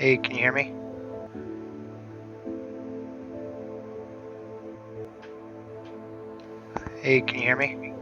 Hey, can you hear me? Hey, can you hear me?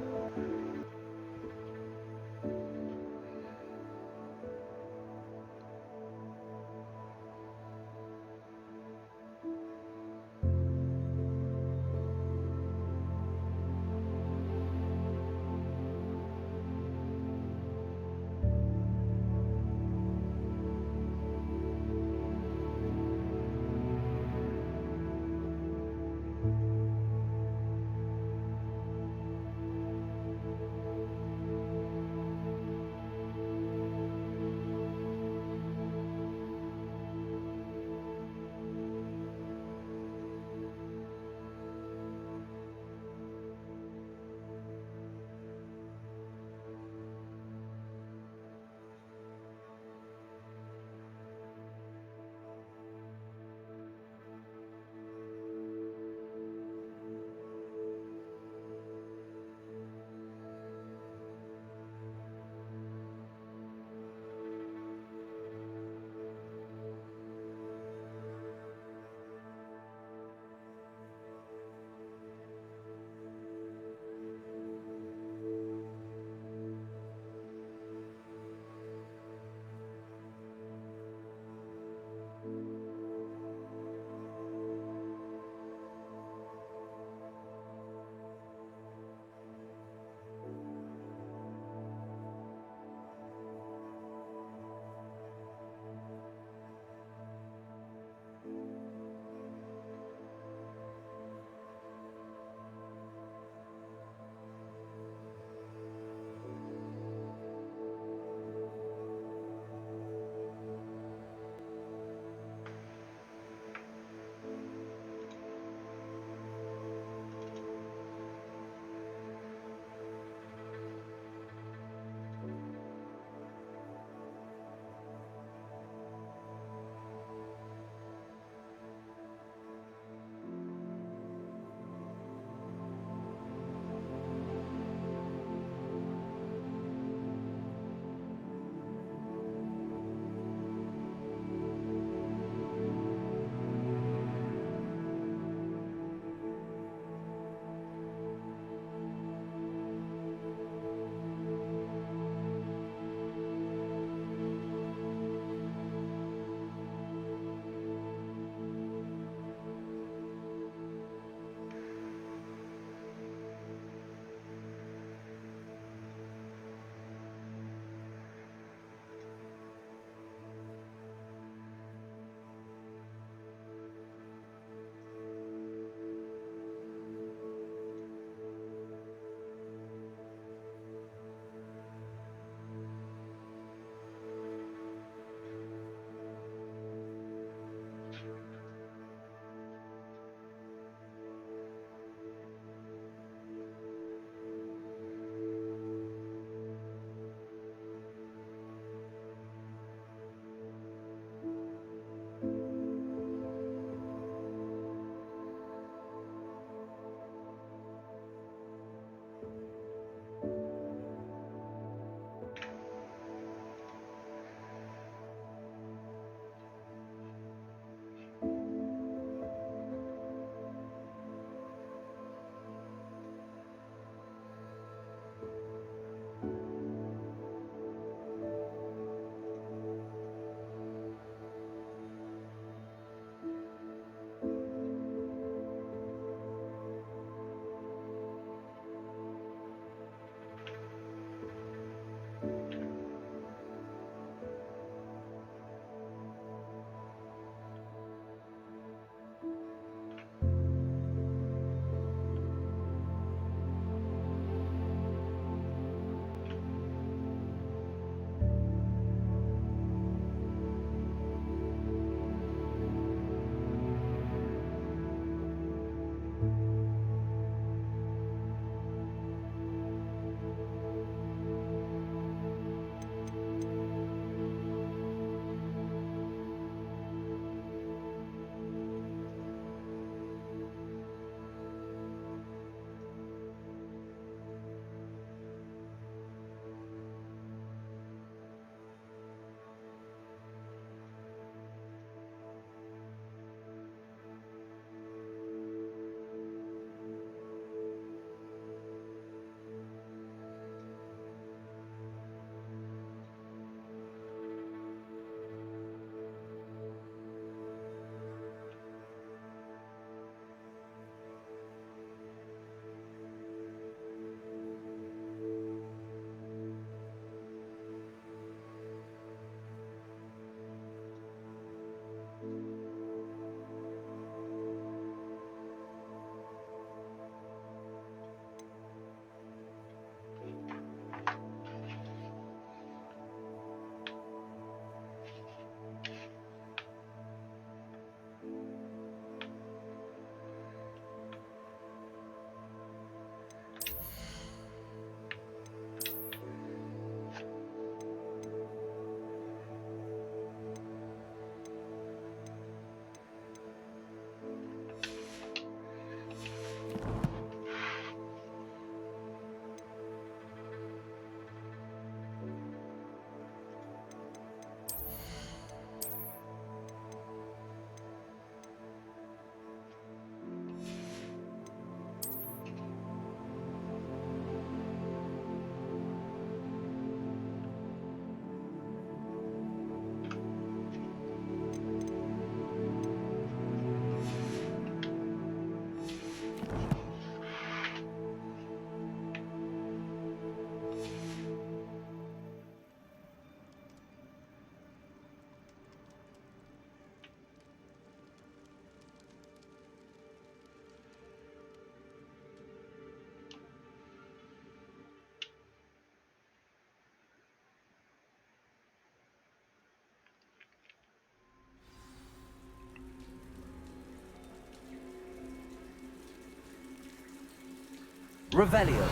Revelio.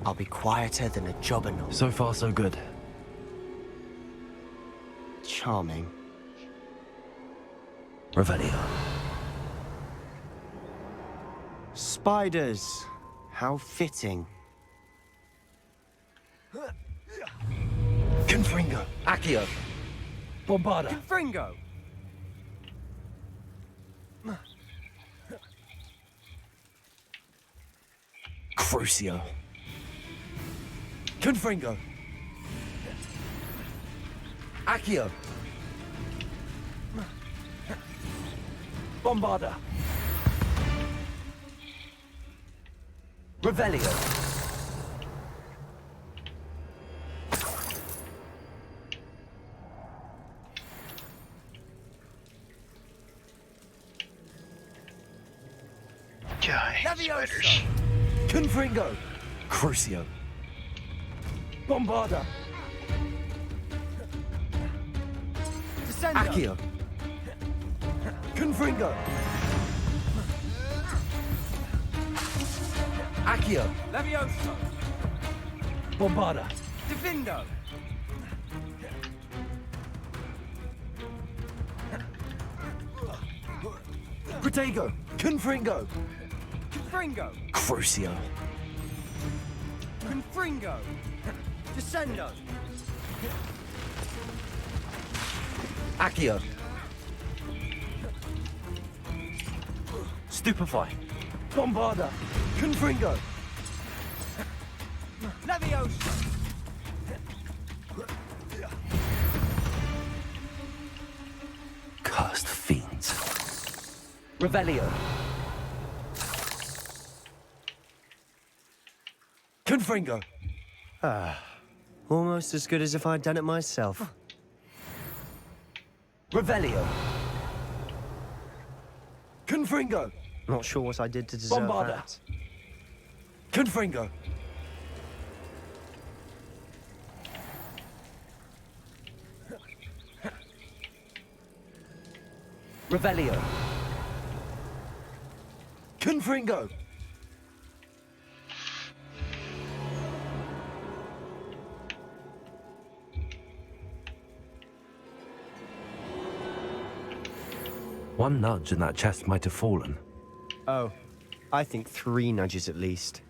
I'll be quieter than a jobberknoll. So far, so good. Charming. Revelio. Spiders. How fitting. Confringo. Accio. Bombarda. Fringo. Crucio. Confringo. Accio. Bombarda. Revelio. God, spiders. Confringo. Crucio. Bombarda. Accio. Confringo. Accio. Levioso. Bombarda. Divindo. Protego. Confringo. Fringo. Crucio. Confringo. Descendo. Accio. Stupefy. Bombarda. Confringo. Levioso. Cursed fiends. Revelio. Confringo. Almost as good as if I'd done it myself. Revelio. Confringo. Not sure what I did to deserve Bombarda. that. Confringo. Revelio. Confringo. One nudge and that chest might have fallen. Oh, I think 3 nudges at least.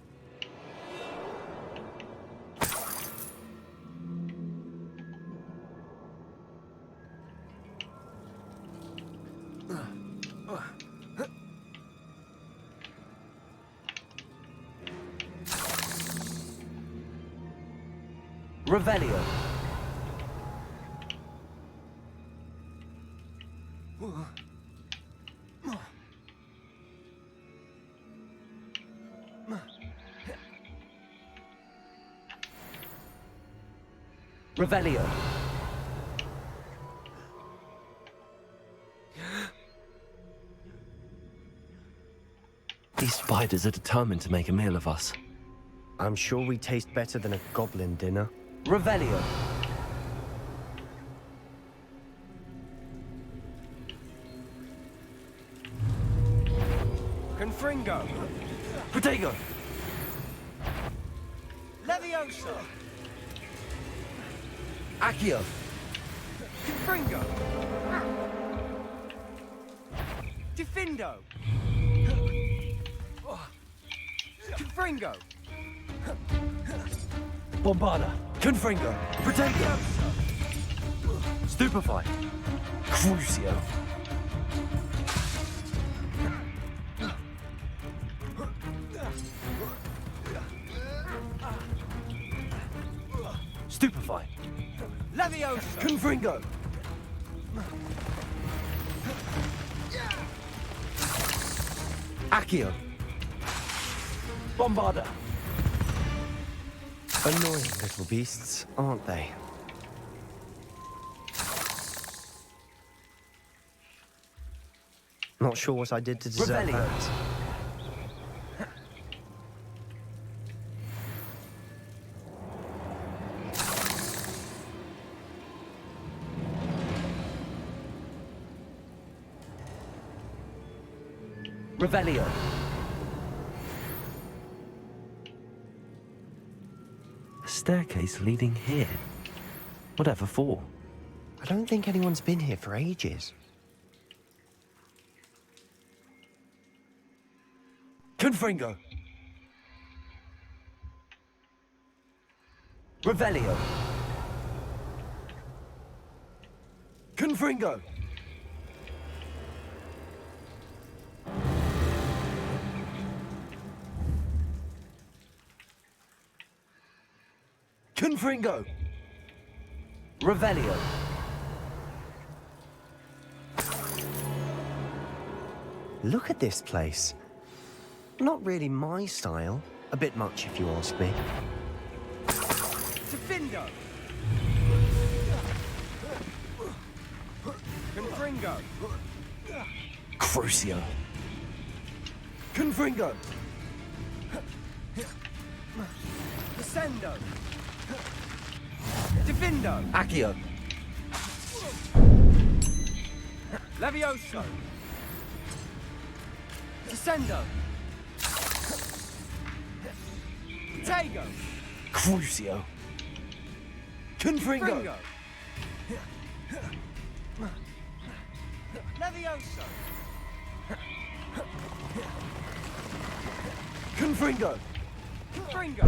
Revelio. Revelio. These spiders are determined to make a meal of us. I'm sure we taste better than a goblin dinner. Revelio. Confringo. Protego. Levioso. Accio. Confringo. Difindo. Confringo. Bombarda. Confringo. Protego. Stupefy. Crucio. Stupefy. Levioso. Confringo. Accio. Bombarda. Annoying little beasts, aren't they? Not sure what I did to deserve Revelio. that. Revelio. A staircase leading here. Whatever for? I don't think anyone's been here for ages. Confringo. Revelio. Confringo. Confringo. Revelio. Look at this place. Not really my style. A bit much, if you ask me. Defindo! Confringo! Crucio. Confringo. Descendo! Defindo! Accio. Levioso! Descendo! Tego! Crucio. Confringo. Fringo! Levioso! Confringo. Fringo!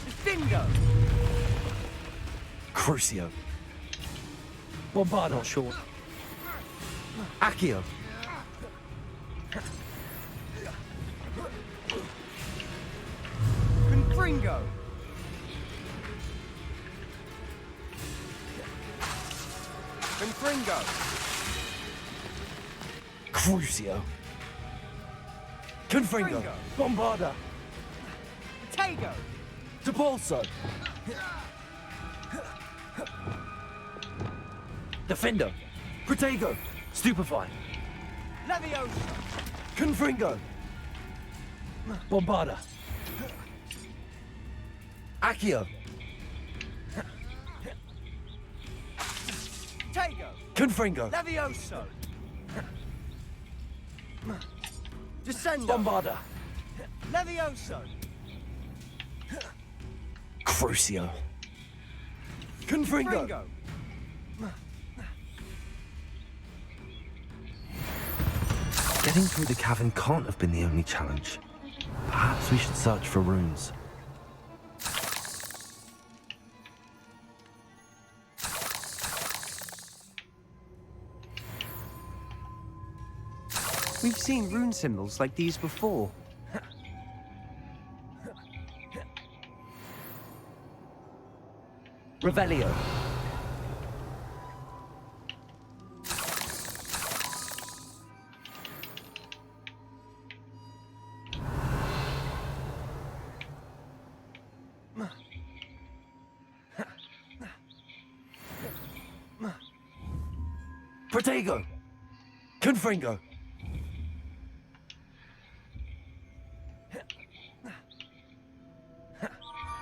Defindo! Crucio. Bombardo. Not sure. Accio. Confringo! Confringo! Crucio. Confringo. Fringo. Bombarda. Tego! Depulso. Defender. Protego. Stupefy. Levioso! Confringo. Bombarda. Accio. Tego! Confringo. Levioso! Descendo! Bombarda. Levioso! Crucio. Confringo. Fringo! Getting through the cavern can't have been the only challenge. Perhaps we should search for runes. We've seen rune symbols like these before. Revelio. Protego. Confringo.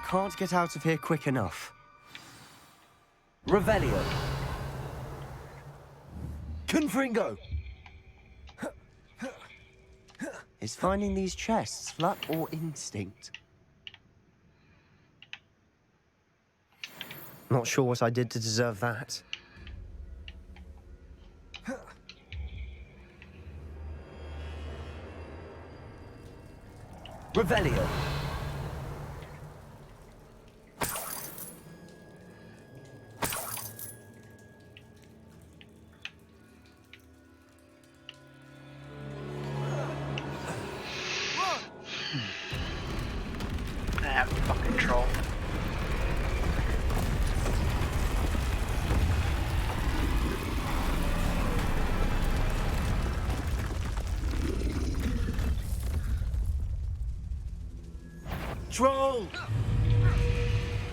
Can't get out of here quick enough. Revelio. Confringo. Is finding these chests luck or instinct? Not sure what I did to deserve that. Revelio. Ah, fucking troll. Troll.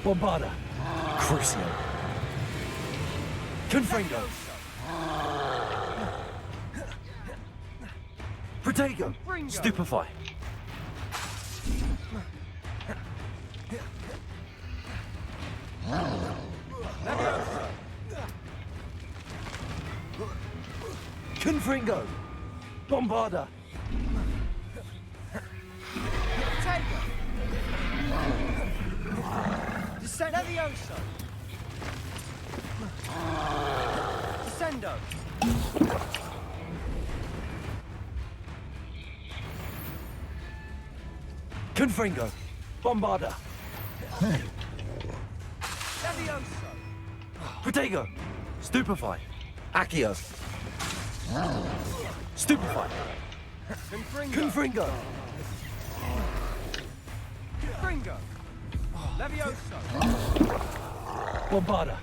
Bombarda. Crucio. Confringo. Protego. Fringo. Stupefy. Confringo! Bombarda! Potato. Descend. Levioso. Descendo. Confringo! Bombarda! Levioso. Protego! Stupefy! Accio! Stupefy! Confringo. Confringo! Confringo. Levioso. Bombarda!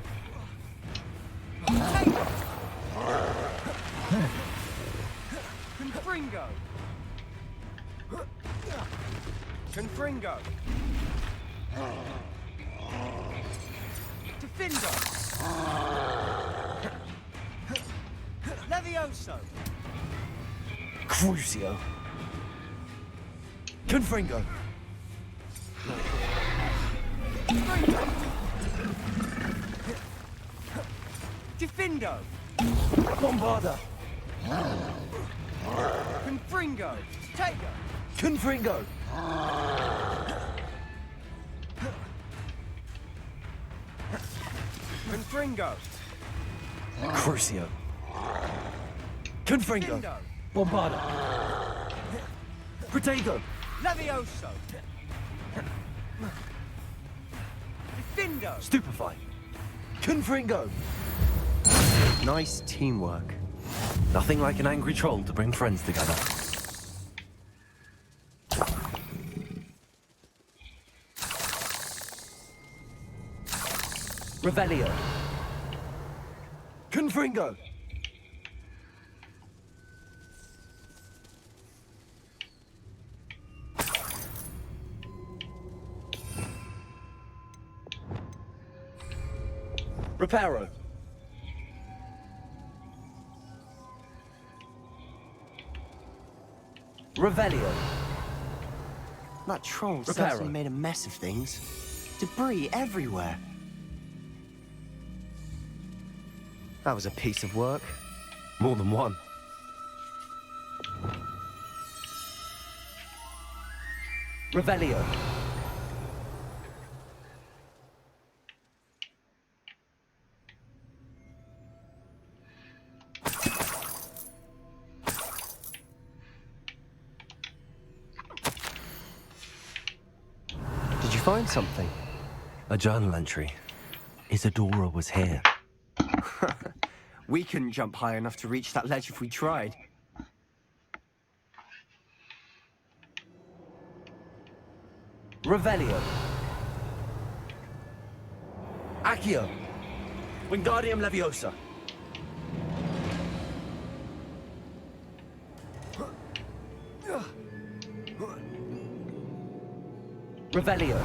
Potato. Confringo. Confringo. Defindo. Levioso. Crucio! Confringo! Confringo. Defindo. Bombarda! Confringo. Potato. Confringo! Confringo. Crucio! Confringo! Defindo. Bombarda! Protego! Levioso. Defindo. Stupefy! Confringo! Nice teamwork. Nothing like an angry troll to bring friends together. Revelio! Confringo! Reparo! Revelio! That troll Reparo. certainly made a mess of things. Debris everywhere. That was a piece of work. More than one. Revelio! Did you find something? A journal entry. Isadora was here. We couldn't jump high enough to reach that ledge if we tried. Revelio! Accio! Wingardium Leviosa! Revelio!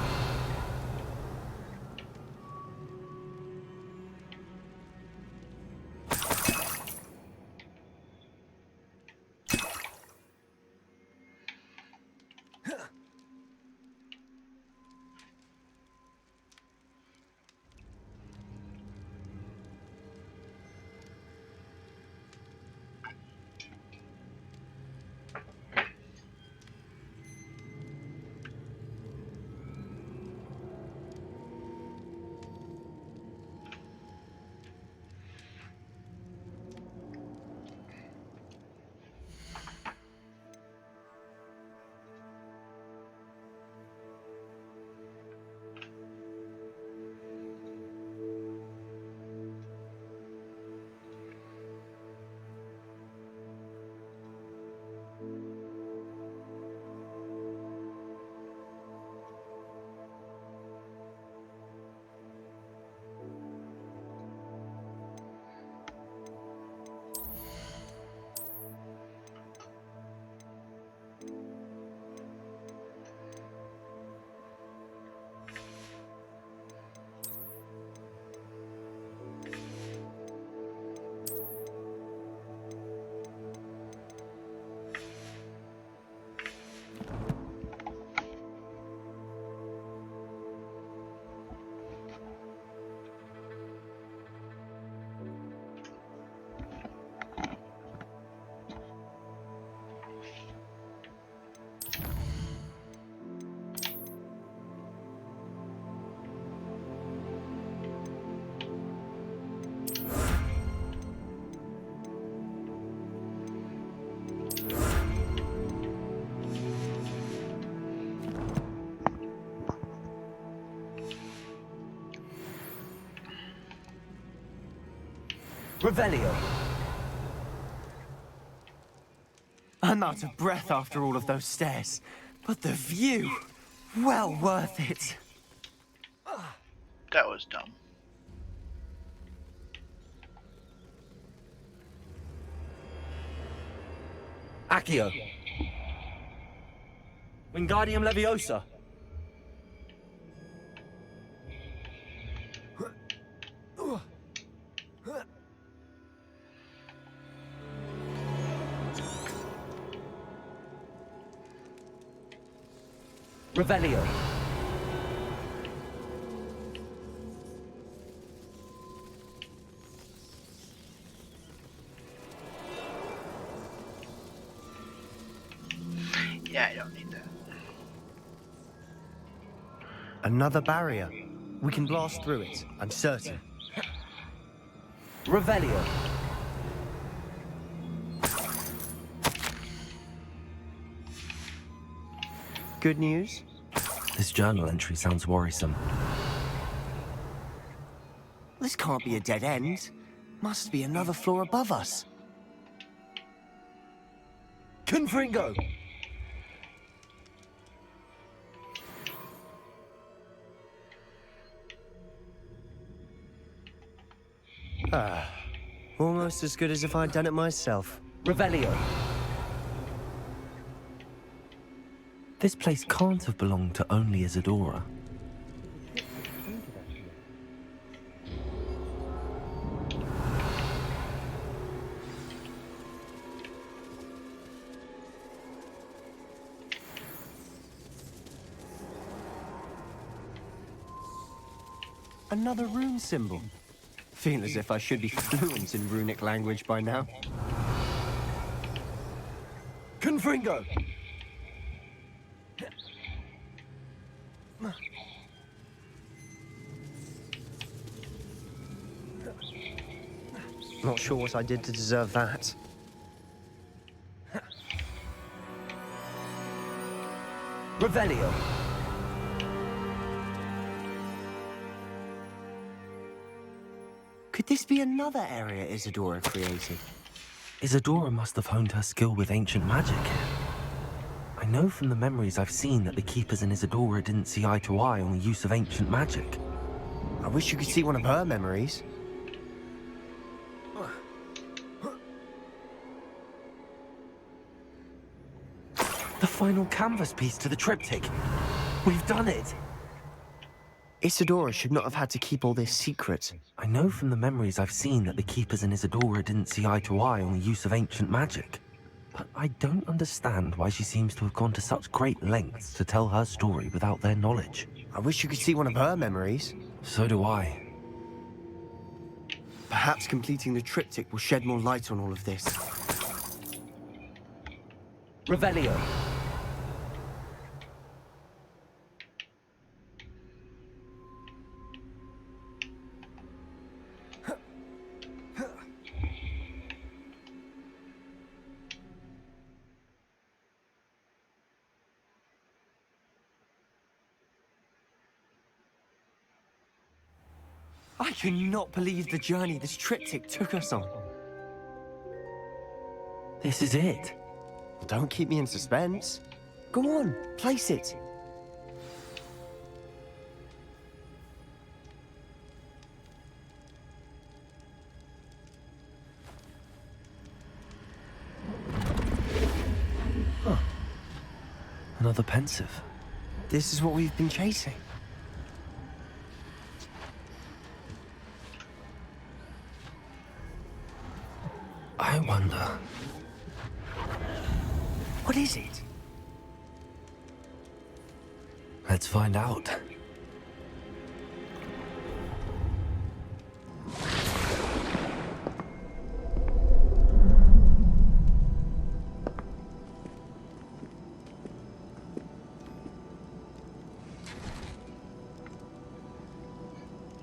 Revelio. I'm out of breath after all of those stairs, but the view, well worth it. That was dumb. Accio. Wingardium Leviosa. Revelio. Yeah, I don't need that. Another barrier. We can blast through it, I'm certain. Revelio. Good news? This journal entry sounds worrisome. This can't be a dead end. Must be another floor above us. Confringo. Almost as good as if I'd done it myself. Revelio. This place can't have belonged to only Isadora. Another rune symbol. Feel as if I should be fluent in runic language by now. Confringo. Not sure what I did to deserve that. Revelio. Could this be another area Isadora created? Isadora must have honed her skill with ancient magic here. I know from the memories I've seen that the Keepers and Isadora didn't see eye to eye on the use of ancient magic. I wish you could see one of her memories. The final canvas piece to the triptych. We've done it! Isadora should not have had to keep all this secret. I know from the memories I've seen that the Keepers and Isadora didn't see eye to eye on the use of ancient magic. But I don't understand why she seems to have gone to such great lengths to tell her story without their knowledge. I wish you could see one of her memories. So do I. Perhaps completing the triptych will shed more light on all of this. Revelio. I cannot believe the journey this triptych took us on. This is it. Don't keep me in suspense. Go on, place it. Another pensive. This is what we've been chasing. I wonder. What is it? Let's find out.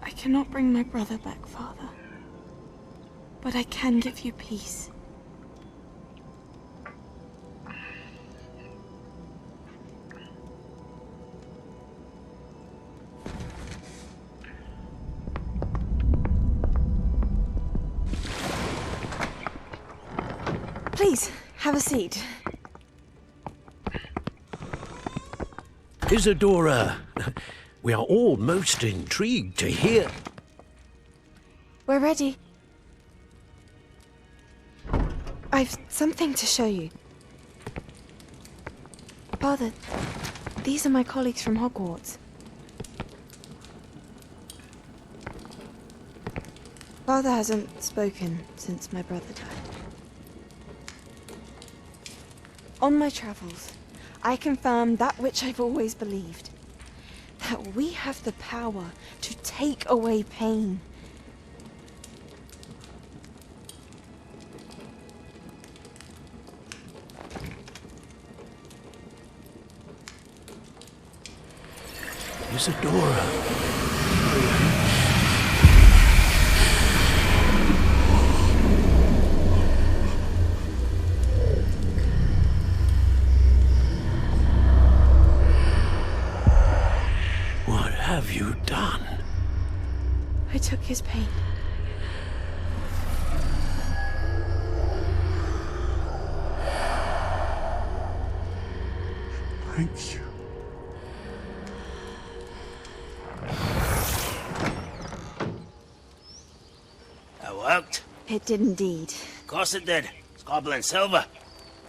I cannot bring my brother back, Father. But I can give you peace. Please, have a seat. Isadora, we are all most intrigued to hear. We're ready. I've something to show you. Father, these are my colleagues from Hogwarts. Father hasn't spoken since my brother died. On my travels, I confirmed that which I've always believed. That we have the power to take away pain. Isadora. What have you done? I took his pain. Thank you. That worked. It did indeed. Of course it did. It's goblin silver.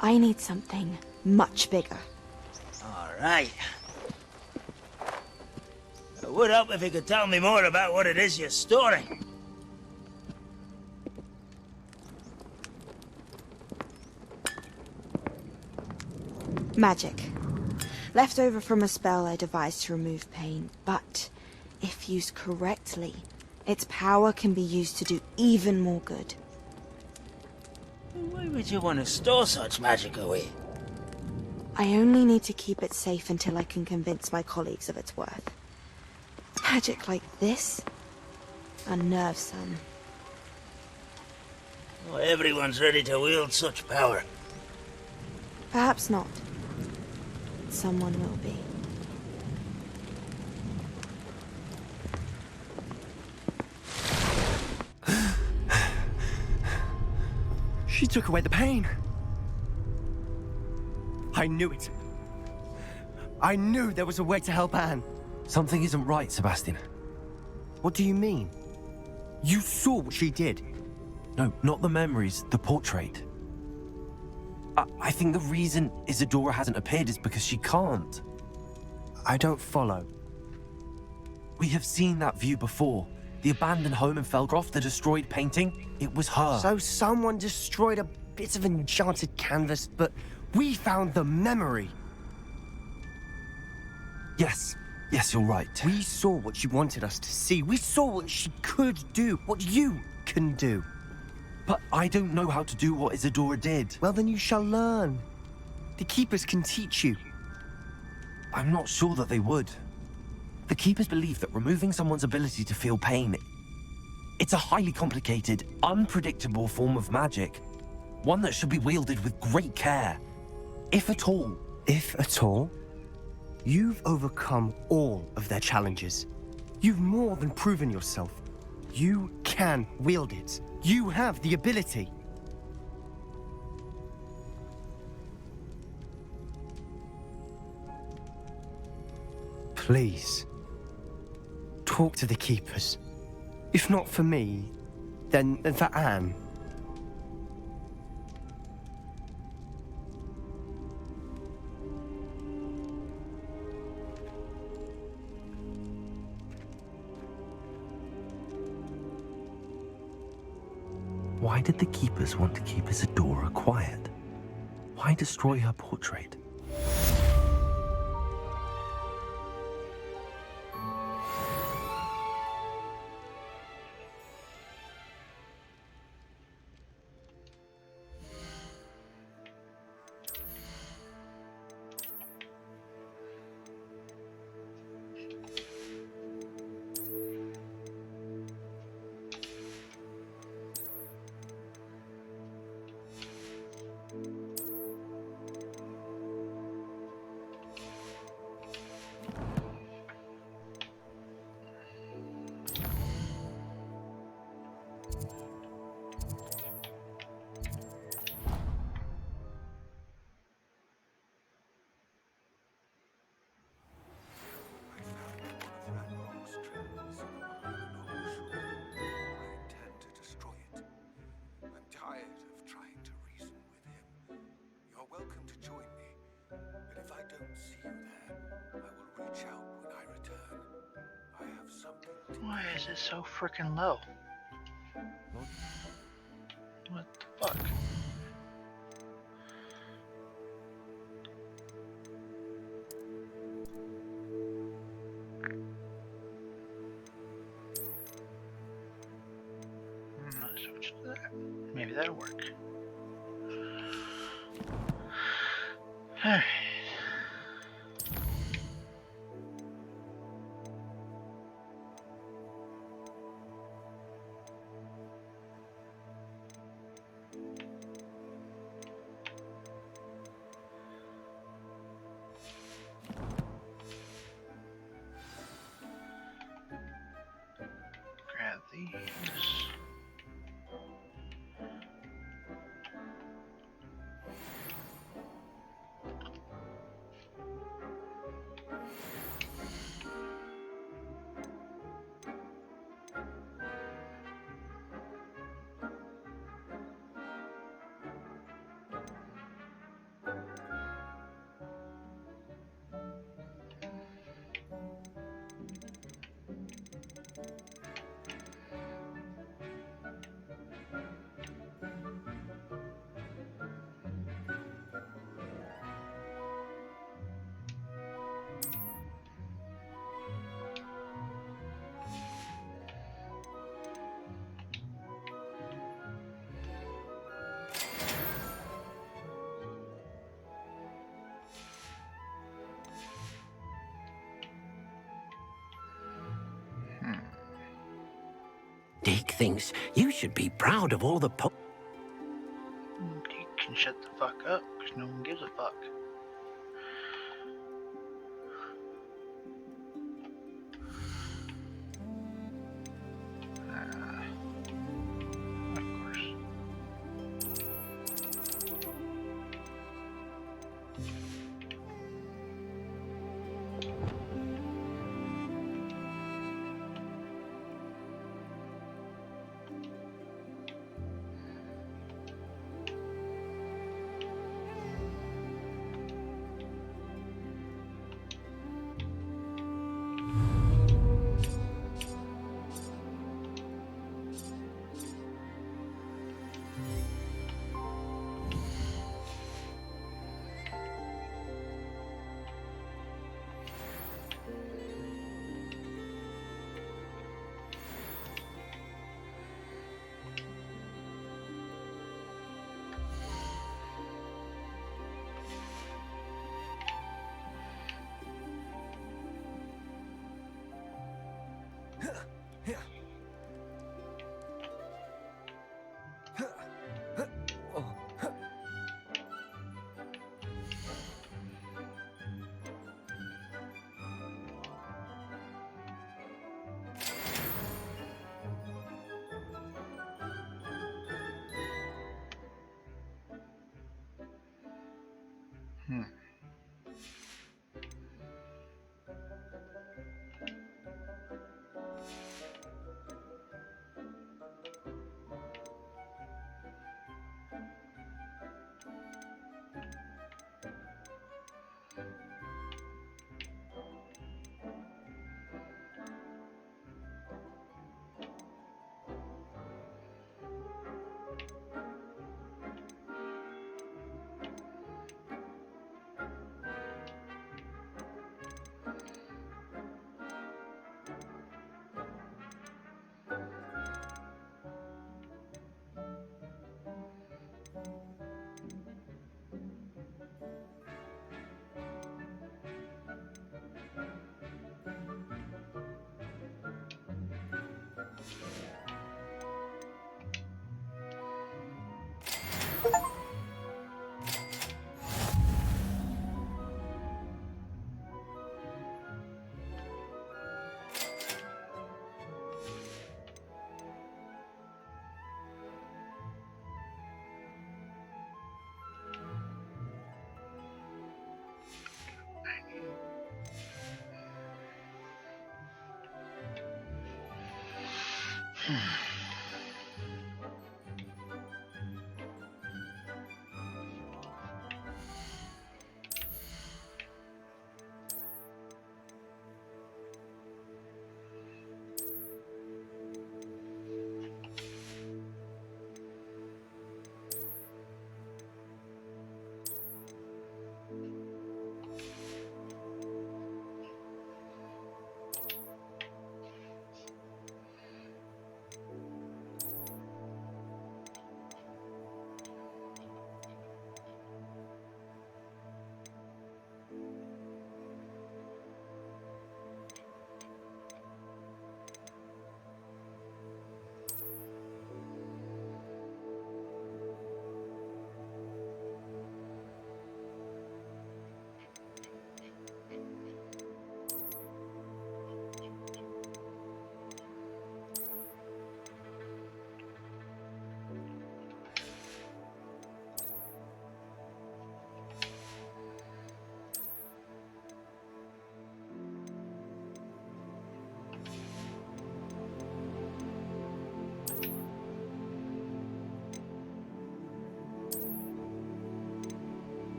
I need something much bigger. All right. It would help if you could tell me more about what it is you're storing. Magic. Left over from a spell I devised to remove pain, but if used correctly, its power can be used to do even more good. Why would you want to store such magic away? I only need to keep it safe until I can convince my colleagues of its worth. Magic like this unnerves some. Not everyone's ready to wield such power. Perhaps not. Someone will be. She took away the pain. I knew it. I knew there was a way to help Anne. Something isn't right, Sebastian. What do you mean? You saw what she did. No, not the memories, the portrait. I think the reason Isadora hasn't appeared is because she can't. I don't follow. We have seen that view before. The abandoned home in Felgroth, the destroyed painting, it was her. So someone destroyed a bit of enchanted canvas, but we found the memory. Yes, you're right. We saw what she wanted us to see. We saw what she could do, what you can do. But I don't know how to do what Isadora did. Well, then you shall learn. The Keepers can teach you. I'm not sure that they would. The Keepers believe that removing someone's ability to feel pain, it's a highly complicated, unpredictable form of magic. One that should be wielded with great care. If at all. If at all? You've overcome all of their challenges. You've more than proven yourself. You can wield it. You have the ability. Please, talk to the Keepers. If not for me, then for Anne. Why did the Keepers want to keep Isadora quiet? Why destroy her portrait? Why is it so freaking low? What the fuck? Let's switch to that. Maybe that'll work. Alright. Grab these. Deke thinks you should be proud of all the You can shut the fuck up, because no one gives a fuck. Of course.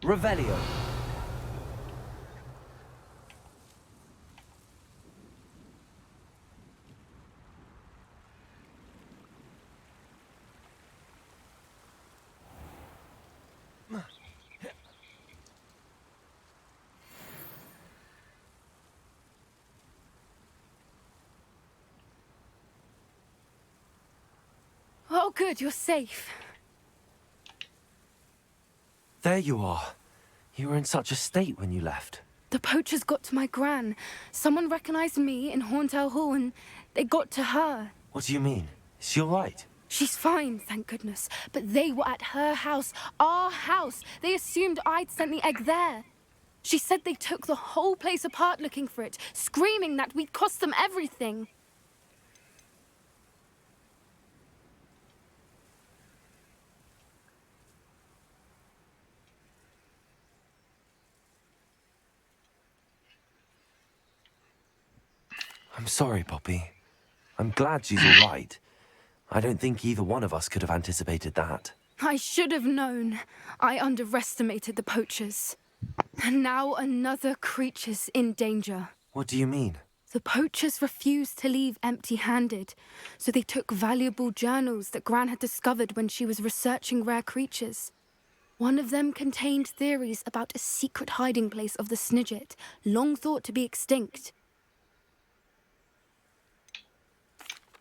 Revelio. Oh, good, you're safe. There you are. You were in such a state when you left. The poachers got to my gran. Someone recognized me in Horntail Hall and they got to her. What do you mean? Is she all right? She's fine, thank goodness. But they were at her house, our house. They assumed I'd sent the egg there. She said they took the whole place apart looking for it, screaming that we'd cost them everything. I'm sorry, Poppy. I'm glad she's all right. I don't think either one of us could have anticipated that. I should have known. I underestimated the poachers. And now another creature's in danger. What do you mean? The poachers refused to leave empty-handed, so they took valuable journals that Gran had discovered when she was researching rare creatures. One of them contained theories about a secret hiding place of the Snidget, long thought to be extinct.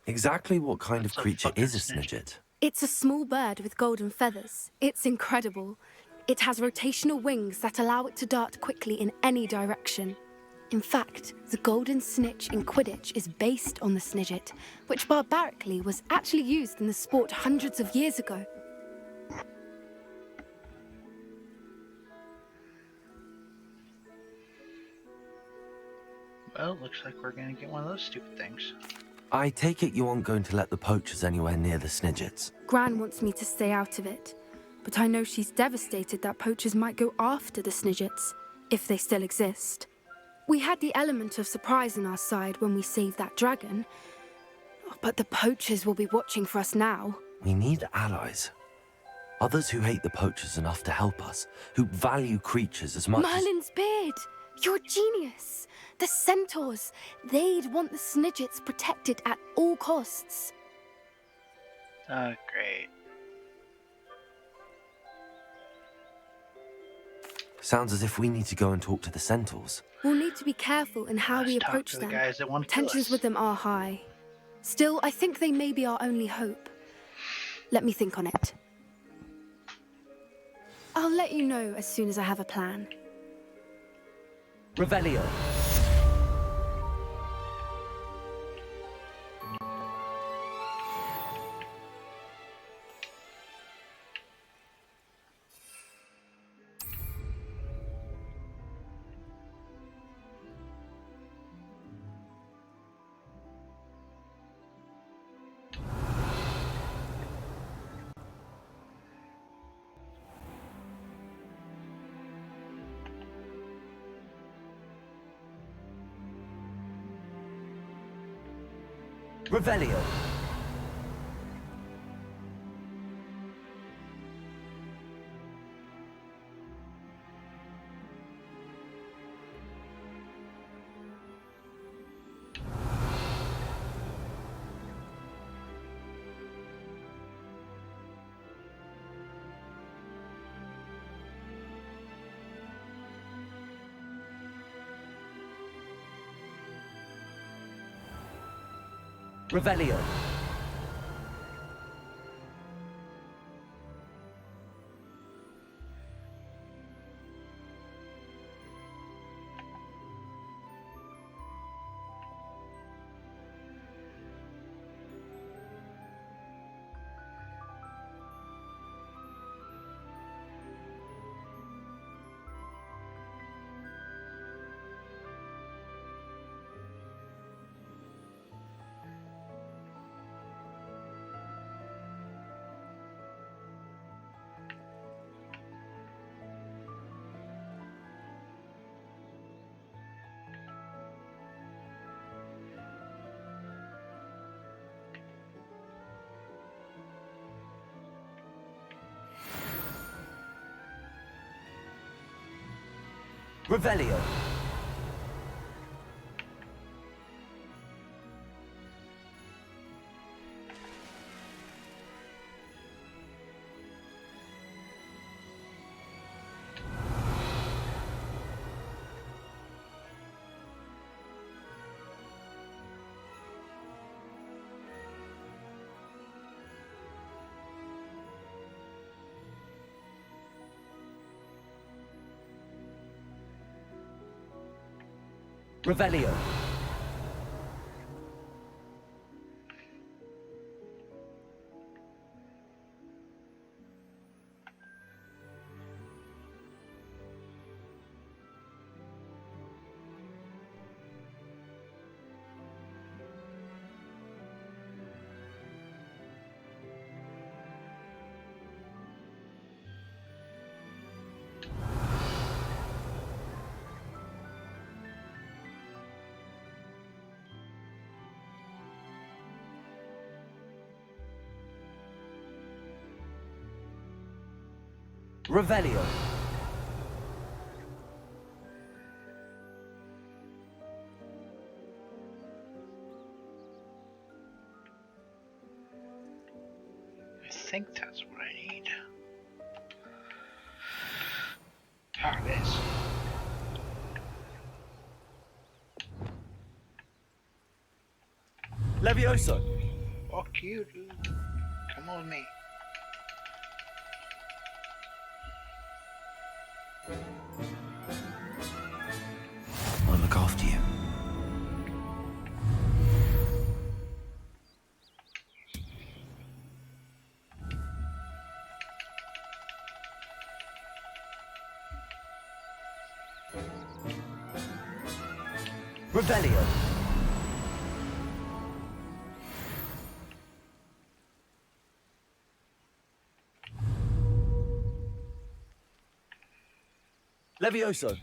Exactly what kind of creature is a Snidget? It's a small bird with golden feathers. It's incredible. It has rotational wings that allow it to dart quickly in any direction. In fact, the golden snitch in Quidditch is based on the Snidget, which barbarically was actually used in the sport hundreds of years ago. Well, looks like we're gonna get one of those stupid things. I take it you aren't going to let the poachers anywhere near the Snidgets. Gran wants me to stay out of it, but I know she's devastated that poachers might go after the Snidgets, if they still exist. We had the element of surprise on our side when we saved that dragon, but the poachers will be watching for us now. We need allies. Others who hate the poachers enough to help us, who value creatures as much Merlin's beard! You're a genius! The centaurs! They'd want the Snidgets protected at all costs. Great. Sounds as if we need to go and talk to the centaurs. We'll need to be careful in how we Let's talk approach to the them. guys that want to kill Tensions us. with them are high. Still, I think they may be our only hope. Let me think on it. I'll let you know as soon as I have a plan. Revelio. Revelio. Revelio. Revelio. Revelio. Revelio. I think that's what I need. Ah, it is. Levioso. Fuck you, dude. Come on with me. I'll look after you. Revelio. Levioso.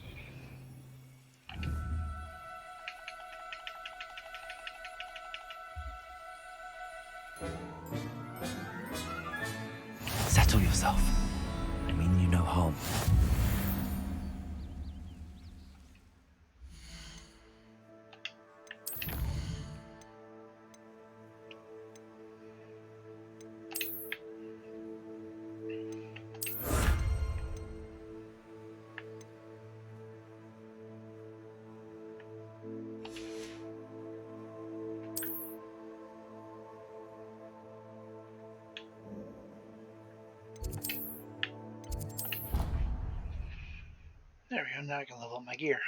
Settle yourself. I mean you no harm. There we go, now I can level up my gear.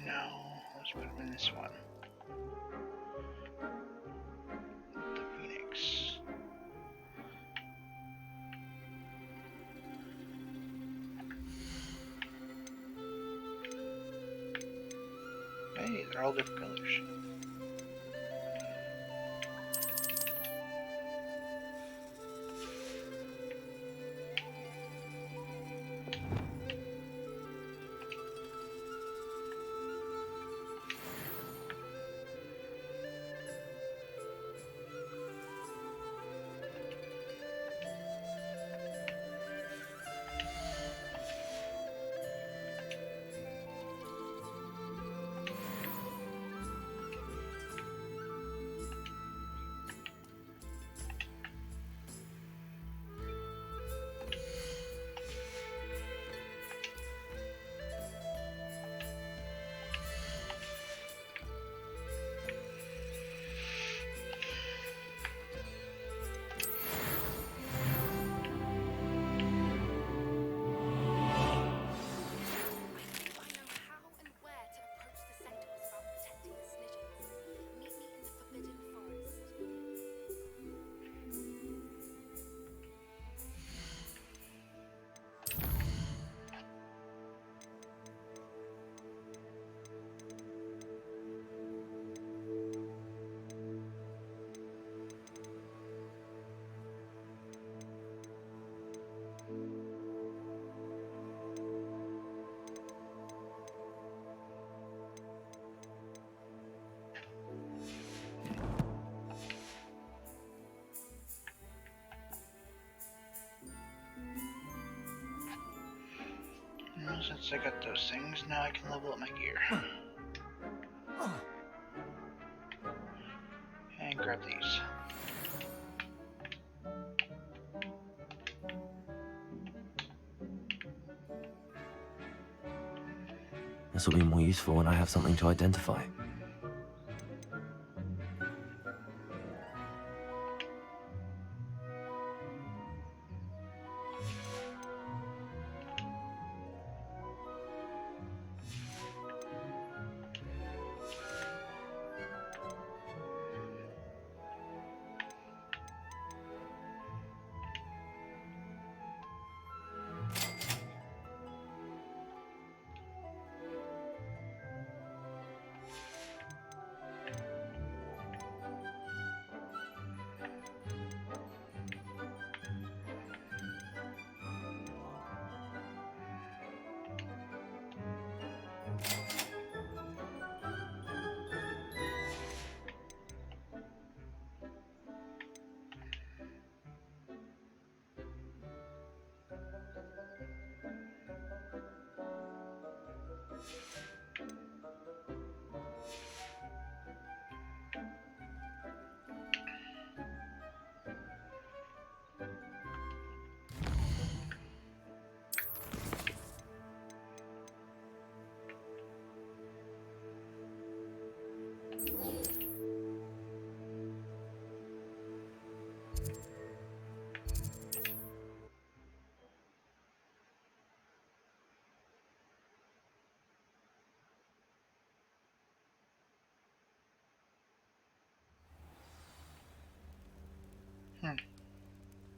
No, let's put them in this one. The Phoenix. Hey, they're all different colors. Since I got those things, now I can level up my gear. And grab these. This will be more useful when I have something to identify.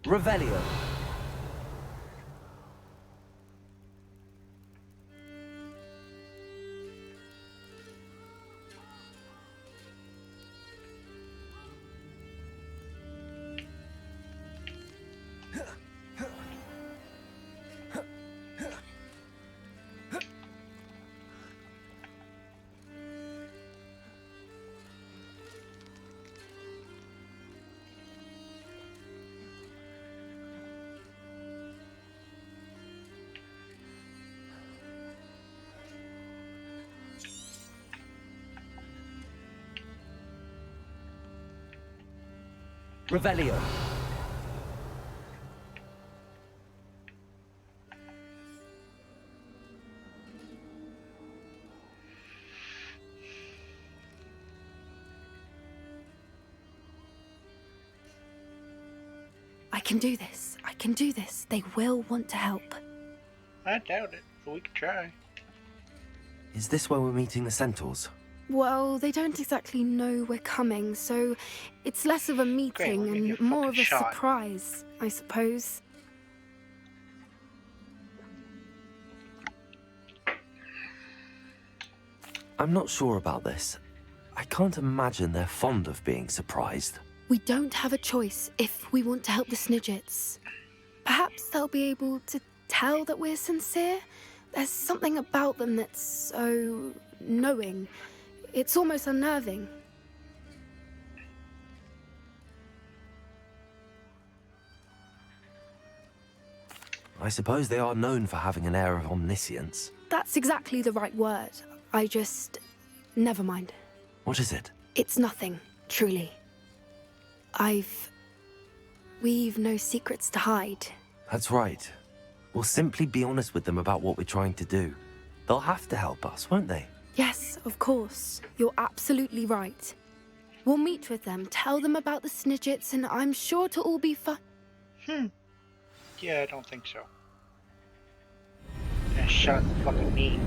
Revelio. Revelio. I can do this. I can do this. They will want to help. I doubt it, but we can try. Is this where we're meeting the centaurs? Well, they don't exactly know we're coming, so it's less of a meeting we'll give you and a more of fucking a shot. surprise, I suppose. I'm not sure about this. I can't imagine they're fond of being surprised. We don't have a choice if we want to help the Snidgets. Perhaps they'll be able to tell that we're sincere. There's something about them that's so knowing. It's almost unnerving. I suppose they are known for having an air of omniscience. That's exactly the right word. I just... Never mind. What is it? It's nothing, truly. We've no secrets to hide. That's right. We'll simply be honest with them about what we're trying to do. They'll have to help us, won't they? Yes, of course. You're absolutely right. We'll meet with them, tell them about the Snidgets, and I'm sure it'll all be fun. Yeah, I don't think so. Yeah, shot in the fucking knee.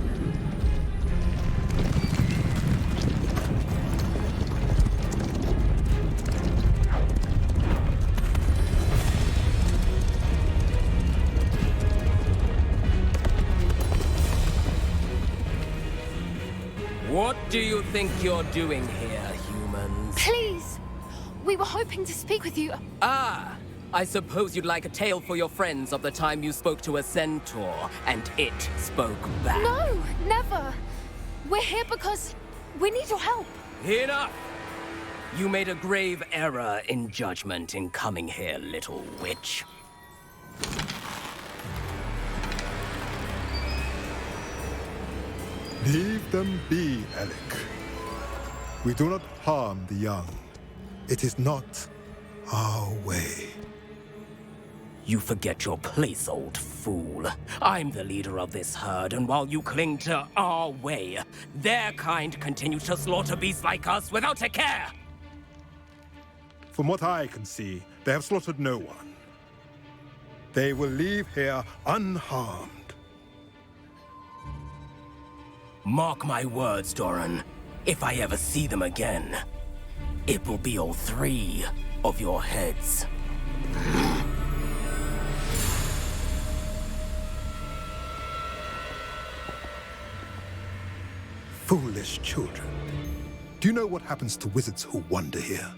What do you think you're doing here, humans? Please! We were hoping to speak with you. Ah! I suppose you'd like a tale for your friends of the time you spoke to a centaur, and it spoke back. No, never! We're here because we need your help. Enough! You made a grave error in judgment in coming here, little witch. Leave them be, Alec. We do not harm the young. It is not our way. You forget your place, old fool. I'm the leader of this herd, and while you cling to our way, their kind continue to slaughter beasts like us without a care! From what I can see, they have slaughtered no one. They will leave here unharmed. Mark my words, Doran. If I ever see them again, it will be all 3 of your heads. Foolish children. Do you know what happens to wizards who wander here?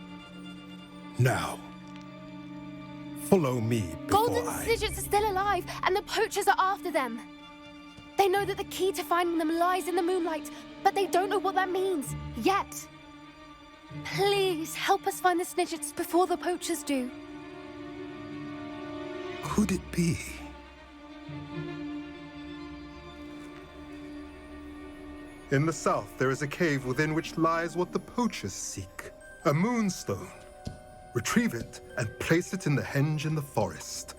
Now, follow me before Golden Snidgets are still alive, and the poachers are after them. They know that the key to finding them lies in the moonlight, but they don't know what that means, yet. Please, help us find the Snidgets before the poachers do. Could it be? In the south, there is a cave within which lies what the poachers seek. A moonstone. Retrieve it and place it in the henge in the forest.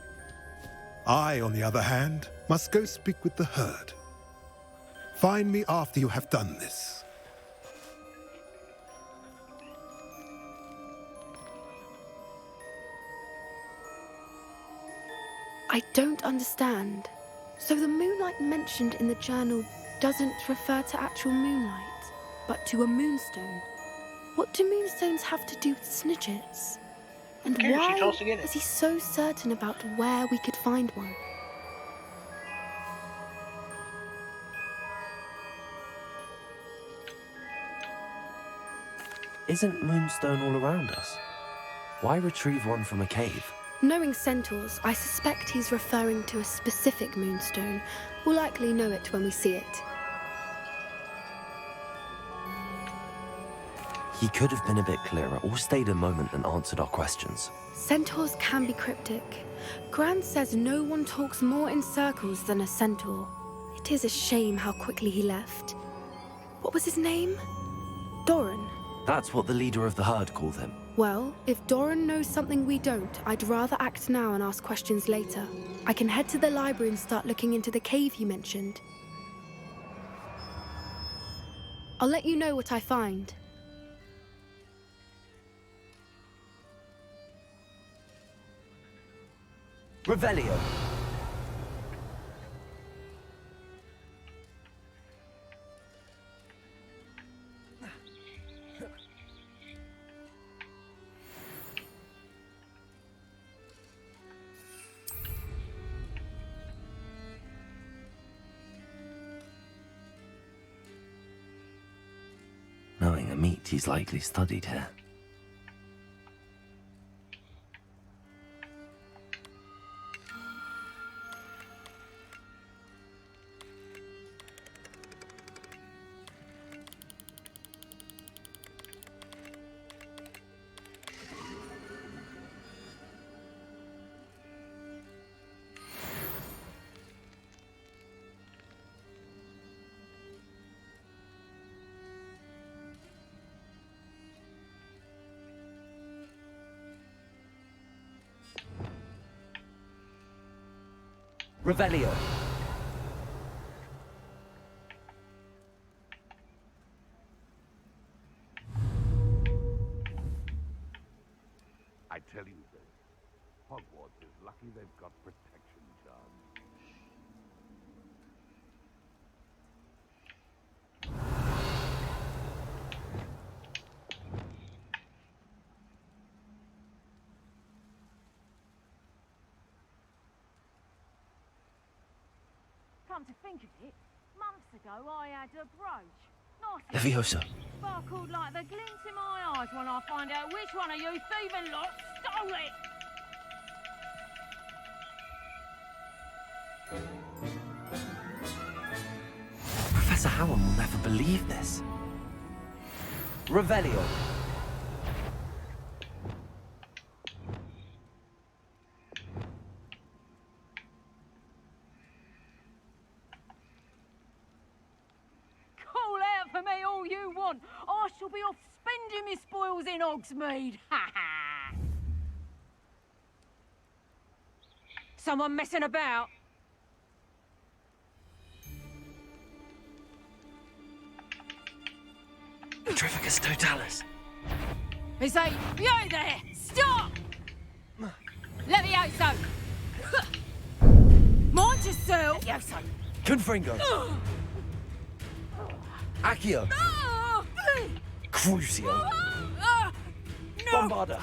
I, on the other hand, must go speak with the herd. Find me after you have done this. I don't understand. So the moonlight mentioned in the journal doesn't refer to actual moonlight, but to a moonstone. What do moonstones have to do with Snidgets? And Here, she why told us to get it. is he so certain about where we could find one? Isn't Moonstone all around us? Why retrieve one from a cave? Knowing centaurs, I suspect he's referring to a specific moonstone. We'll likely know it when we see it. He could have been a bit clearer or stayed a moment and answered our questions. Centaurs can be cryptic. Gran says no one talks more in circles than a centaur. It is a shame how quickly he left. What was his name? Doran. That's what the leader of the herd called him. Well, if Doran knows something we don't, I'd rather act now and ask questions later. I can head to the library and start looking into the cave you mentioned. I'll let you know what I find. Revelio. Knowing a meat, he's likely studied here. Revelio. I tell you this, Hogwarts is lucky they've got protection, John. Come to think of it, months ago I had a brooch. Nice. Leviosa. Sparkled like the glint in my eyes when I find out which one of you thieving lot stole it. Professor Howard will never believe this. Revelio. I shall be off spending my spoils in Hogsmeade. Ha ha! Someone messing about? Petrificus totalis. Is that you there? Stop! Levioso! Mind yourself! Levioso! Confringo. Accio. Crucio. Bombarda.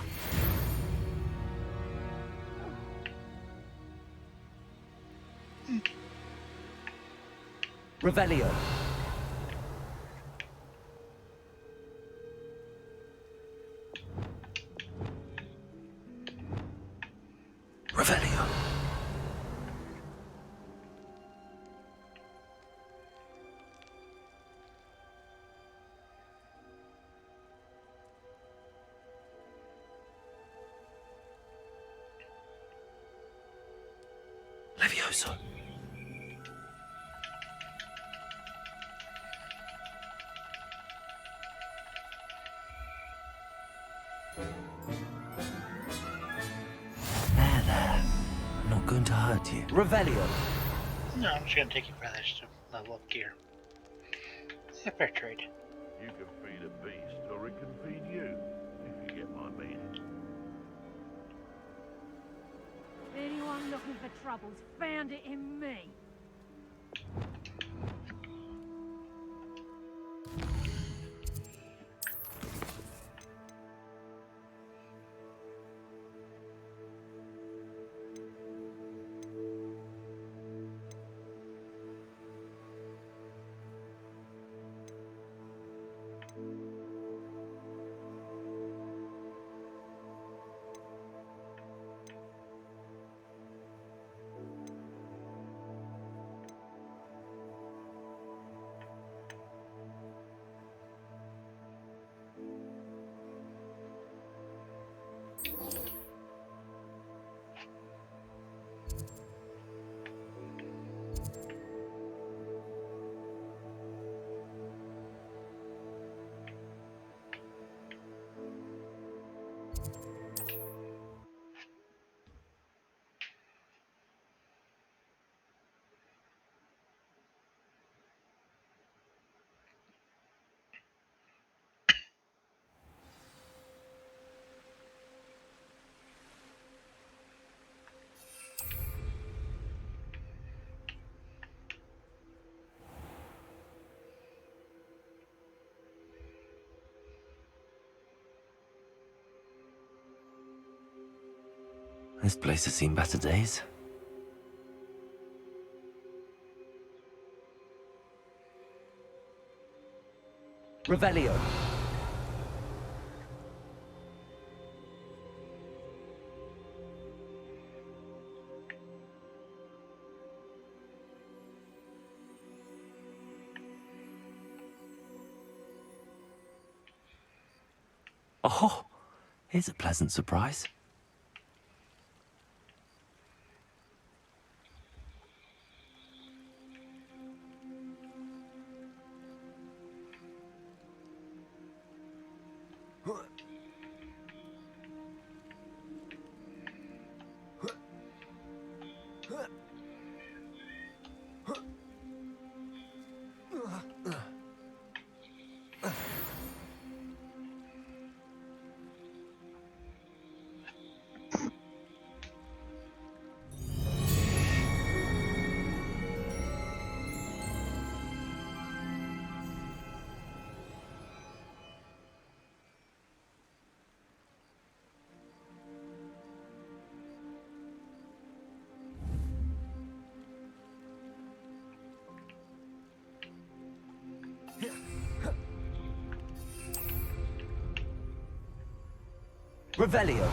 Revelio. Revelio. Levioso. There. I'm not going to hurt you. Revelio. No, I'm just gonna take your feathers to level up gear. Yeah, fair trade. You can feed a beast, or it can feed you, if you get my meaning. Anyone looking for troubles found it in me. This place has seen better days. Revelio. Oh, here's a pleasant surprise. Revelio.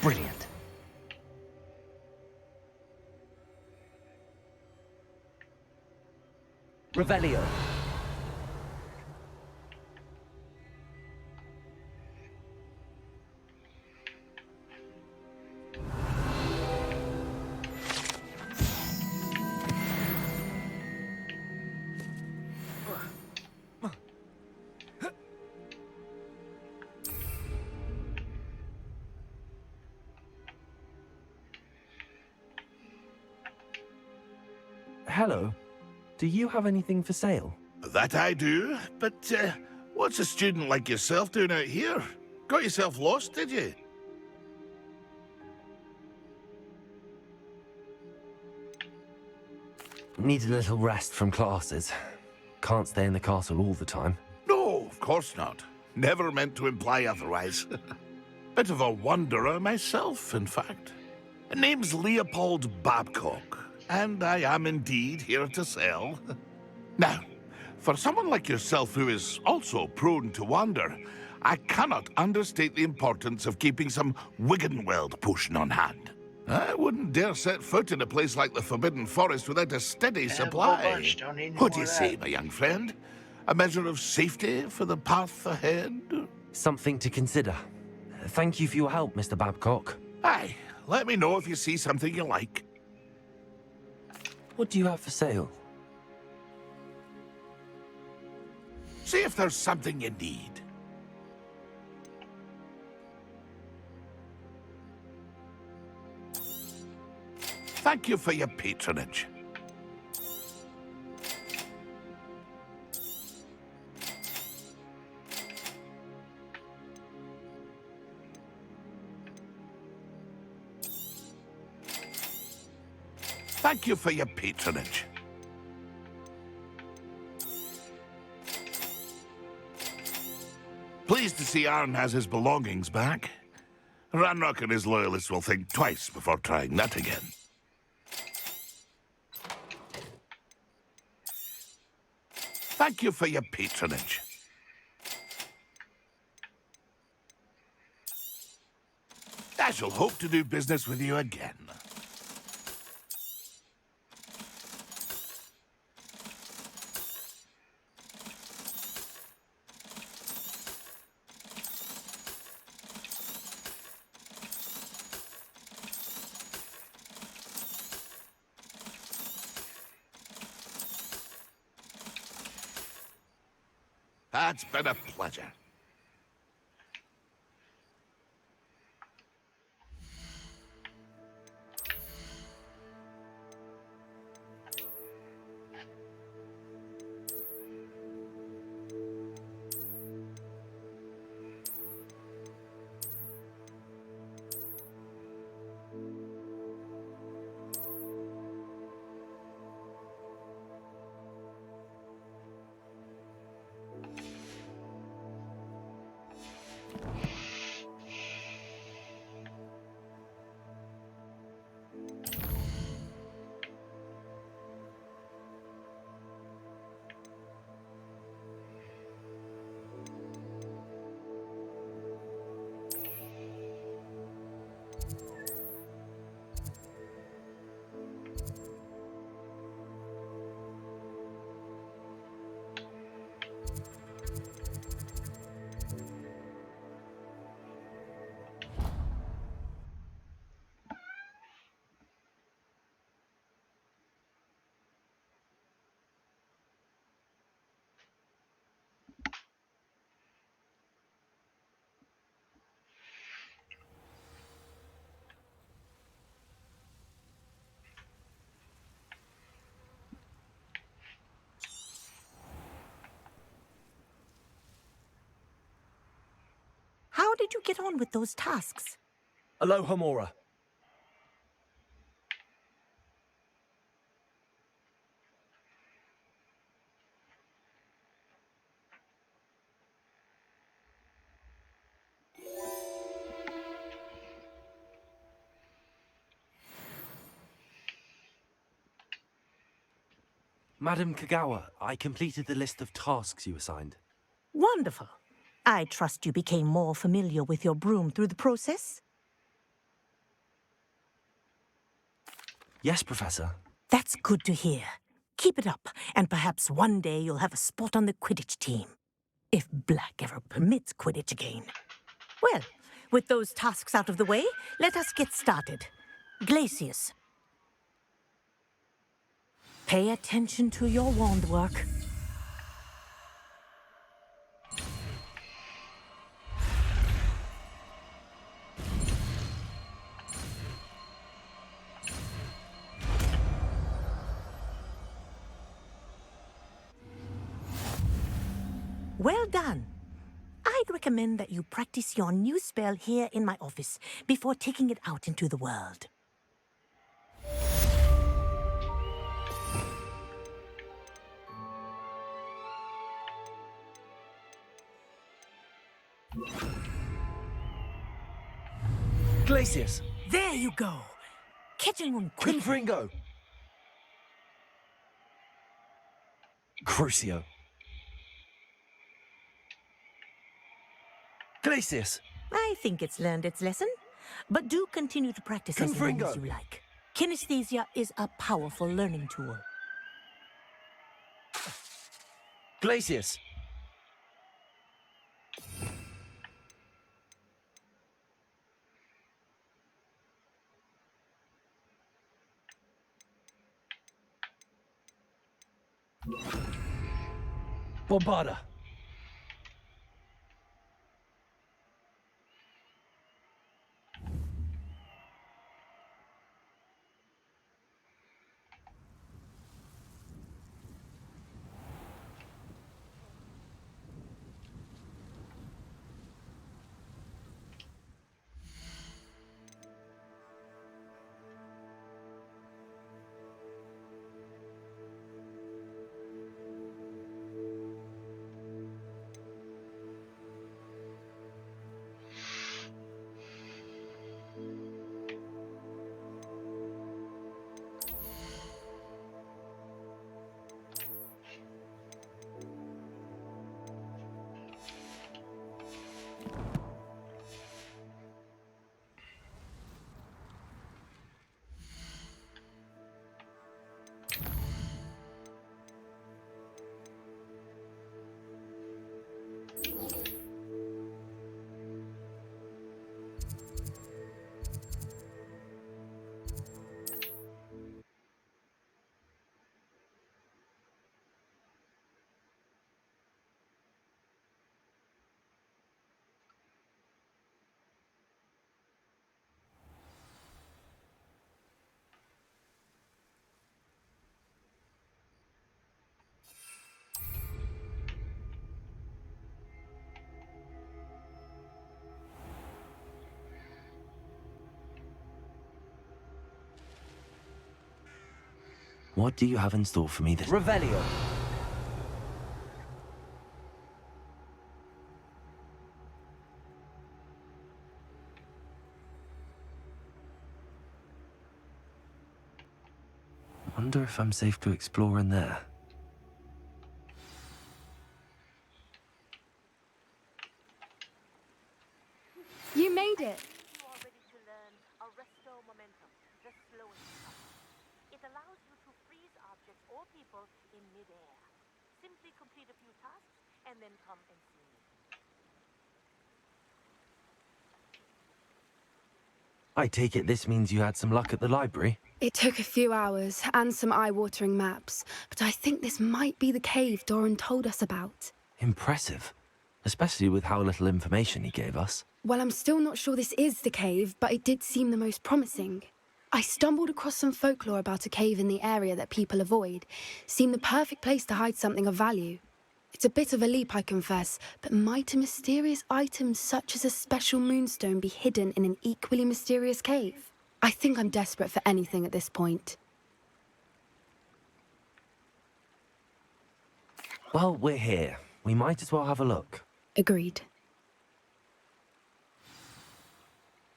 Brilliant. Revelio. Hello. Do you have anything for sale? That I do, but what's a student like yourself doing out here? Got yourself lost, did you? Need a little rest from classes. Can't stay in the castle all the time. No, of course not. Never meant to imply otherwise. Bit of a wanderer myself, in fact. Name's Leopold Babcock, and I am indeed here to sell. Now, for someone like yourself who is also prone to wander, I cannot understate the importance of keeping some Wiggenweld potion on hand. I wouldn't dare set foot in a place like the Forbidden Forest without a steady supply. What do you say, my young friend? A measure of safety for the path ahead? Something to consider. Thank you for your help, Mr. Babcock. Aye, let me know if you see something you like. What do you have for sale? See if there's something you need. Thank you for your patronage. Thank you for your patronage. Pleased to see Arn has his belongings back. Ranrock and his loyalists will think twice before trying that again. Thank you for your patronage. I shall hope to do business with you again. That's been a pleasure. How did you get on with those tasks? Aloha Mora. Madam Kagawa, I completed the list of tasks you assigned. Wonderful. I trust you became more familiar with your broom through the process? Yes, Professor. That's good to hear. Keep it up, and perhaps one day you'll have a spot on the Quidditch team. If Black ever permits Quidditch again. Well, with those tasks out of the way, let us get started. Glacius. Pay attention to your wand work. Well done. I'd recommend that you practice your new spell here in my office before taking it out into the world. Glacius! There you go. Catching on quick. Confringo! Crucio! Glacius! I think it's learned its lesson. But do continue to practice as long Confringo! as you like. Kinesthesia is a powerful learning tool. Glacius! Bombarda! What do you have in store for me this... Revelio! Wonder if I'm safe to explore in there. You made it! You are ready to learn Arresto Momentum, the slowing device. It allows you to freeze objects or people in midair. Simply complete a few tasks and then come and see me. I take it this means you had some luck at the library? It took a few hours and some eye-watering maps, but I think this might be the cave Doran told us about. Impressive. Especially with how little information he gave us. Well, I'm still not sure this is the cave, but it did seem the most promising. I stumbled across some folklore about a cave in the area that people avoid. Seemed the perfect place to hide something of value. It's a bit of a leap, I confess, but might a mysterious item such as a special moonstone be hidden in an equally mysterious cave? I think I'm desperate for anything at this point. Well, we're here. We might as well have a look. Agreed.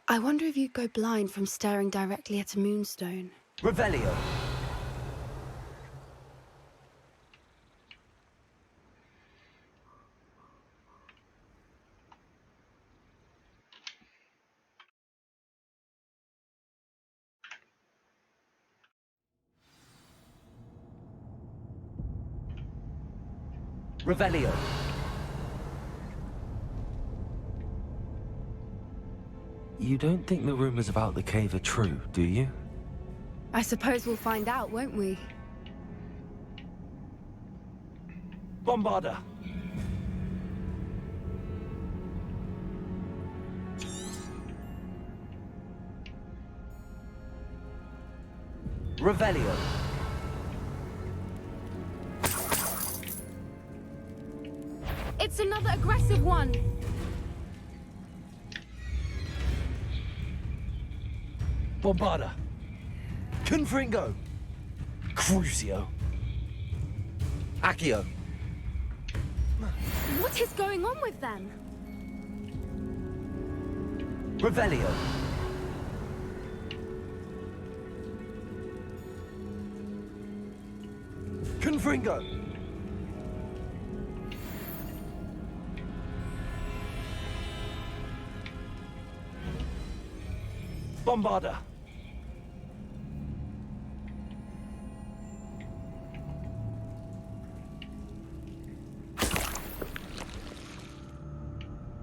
I wonder if you'd go blind from staring directly at a moonstone. Revelio! Revelio. You don't think the rumors about the cave are true, do you? I suppose we'll find out, won't we? Bombarda. Revelio. It's another aggressive one! Bombarda. Confringo. Crucio. Accio. What is going on with them? Revelio. Confringo. Bombarda.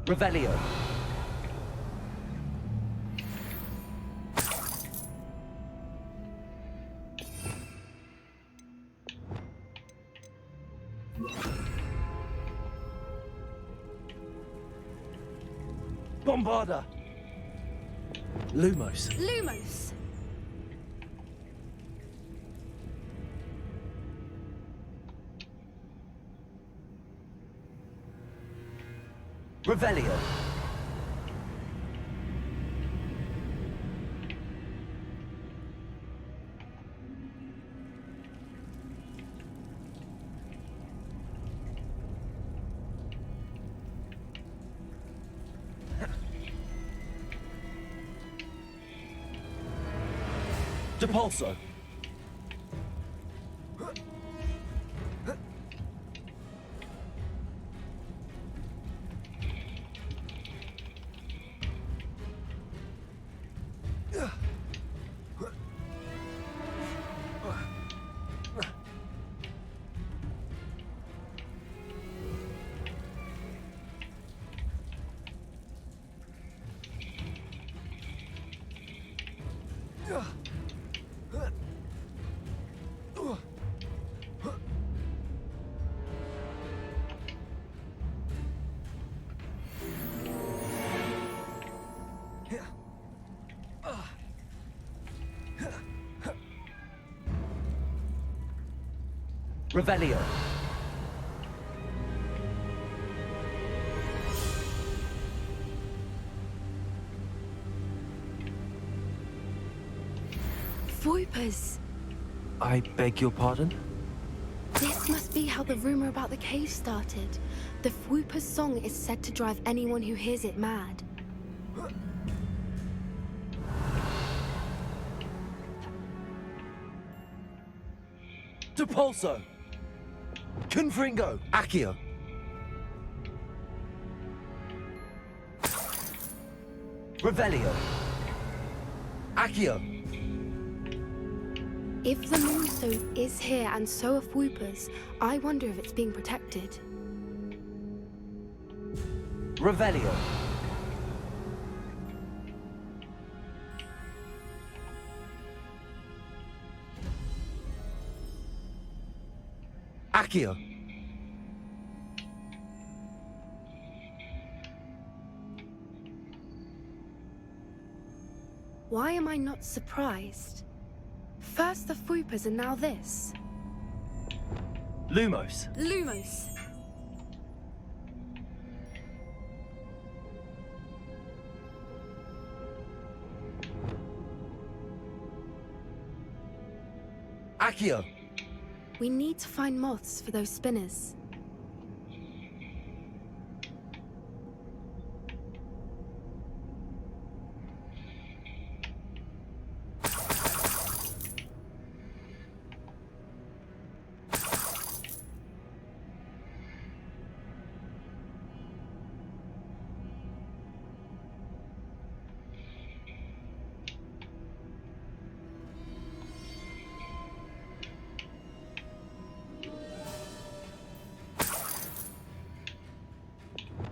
Revelio. Bombarda. Lumos. Lumos! Revelio. Depulso. Revelio. Voipers! I beg your pardon? This must be how the rumor about the cave started. The Fwooper's song is said to drive anyone who hears it mad. Depulso. Confringo. Accio. Revelio. Accio. If the Moonstone is here and so are Fwoopers, I wonder if it's being protected. Revelio. Accio. Why am I not surprised? First the Fwoopers and now this. Lumos. Lumos! Accio. We need to find moths for those spinners.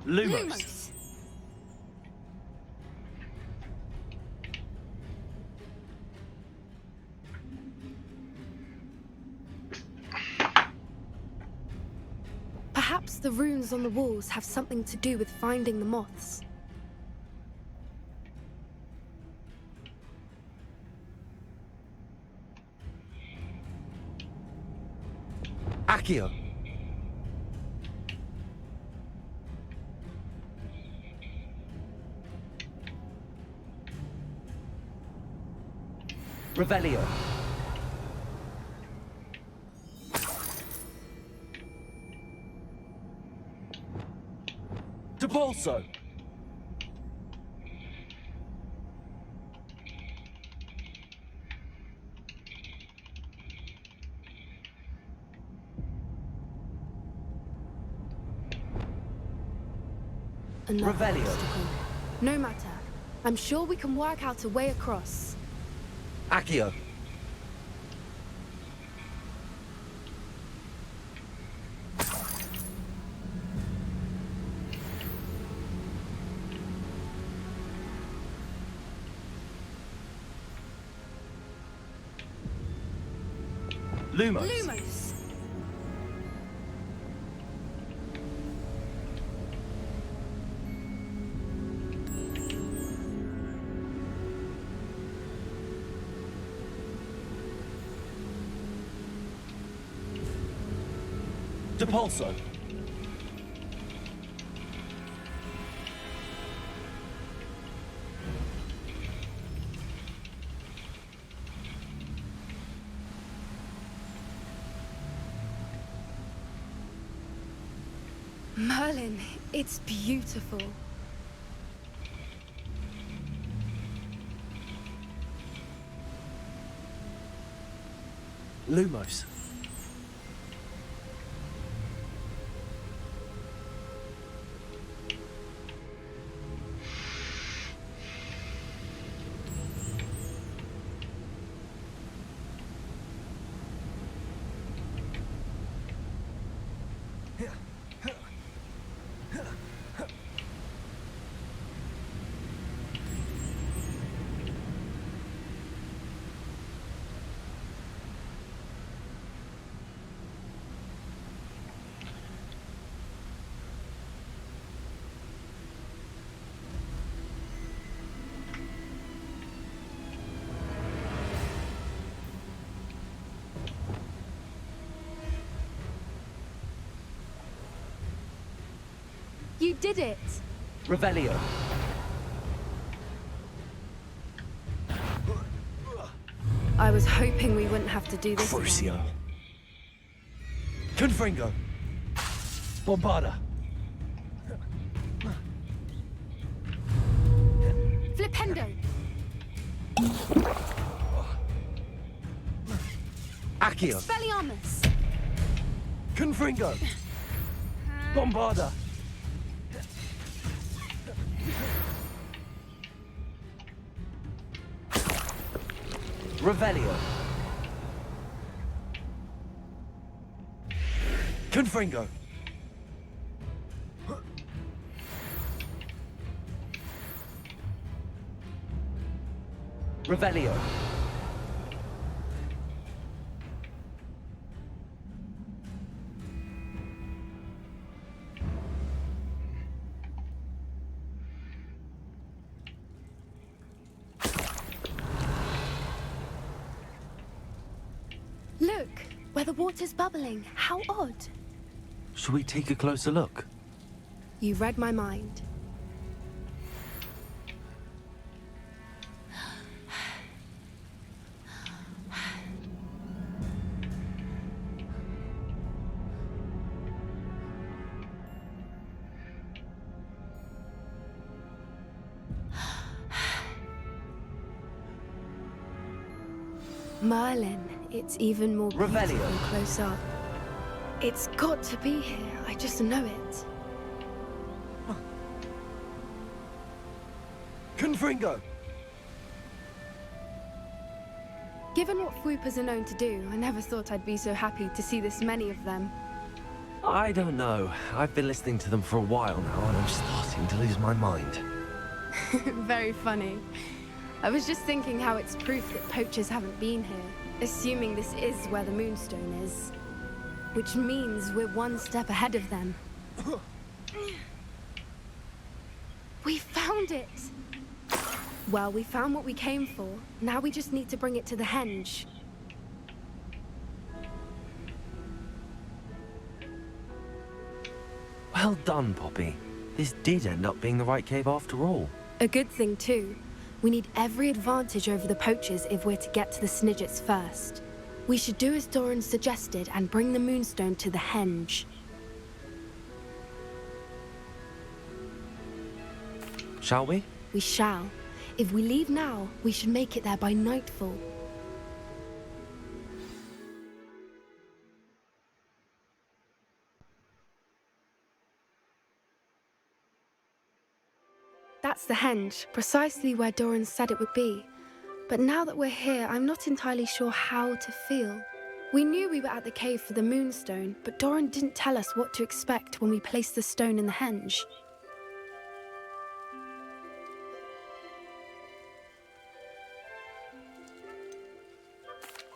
Lumos. Perhaps the runes on the walls have something to do with finding the moths. Accio. Revelio. Depulso. Another Revelio. obstacle. No matter. I'm sure we can work out a way across. Accio. Lumos. Lumos! Depulso. Merlin, it's beautiful. Lumos. You did it! Revelio. I was hoping we wouldn't have to do this Crucio. again. Confringo. Bombarda. Flipendo! Accio. Expelliarmus! Confringo. Bombarda. Revelio. Confringo. Revelio. Look, where the water's bubbling. How odd. Should we take a closer look? You read my mind. Merlin, it's even more beautiful Revelio. close up. It's got to be here. I just know it. Confringo. Given what Fwoopas are known to do, I never thought I'd be so happy to see this many of them. I don't know. I've been listening to them for a while now, and I'm starting to lose my mind. Very funny. I was just thinking how it's proof that poachers haven't been here, assuming this is where the Moonstone is. Which means we're one step ahead of them. We found it! Well, we found what we came for. Now we just need to bring it to the henge. Well done, Poppy. This did end up being the right cave after all. A good thing, too. We need every advantage over the poachers if we're to get to the Snidgets first. We should do as Doran suggested and bring the Moonstone to the henge. Shall we? We shall. If we leave now, we should make it there by nightfall. That's the henge, precisely where Doran said it would be. But now that we're here, I'm not entirely sure how to feel. We knew we were at the cave for the Moonstone, but Doran didn't tell us what to expect when we placed the stone in the henge.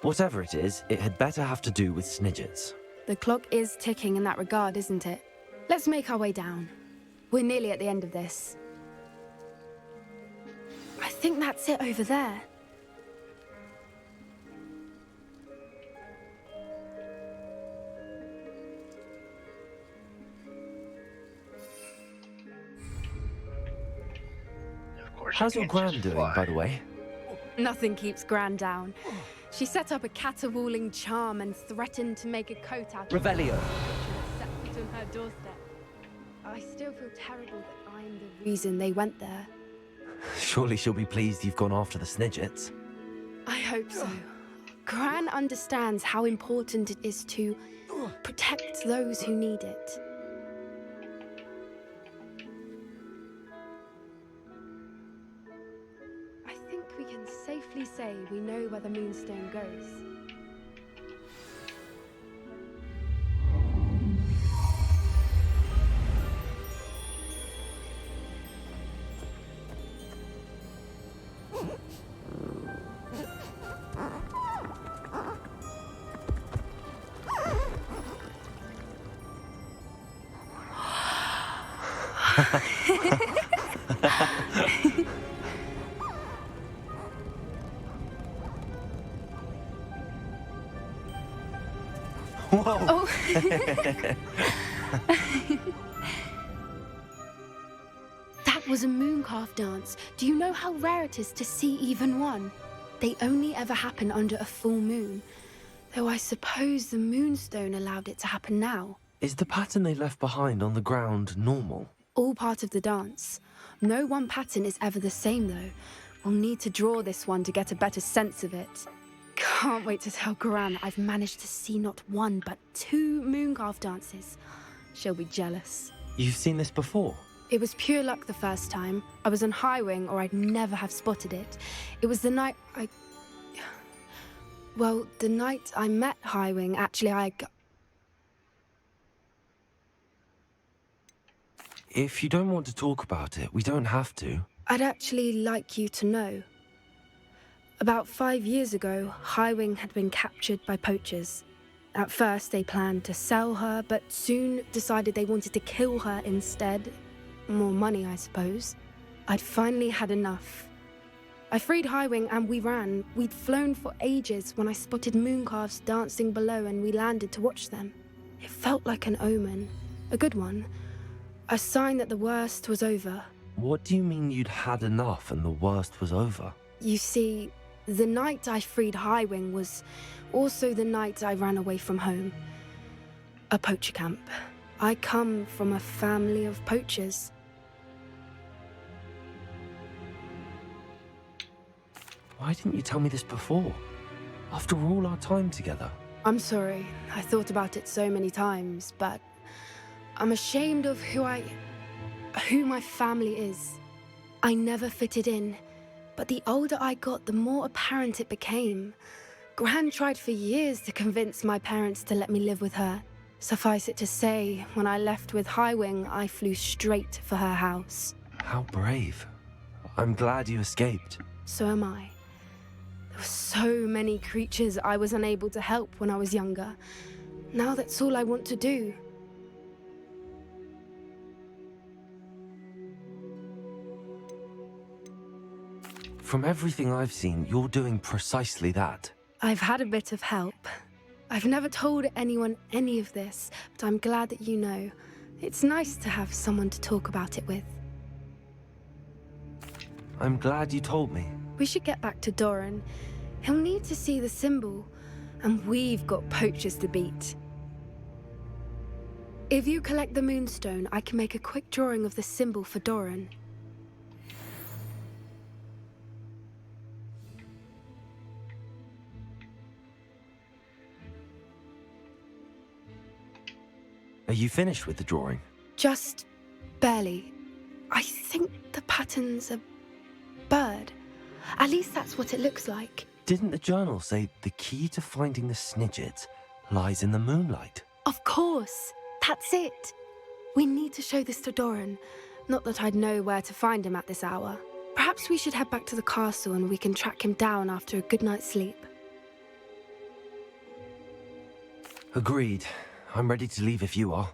Whatever it is, it had better have to do with Snidgets. The clock is ticking in that regard, isn't it? Let's make our way down. We're nearly at the end of this. I think that's it over there. How's your Gran doing, by the way? Nothing keeps Gran down. She set up a caterwauling charm and threatened to make a coat out of Revelio. set foot on her doorstep. I still feel terrible that I'm the reason they went there. Surely she'll be pleased you've gone after the Snidgets. I hope so. Gran understands how important it is to protect those who need it. I think we can safely say we know where the Moonstone goes. Whoa! Oh. That was a mooncalf dance. Do you know how rare it is to see even one? They only ever happen under a full moon. Though I suppose the Moonstone allowed it to happen now. Is the pattern they left behind on the ground normal? All part of the dance. No one pattern is ever the same, though. We'll need to draw this one to get a better sense of it. Can't wait to tell Gran I've managed to see not one, but 2 mooncalf dances. She'll be jealous. You've seen this before? It was pure luck the first time. I was on Highwing, or I'd never have spotted it. It was the night Well, the night I met Highwing, actually, If you don't want to talk about it, we don't have to. I'd actually like you to know. About 5 years ago, Highwing had been captured by poachers. At first, they planned to sell her, but soon decided they wanted to kill her instead. More money, I suppose. I'd finally had enough. I freed Highwing and we ran. We'd flown for ages when I spotted mooncalves dancing below and we landed to watch them. It felt like an omen. A good one. A sign that the worst was over. What do you mean you'd had enough and the worst was over? You see, the night I freed Highwing was also the night I ran away from home. A poacher camp. I come from a family of poachers. Why didn't you tell me this before? After all our time together. I'm sorry. I thought about it so many times, but I'm ashamed of who my family is. I never fitted in, but the older I got, the more apparent it became. Gran tried for years to convince my parents to let me live with her. Suffice it to say, when I left with Highwing, I flew straight for her house. How brave. I'm glad you escaped. So am I. There were so many creatures I was unable to help when I was younger. Now that's all I want to do. From everything I've seen, you're doing precisely that. I've had a bit of help. I've never told anyone any of this, but I'm glad that you know. It's nice to have someone to talk about it with. I'm glad you told me. We should get back to Doran. He'll need to see the symbol, and we've got poachers to beat. If you collect the Moonstone, I can make a quick drawing of the symbol for Doran. Are you finished with the drawing? Just barely. I think the pattern's a bird. At least that's what it looks like. Didn't the journal say the key to finding the Snidget lies in the moonlight? Of course. That's it. We need to show this to Doran. Not that I'd know where to find him at this hour. Perhaps we should head back to the castle and we can track him down after a good night's sleep. Agreed. I'm ready to leave if you are.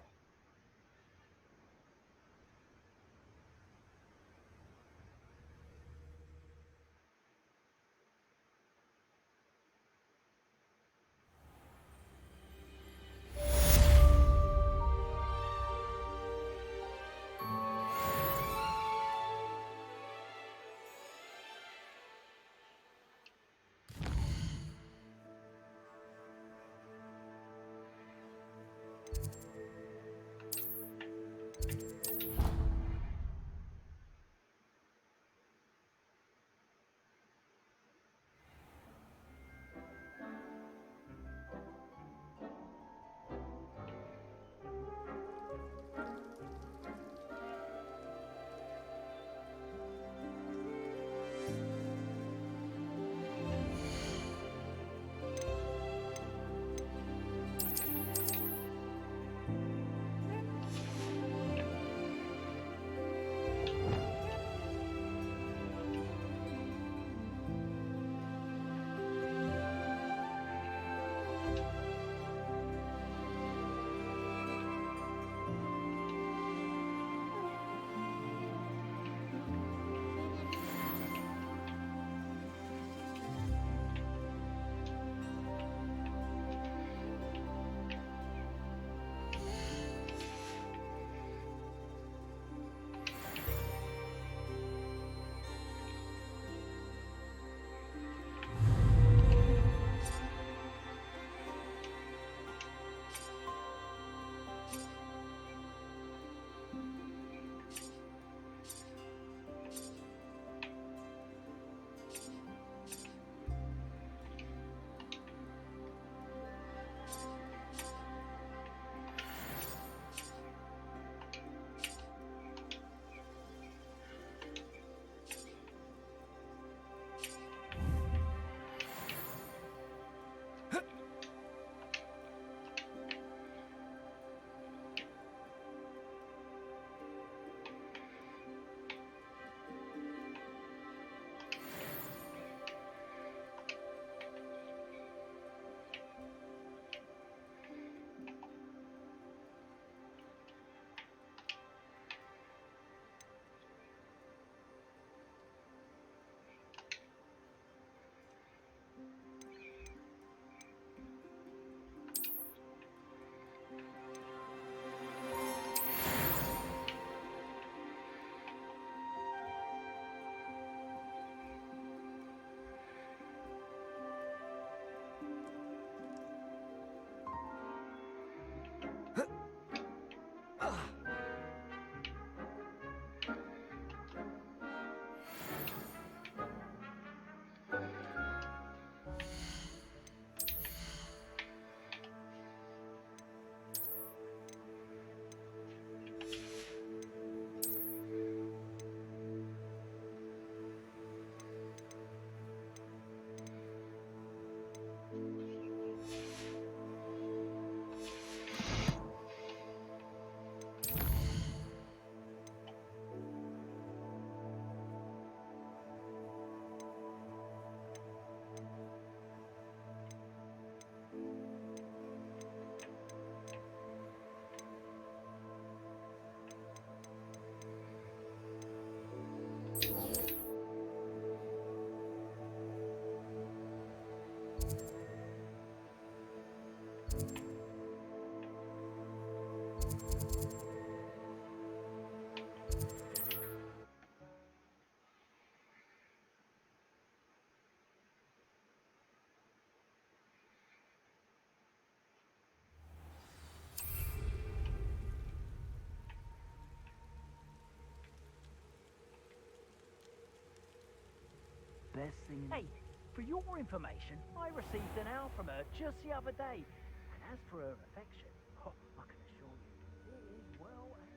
best thing. Hey, for your information, I received an owl from her just the other day. And as for her affection, I can assure you, it is well and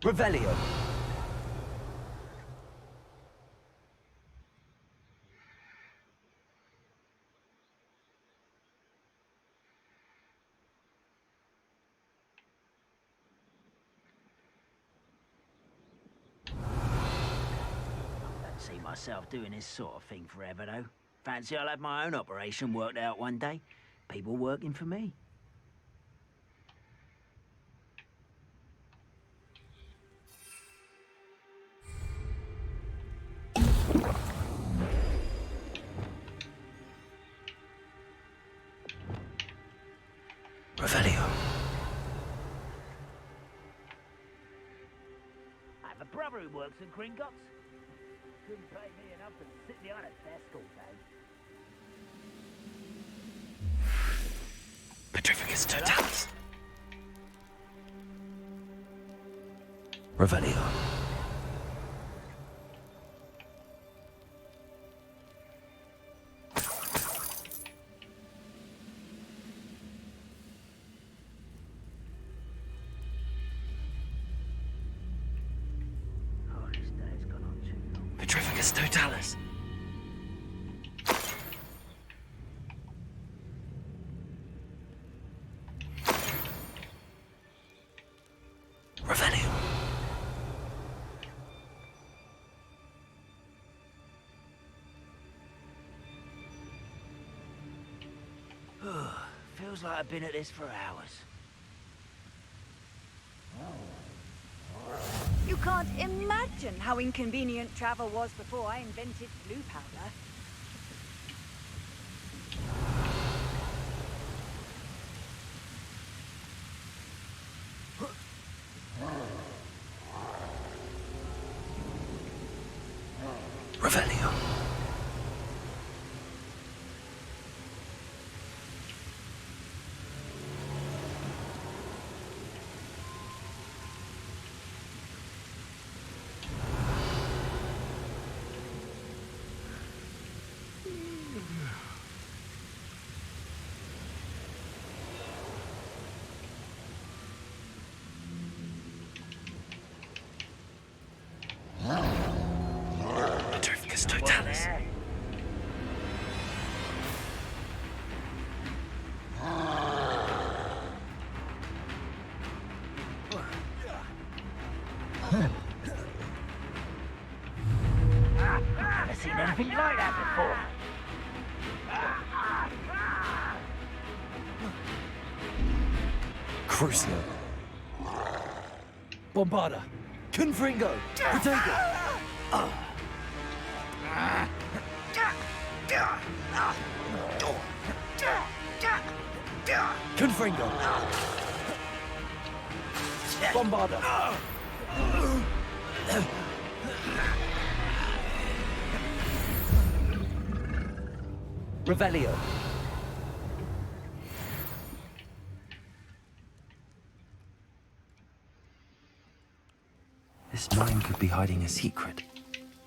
Revelio. see myself doing this sort of thing forever, though. Fancy I'll have my own operation worked out one day. People working for me. Revelio. I have a brother who works in Gringotts. Couldn't pay me enough to sit behind a desk all day. Petrificus totalis. Revelio. Petrificus totalis. Revelio. Feels like I've been at this for hours. You can't imagine how inconvenient travel was before I invented blue powder. Revelio. Petrificus totalis. I've never seen anything like that before. Crucio. Bombarda. Confringo. Protego. Confringo. Bombarda. Revelio. This mine could be hiding a secret.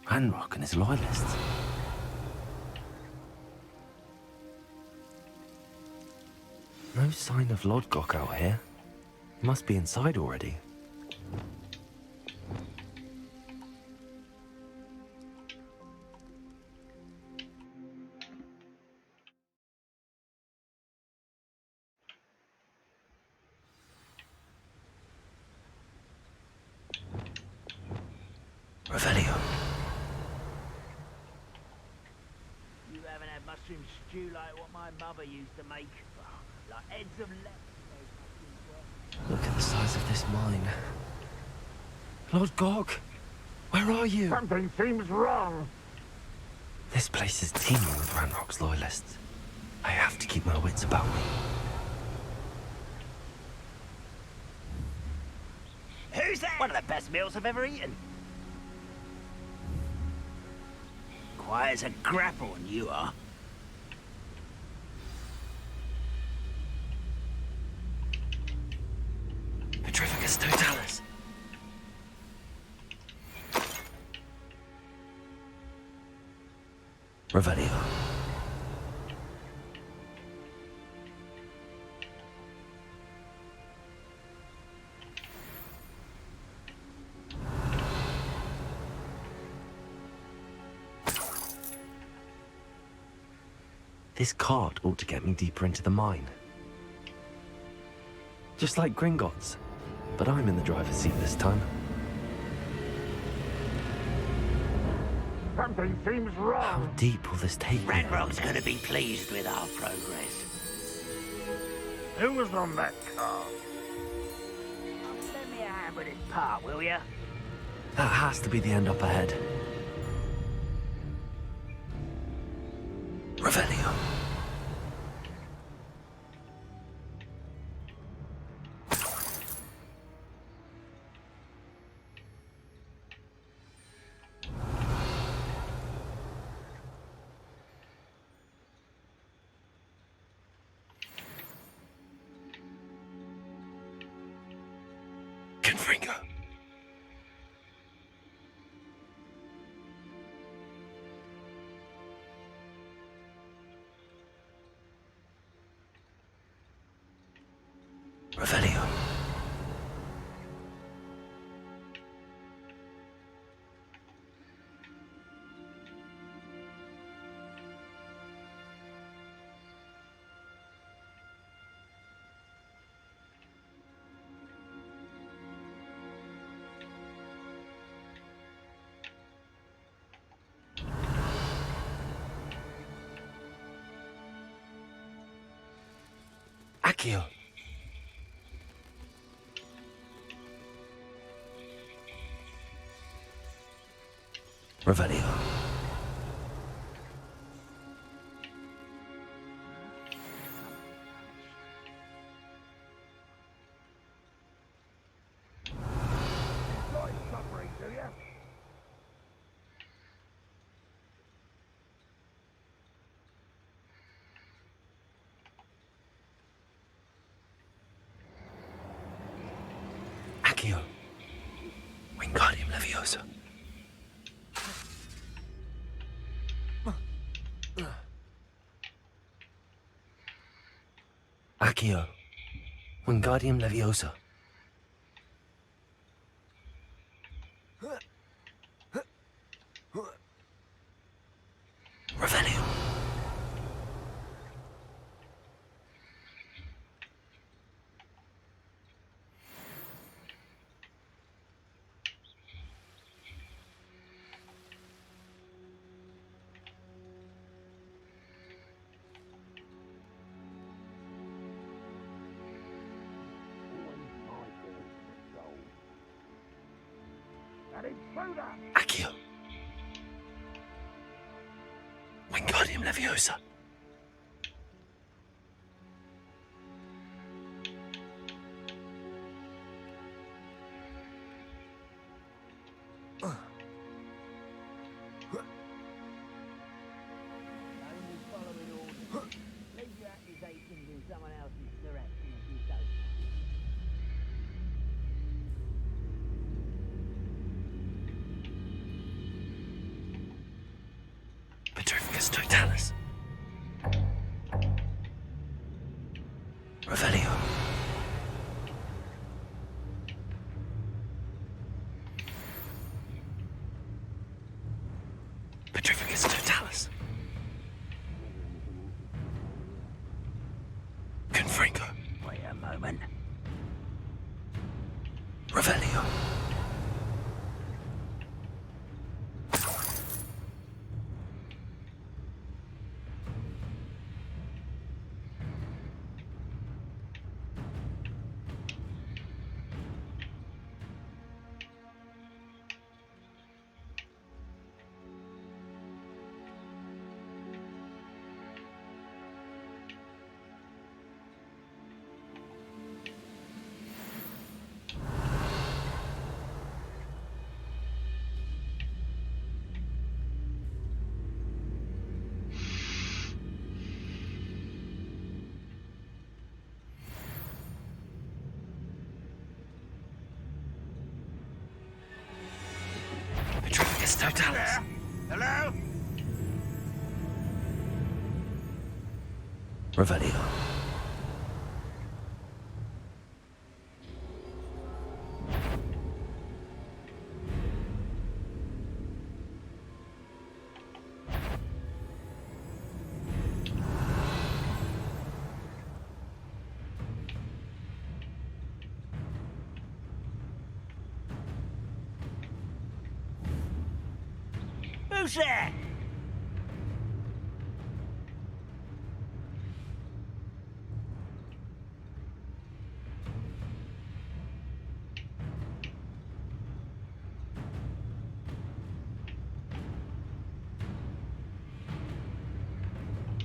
Hanrock and his loyalists. No sign of Lodgok out here. He must be inside already. Revelio. You haven't had mushroom stew like what my mother used to make. Like heads of lead. Look at the size of this mine. Lord Gog, where are you? Something seems wrong. This place is teeming with Ranrock's loyalists. I have to keep my wits about me. Who's that? One of the best meals I've ever eaten. Quiet as a grapple, and you are. Petrificus totalis. Revelio. This cart ought to get me deeper into the mine. Just like Gringotts, but I'm in the driver's seat this time. Something seems wrong. How deep will this take me? Ranrock's gonna be pleased with our progress. Who was on that car? Lend me a hand with this part, will ya? That has to be the end up ahead. Revelio. Confringo. Revelio. Accio. Revelio. Suffering, do you? Accio. Wingardium Leviosa. Accio. Wingardium Leviosa. Revelio. Accio. Wingardium Leviosa. Leave your accusations in someone else's direction if you so. Petrificus totalis. Revelio. Petrificus totalis. Confringo. Wait a moment. Revelio. Totalis. Hello? Revelio. Who's there?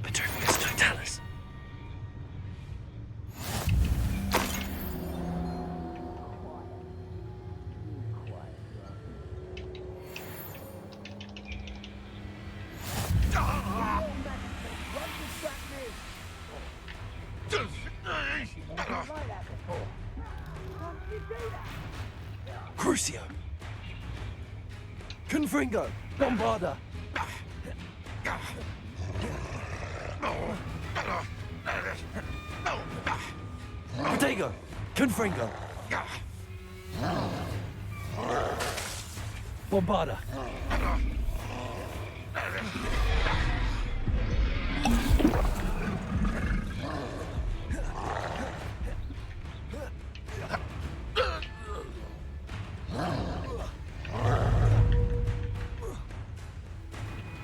Petrificus Totalis. Crucio. Confringo. Bombarda. Protego. Confringo. Bombarda.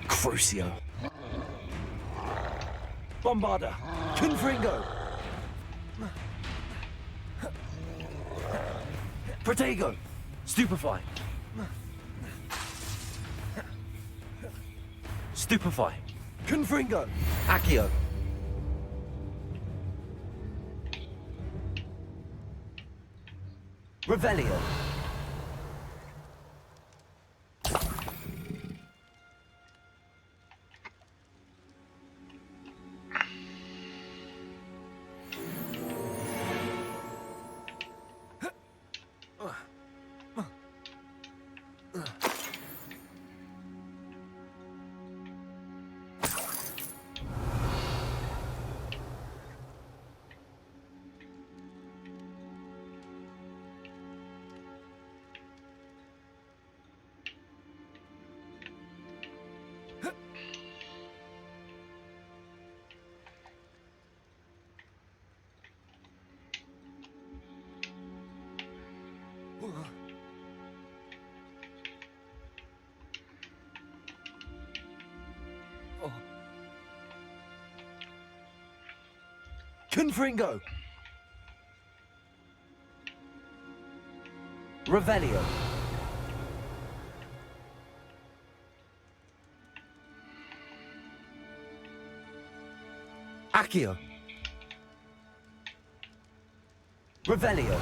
Crucio. Bombarda. Confringo. Protego. Stupefy. Stupefy. Confringo. Accio. Revelio. Confringo. Revelio. Accio. Revelio.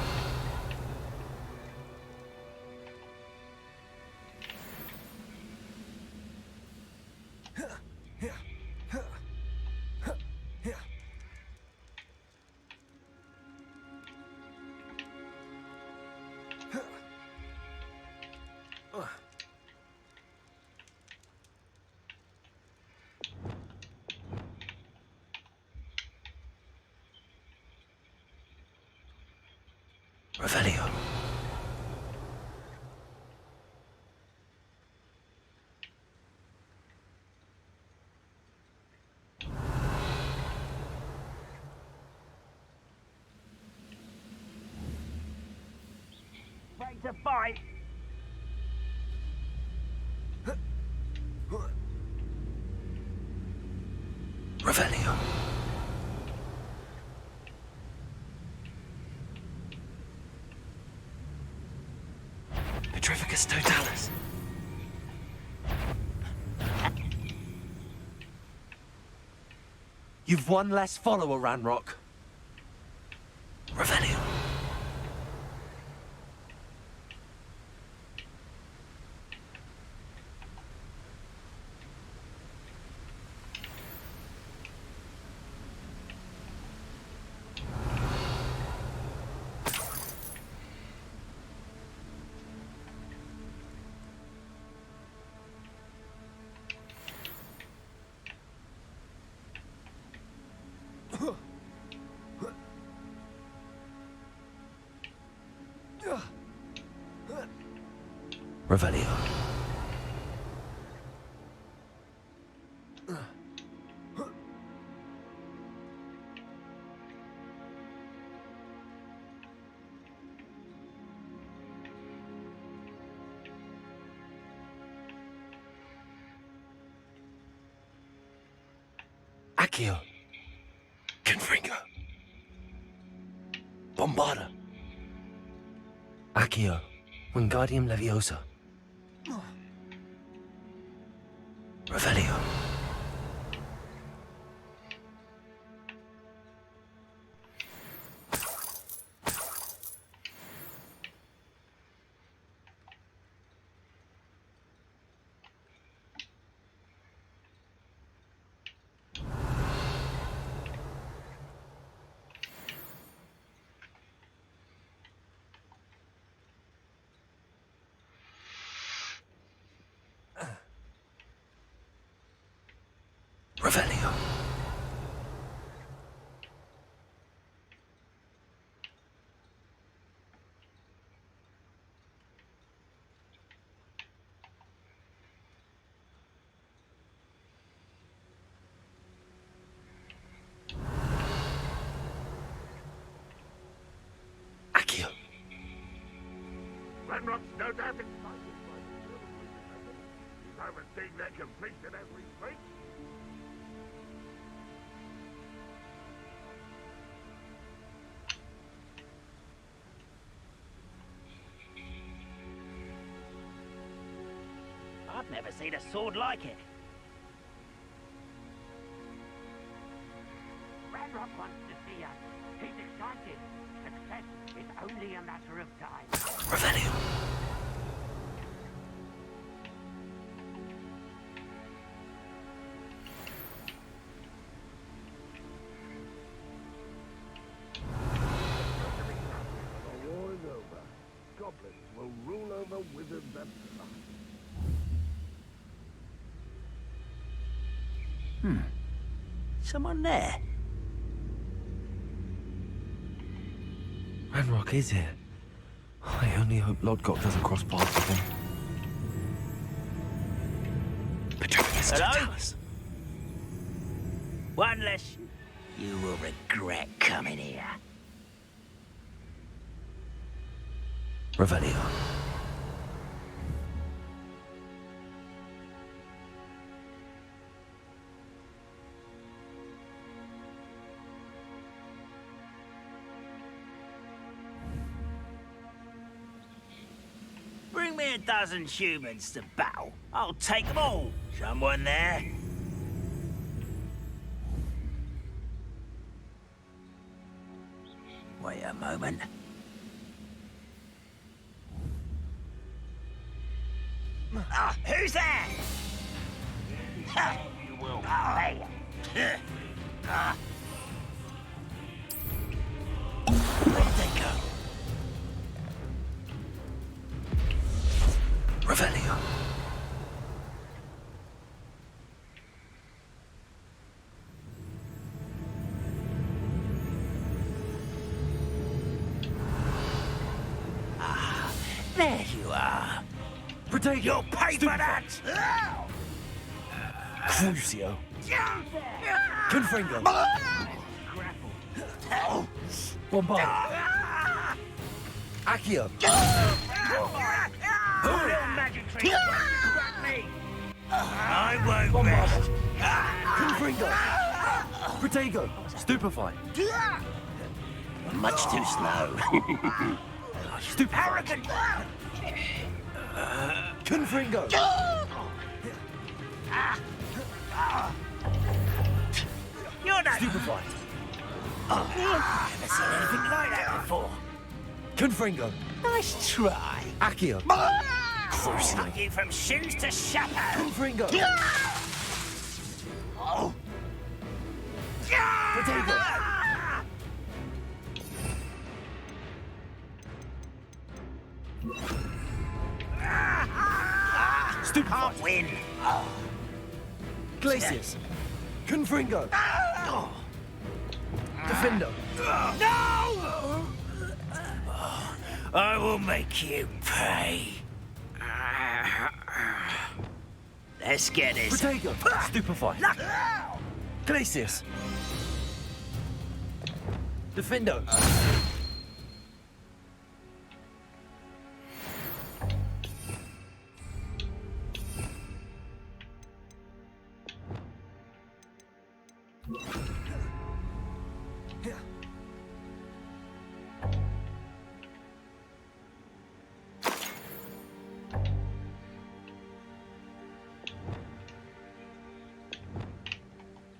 Revelio. Ready to fight. Revelio. Petrificus Totalis. You've one less follower, Ranrock. Revelio. Revelio. Accio. Confringo. Bombarda. Accio. Wingardium Leviosa. Revelio. Revelio. Accio. Renrock's no doubt excited by the little He's overseeing their completion as we speak. I've never seen a sword like it. Renrock wants to see us. He's excited. Success is only a matter of time. Revelio. The war is over. Goblins will rule over wizards and Someone there? Ranrock is here. I only hope Lodgok doesn't cross paths with him. Petronius, Hello? tell us. One less. You will regret coming here. Revelio. Bring me a dozen humans to battle. I'll take them all. Someone there? Wait a moment. Who's there? You will. Where'd they go? Revelio. There you are. Protego. You'll pay for that! Crucio. Confringo. Bombarda. Accio. Who little magic trick grab me? I won't rest. Confringo. Protego. Stupefy. Much too slow. Stupefy. Arrogant! Confringo. You're not... Stupefy. Never seen anything like that before. Confringo. Nice try. Accio. Suck you from shoes to chapeau. Confringo. Oh. Protego. Stupefy. Can't win. Glacius. Confringo. Defender. No! I will make you pay. Let's get this. Protego! Stupefy! Glacius! Defendo!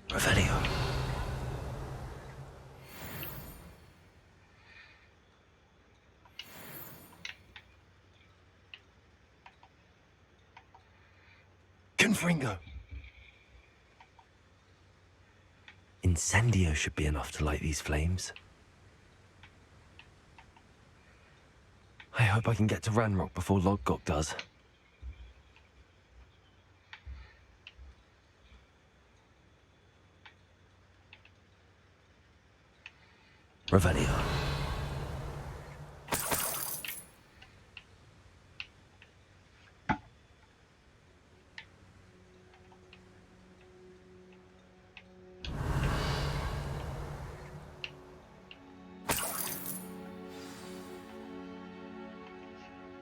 Revelio. Confringo! Incendio should be enough to light these flames. I hope I can get to Ranrock before Lodgok does. Revelio.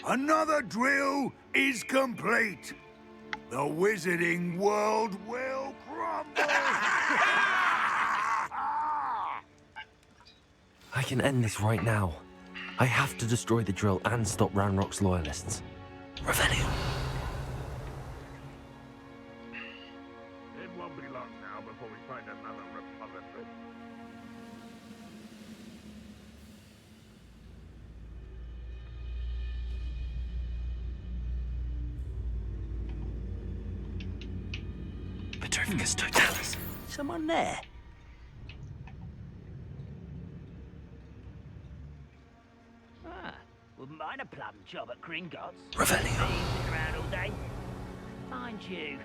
Another drill is complete. The wizarding world will crumble. I can end this right now. I have to destroy the drill and stop Ranrock's loyalists. Revelio. It won't be long now before we find another repository. Petrificus Totalis. Someone there? Wouldn't mind a plum job at Gringotts. Revelio. Sitting around all day. Mind you,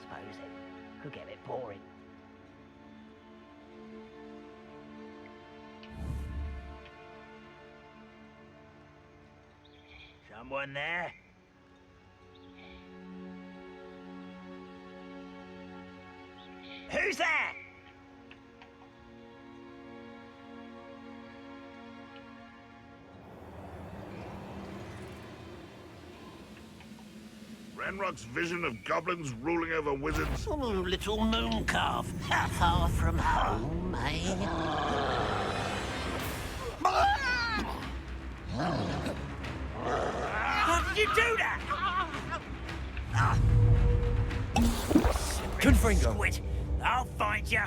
suppose it could get a bit boring. Someone there? Who's there? Ranrock's vision of goblins ruling over wizards. Oh, little moon calf. Far from home, eh? How did you do that? Confringo! Squid, I'll find you.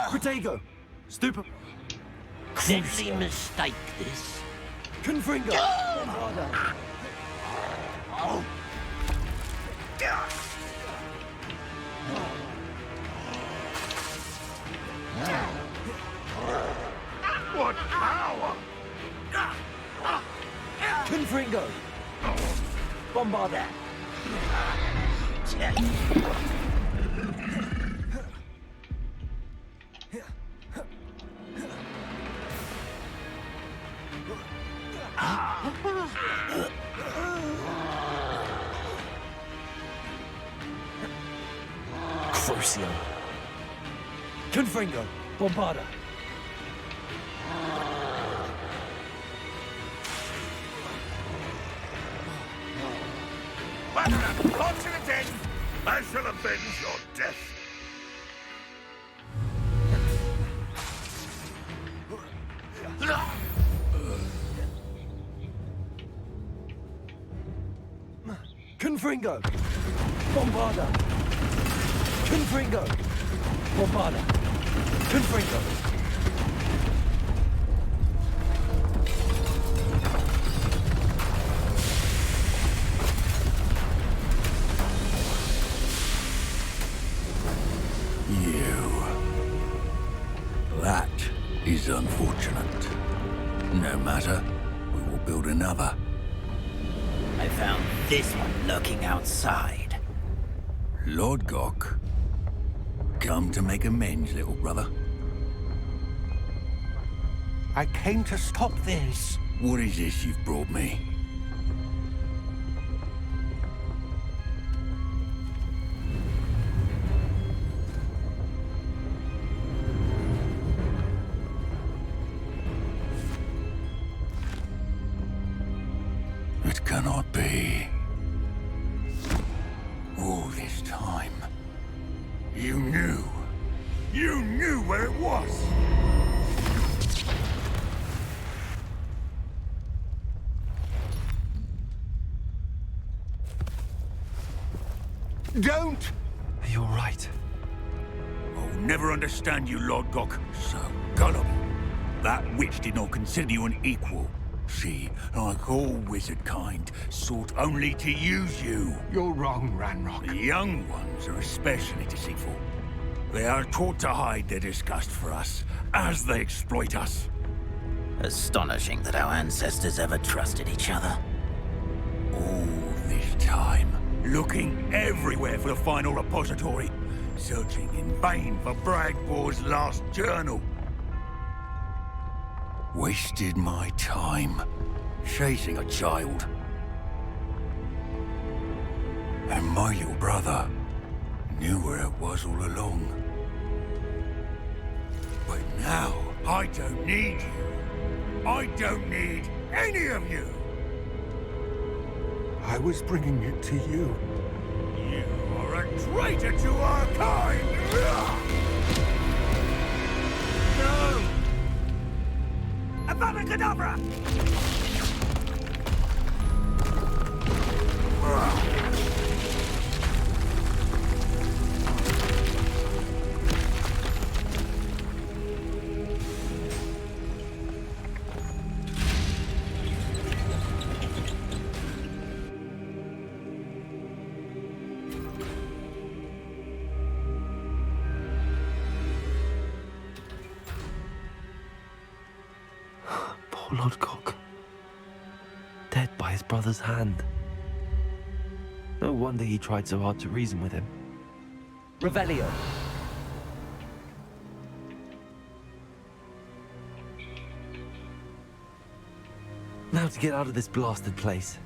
Protego! Stupa... Deadly mistake, this. Confringo! Oh. What power! Confringo! Bombarda! Crucio! Confringo! Bombarda! Launch it again! I shall avenge your death. Confringo! Bombarda! Confringo! Bombarda! Confringo! That is unfortunate. No matter, we will build another. I found this one lurking outside. Lord Gok, come to make amends, little brother. I came to stop this. What is this you've brought me? It cannot be. All this time, you knew. You knew where it was! Don't! You're right. I'll never understand you, Lord Gok. So gullible. That witch did not consider you an equal. She, like all wizard kind, sought only to use you. You're wrong, Ranrock. The young ones are especially deceitful. They are taught to hide their disgust for us, as they exploit us. Astonishing that our ancestors ever trusted each other. All this time, looking everywhere for the final repository, searching in vain for Bragbor's last journal. Wasted my time, chasing a child. And my little brother knew where it was all along. But now, I don't need you. I don't need any of you. I was bringing it to you. You are a traitor to our kind! No! Avada Kedavra! Poor Lord Gok. Dead by his brother's hand. No wonder he tried so hard to reason with him. Revelio. Now to get out of this blasted place.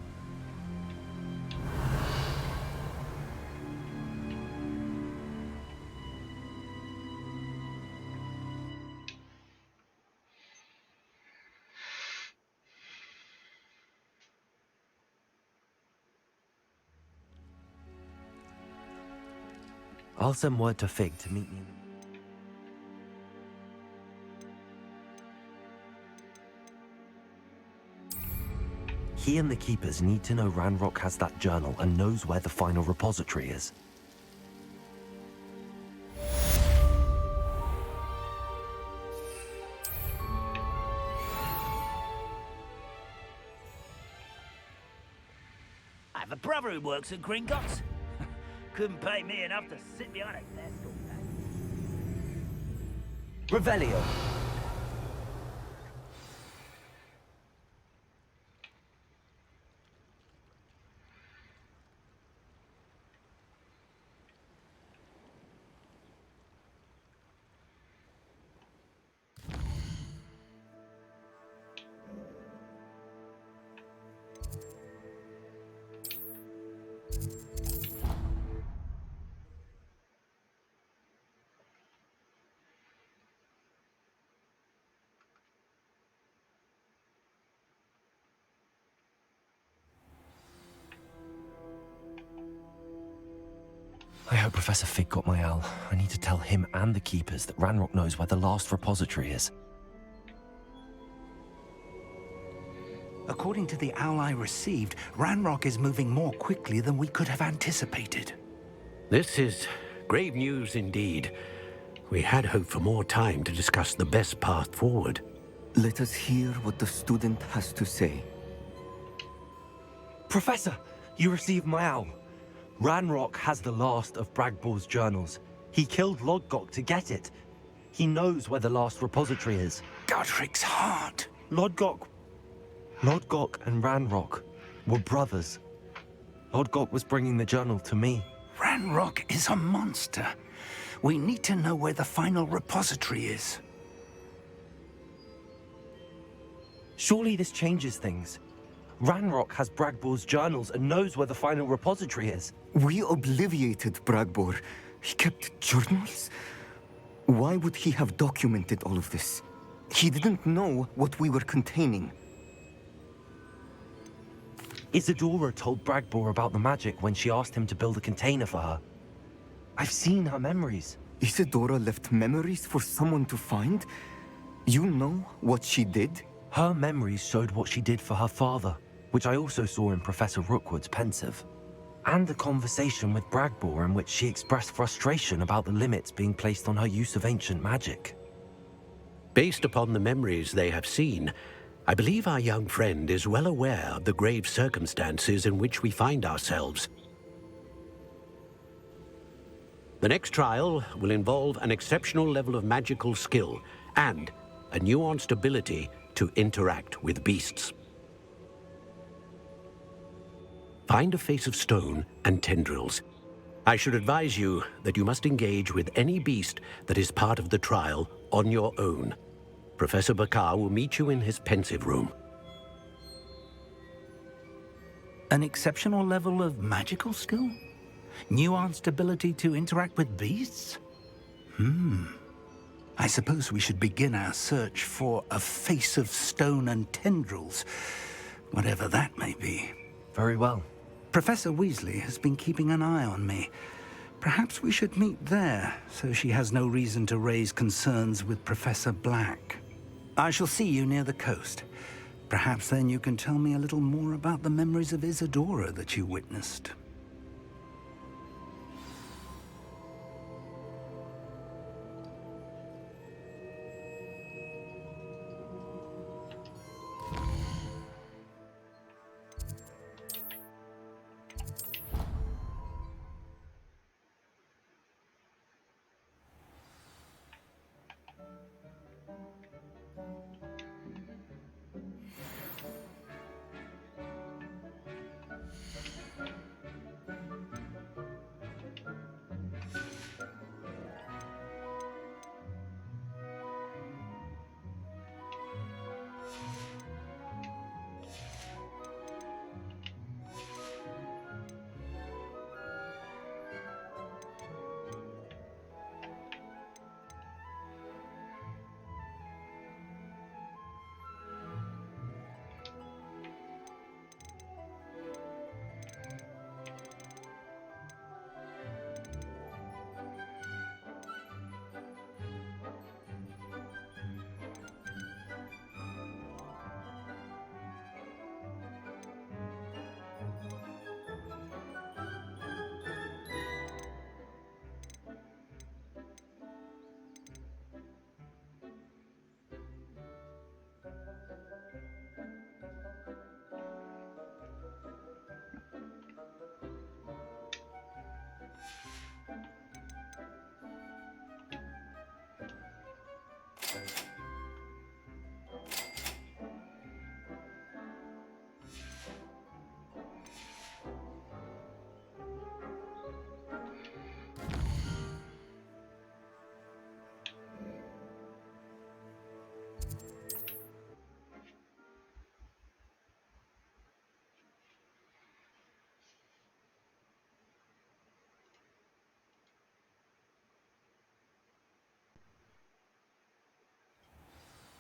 I'll send word to Fig to meet me. He and the Keepers need to know Ranrock has that journal and knows where the final repository is. I have a brother who works at Gringotts. Couldn't pay me enough to sit behind a desk all day. Revelio. I hope Professor Fig got my owl. I need to tell him and the Keepers that Ranrock knows where the last repository is. According to the owl I received, Ranrock is moving more quickly than we could have anticipated. This is grave news indeed. We had hoped for more time to discuss the best path forward. Let us hear what the student has to say. Professor, you received my owl. Ranrock has the last of Bragbor's journals. He killed Lodgok to get it. He knows where the last repository is. Godric's heart. Lodgok and Ranrock were brothers. Lodgok was bringing the journal to me. Ranrock is a monster. We need to know where the final repository is. Surely this changes things. Ranrock has Bragbor's journals and knows where the final repository is. We obliviated Bragbor. He kept journals? Why would he have documented all of this? He didn't know what we were containing. Isadora told Bragbor about the magic when she asked him to build a container for her. I've seen her memories. Isadora left memories for someone to find? You know what she did? Her memories showed what she did for her father, which I also saw in Professor Rookwood's pensive. And a conversation with Bragbor in which she expressed frustration about the limits being placed on her use of ancient magic. Based upon the memories they have seen, I believe our young friend is well aware of the grave circumstances in which we find ourselves. The next trial will involve an exceptional level of magical skill and a nuanced ability to interact with beasts. Find a face of stone and tendrils. I should advise you that you must engage with any beast that is part of the trial on your own. Professor Bakar will meet you in his pensive room. An exceptional level of magical skill? Nuanced ability to interact with beasts? I suppose we should begin our search for a face of stone and tendrils, whatever that may be. Very well. Professor Weasley has been keeping an eye on me. Perhaps we should meet there, so she has no reason to raise concerns with Professor Black. I shall see you near the coast. Perhaps then you can tell me a little more about the memories of Isadora that you witnessed.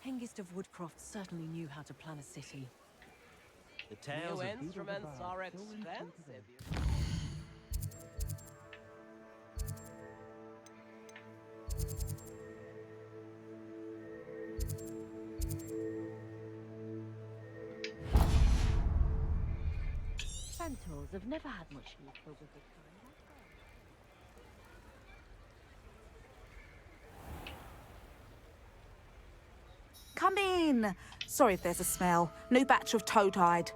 Hengist of Woodcroft certainly knew how to plan a city. The tales of instruments are expensive. Centaurs have never had much use for wizard kind. Come in! Sorry if there's a smell. New batch of toad-hide.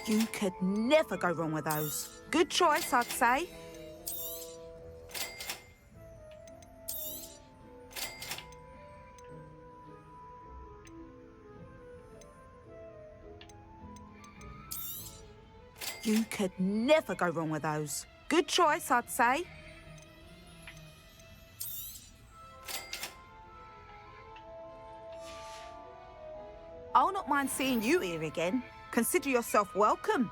You could never go wrong with those. Good choice, I'd say. You could never go wrong with those. Good choice, I'd say. I'll not mind seeing you here again. Consider yourself welcome.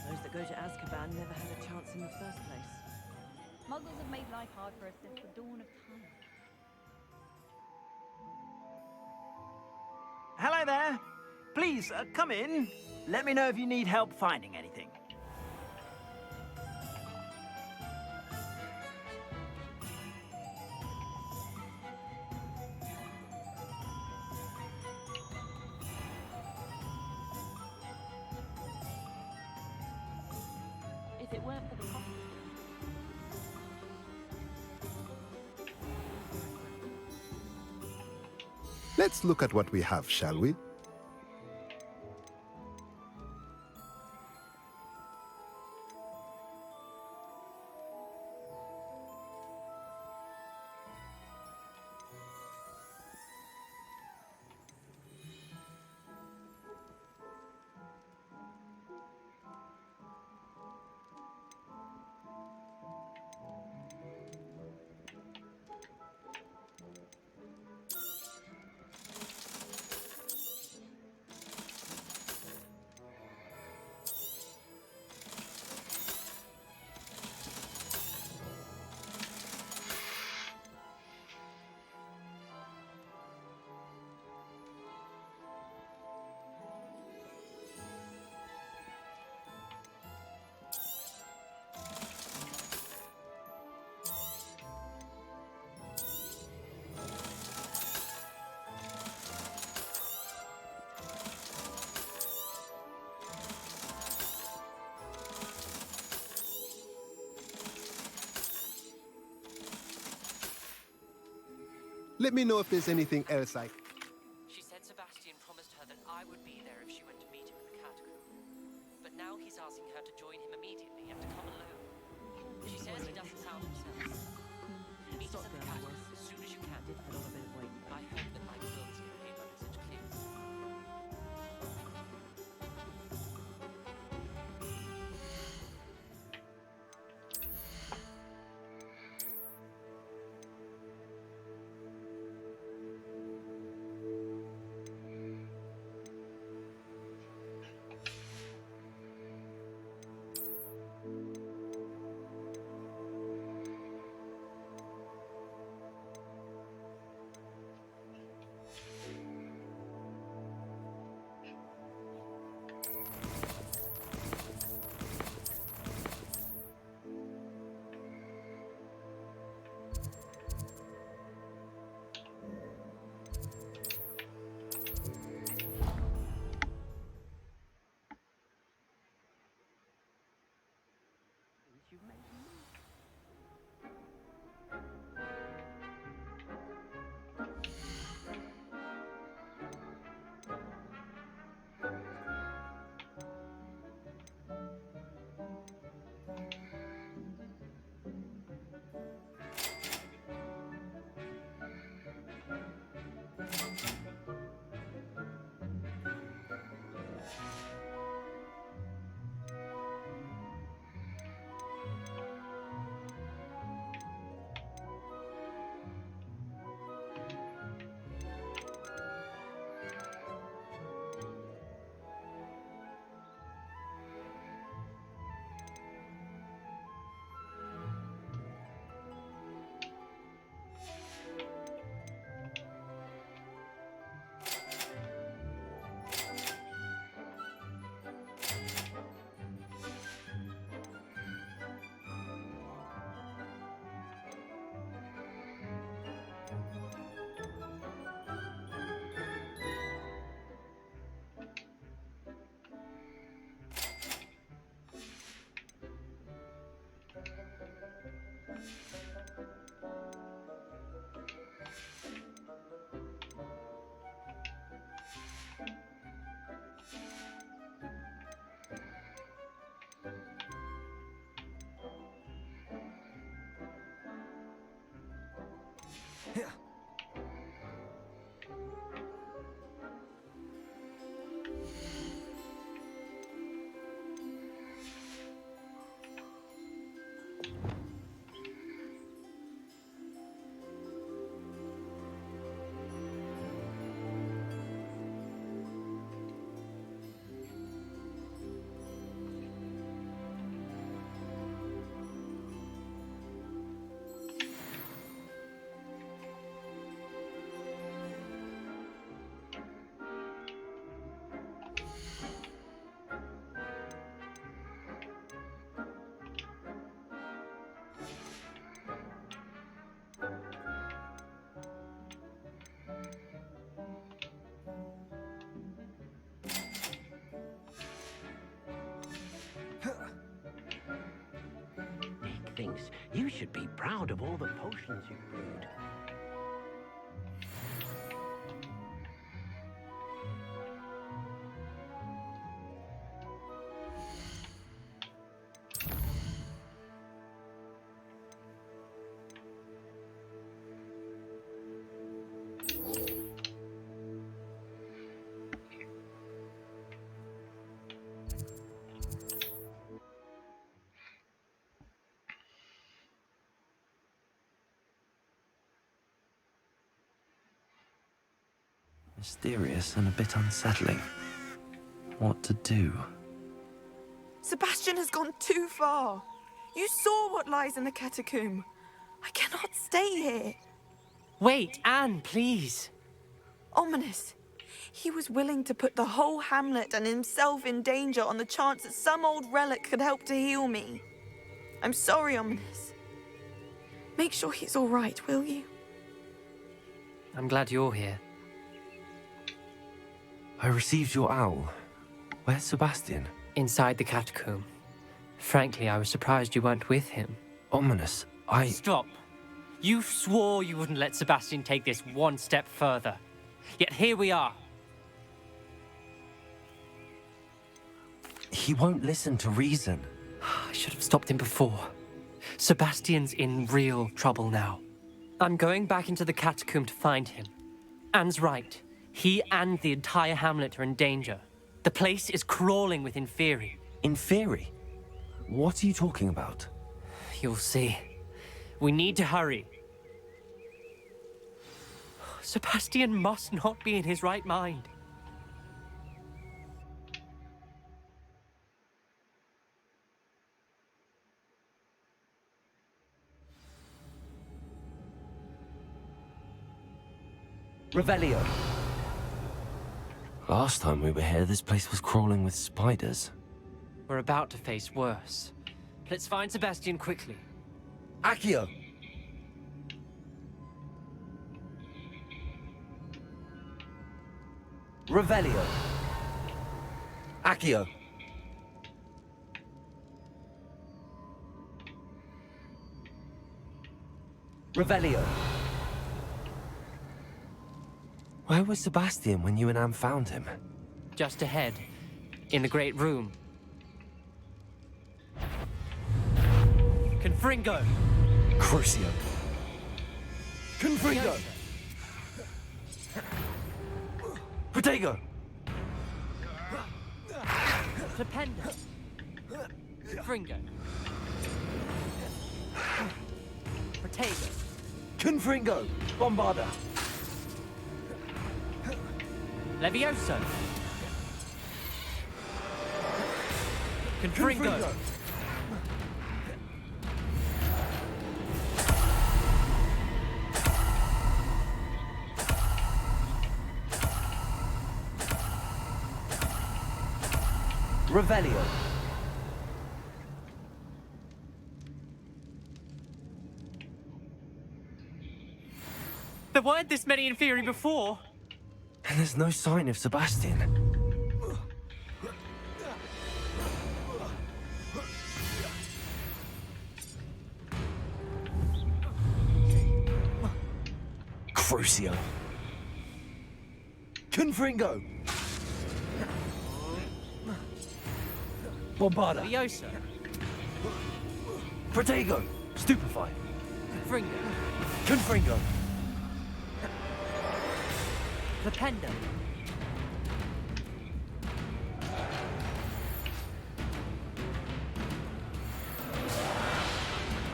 Those that go to Azkaban never had a chance in the first place. Muggles have made life hard for us since the dawn of time. Hello there. Please, come in. Let me know if you need help finding anything. If it weren't for the coffee. Let's look at what we have, shall we? Let me know if there's anything else I... She said Sebastian promised her that I would be there if she went to meet him in the catacomb. But now he's asking her to join him immediately and to come alone. She says he doesn't sound himself. Meet us at the catacomb as soon as you can. I hope that my clothes convey my message clearly. thinks you should be proud of all the potions you've brewed. Mysterious and a bit unsettling. What to do? Sebastian has gone too far. You saw what lies in the catacomb. I cannot stay here. Wait, Anne, please. Ominous. He was willing to put the whole hamlet and himself in danger on the chance that some old relic could help to heal me. I'm sorry, Ominous. Make sure he's all right, will you? I'm glad you're here. I received your owl. Where's Sebastian? Inside the catacomb. Frankly, I was surprised you weren't with him. Ominous, Stop. You swore you wouldn't let Sebastian take this one step further. Yet here we are. He won't listen to reason. I should have stopped him before. Sebastian's in real trouble now. I'm going back into the catacomb to find him. Anne's right. He and the entire hamlet are in danger. The place is crawling with Inferi. Inferi? What are you talking about? You'll see. We need to hurry. Sebastian must not be in his right mind. Revelio. Last time we were here, this place was crawling with spiders. We're about to face worse. Let's find Sebastian quickly. Accio. Revelio. Accio. Revelio. Where was Sebastian when you and Anne found him? Just ahead, in the great room. Confringo! Crucio. Confringo! Protego! Flipendo! Confringo! Protego! Confringo! Bombarda! Levioso! Confringo! Revelio. There weren't this many Inferi before! And there's no sign of Sebastian. Crucio. Confringo. Bombarda. Levioso! Protego. Stupefy. Confringo! Confringo. Flipendo!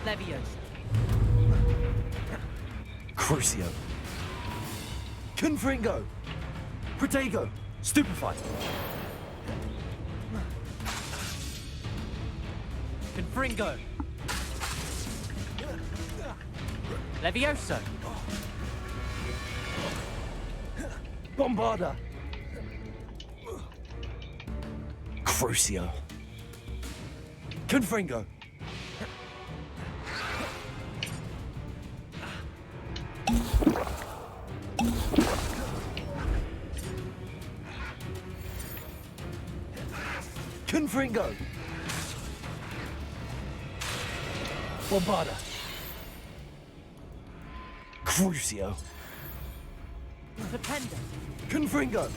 Levioso! Crucio. Confringo. Protego. Stupefy. Confringo! Levioso! Bombarda. Crucio. Confringo. Confringo. Bombarda. Crucio. Pretender. Confringo.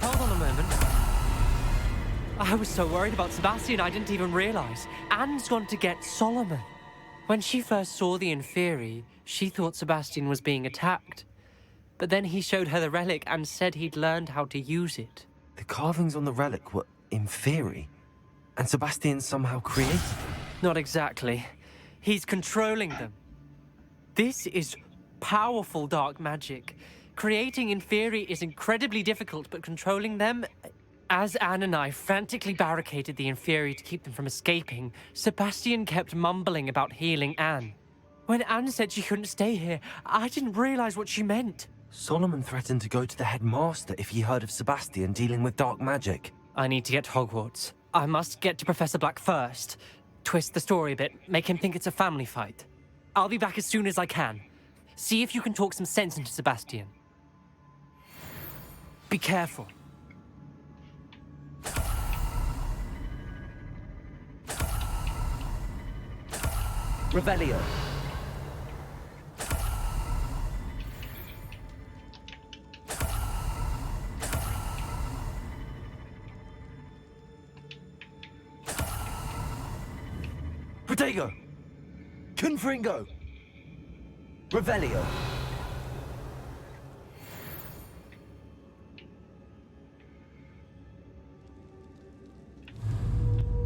Hold on a moment. I was so worried about Sebastian, I didn't even realize. Anne's gone to get Solomon. When she first saw the Inferi, she thought Sebastian was being attacked. But then he showed her the relic and said he'd learned how to use it. The carvings on the relic were Inferi, and Sebastian somehow created them. Not exactly. He's controlling them. This is powerful dark magic. Creating Inferi is incredibly difficult, but controlling them... As Anne and I frantically barricaded the Inferi to keep them from escaping, Sebastian kept mumbling about healing Anne. When Anne said she couldn't stay here, I didn't realize what she meant. Solomon threatened to go to the headmaster if he heard of Sebastian dealing with dark magic. I need to get to Hogwarts. I must get to Professor Black first. Twist the story a bit, make him think it's a family fight. I'll be back as soon as I can. See if you can talk some sense into Sebastian. Be careful. Revelio. Protego. Confringo. Revelio.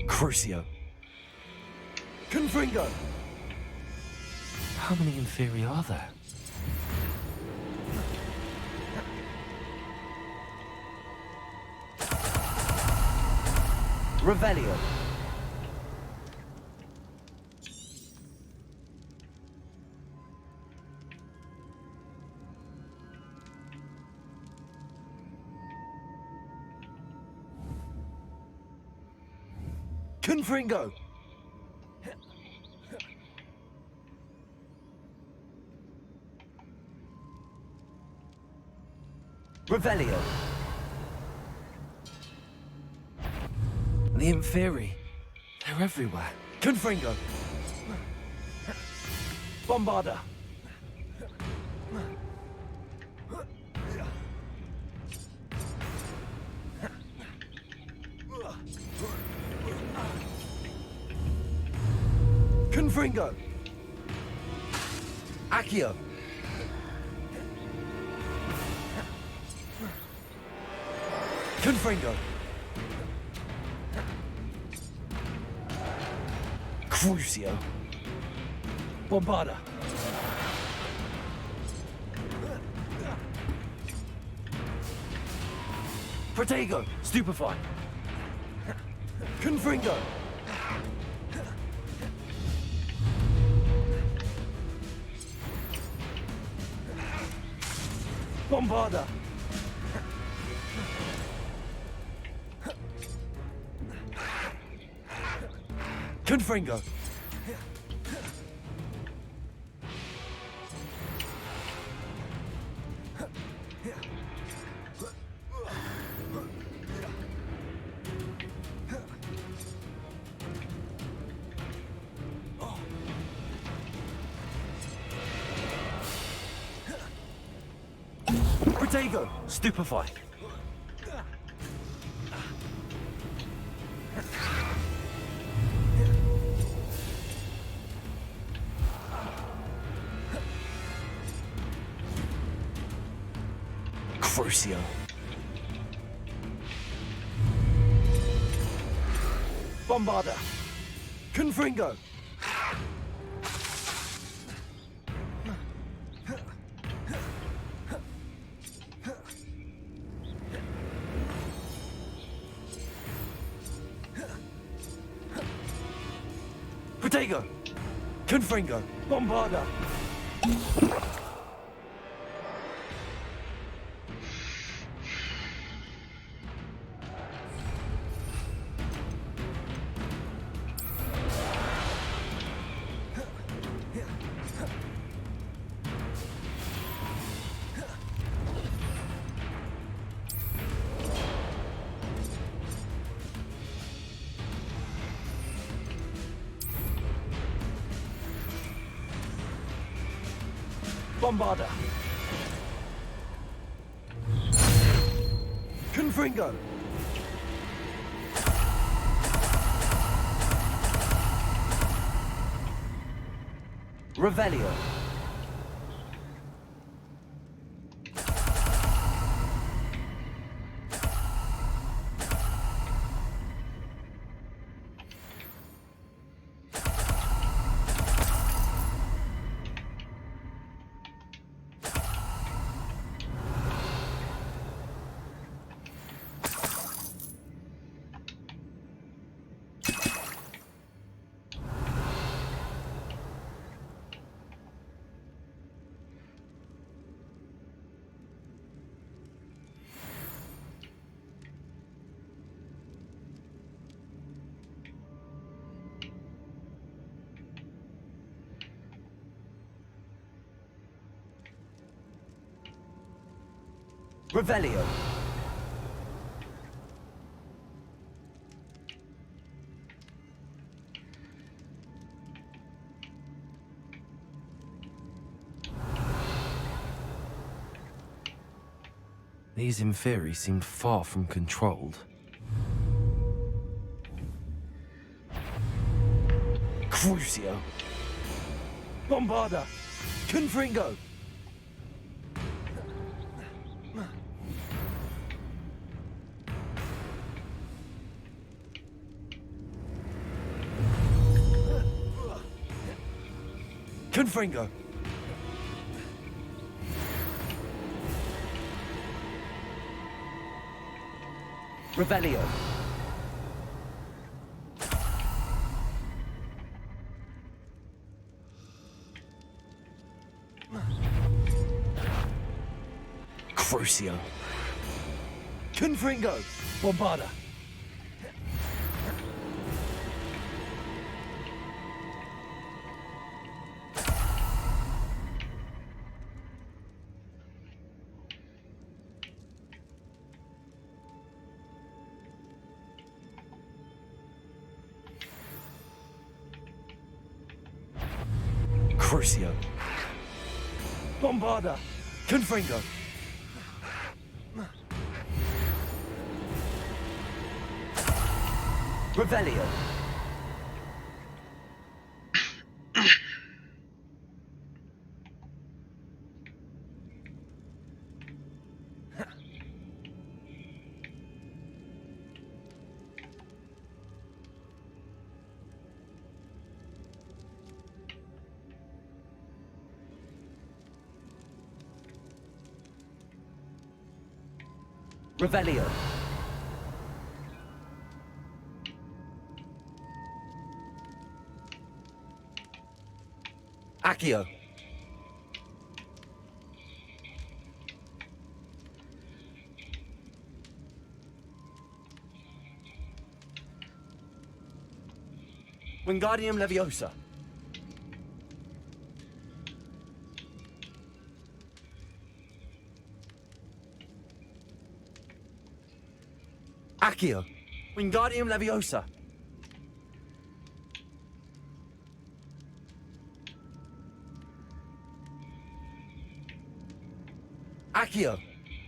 Crucio. Confringo. How many Inferi are there? Revelio. Confringo. Revelio. The Inferi. They're everywhere. Confringo. Bombarda. Confringo. Accio. Confringo. Crucio. Bombarda. Protego. Stupefy. Confringo. Bombarda. Confringo. Protego. Stupefy. Crucio. Bombarda. Confringo. Protego. Confringo. Bombarda. Bombarda. Confringo. Revelio. Revelio. These Inferi seemed far from controlled. Crucio. Bombarda. Confringo. Confringo. Revelio. Crucio. Confringo. Bombarda. Crucio. Bombarda. Confringo. Revelio. Revelio. Accio. Wingardium Leviosa. Accio. Wingardium Leviosa. Accio.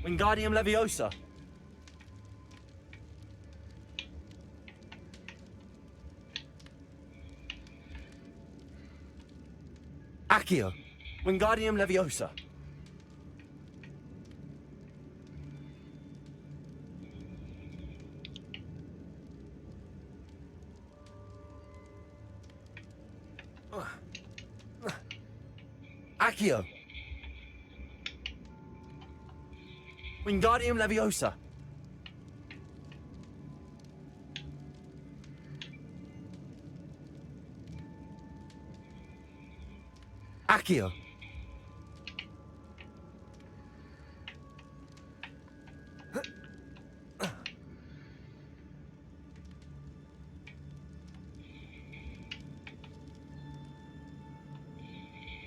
Wingardium Leviosa. Accio. Wingardium Leviosa. Accio. Wingardium Leviosa. Accio.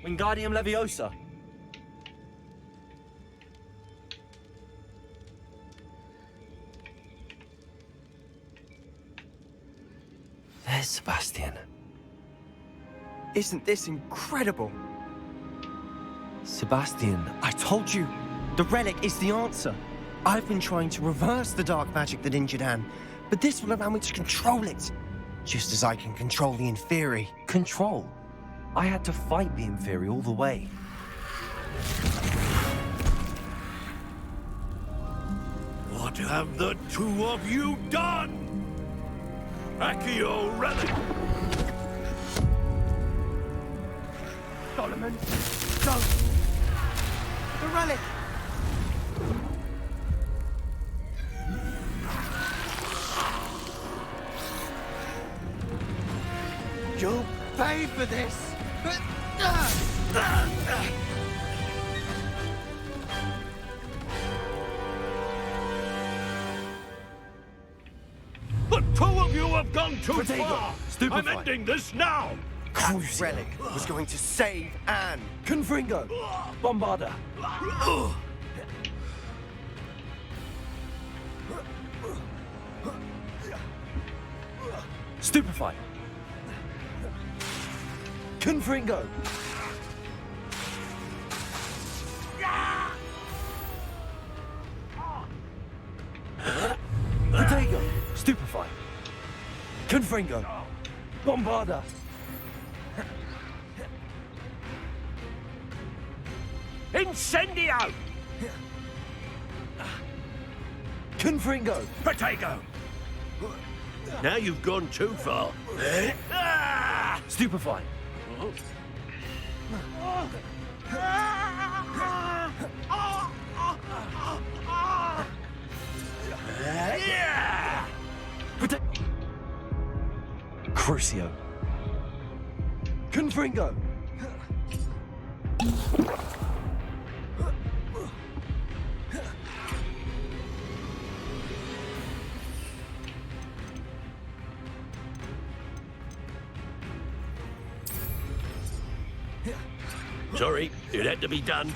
Wingardium Leviosa. There's Sebastian. Isn't this incredible? Sebastian. I told you, the relic is the answer. I've been trying to reverse the dark magic that injured Anne, but this will allow me to control it. Just as I can control the Inferi. Control? I had to fight the Inferi all the way. What have the two of you done? Accio relic! Solomon, don't! The relic! You'll pay for this! The two of you have gone too Protego, far! stupefy. I'm ending this now! That relic was going to save Anne. Confringo! Bombarda! Stupefy! Confringo! Protego! Stupefy! Confringo! Bombarda! Incendio! Confringo! Protego! Now you've gone too far. Stupefy! Crucio! Confringo! Sorry, it had to be done.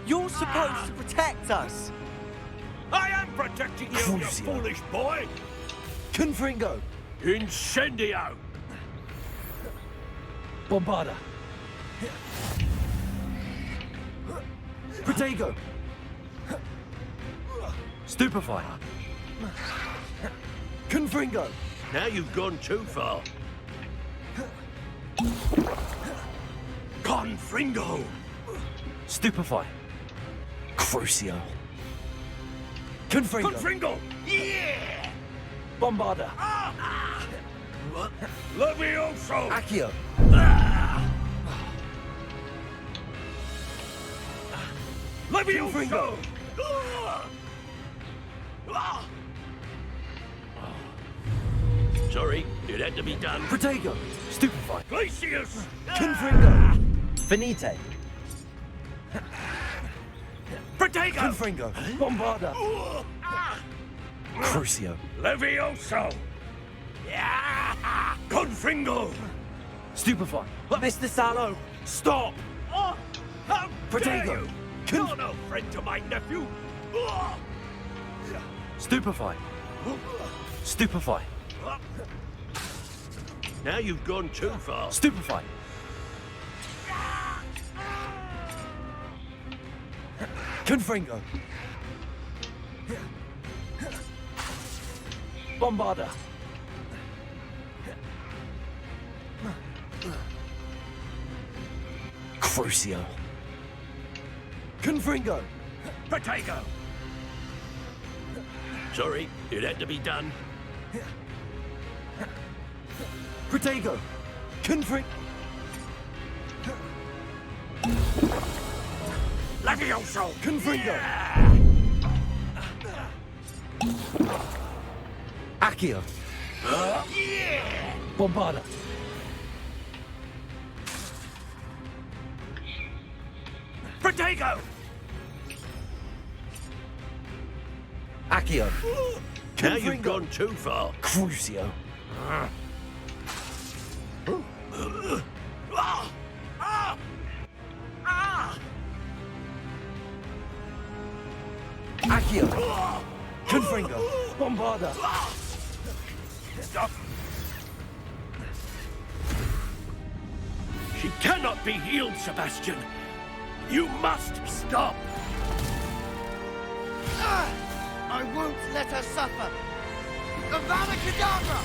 You're supposed to protect us! I am protecting you, you Crucio. foolish boy! Confringo! Incendio! Bombarda! Protego! Stupefy! Confringo! Now you've gone too far. Confringo! Stupefy. Crucio. Confringo. Confringo! Yeah! Bombarda. Levioso! Accio! Levioso! Sorry, it had to be done. Protego. Stupefy. Glacius! Confringo! Finite! Protego! Confringo! Bombarda! Crucio! Levioso! Yeah! Confringo! Stupefy! Mr. Salo, stop! How dare Protego! you! You're no friend to my nephew! Stupefy. Stupefy. Now you've gone too far. Stupefy. Confringo! Bombarda! Crucio. Confringo! Protego! Sorry, it had to be done. Protego! Confring... Levioso! Confringo! Accio! Yeah! Bombarda! Protego! Accio! Now you've gone too far. Crucio. Accio! Confringo! Bombarda! Stop! She cannot be healed, Sebastian! You must stop! I won't let her suffer! Avada Kedavra!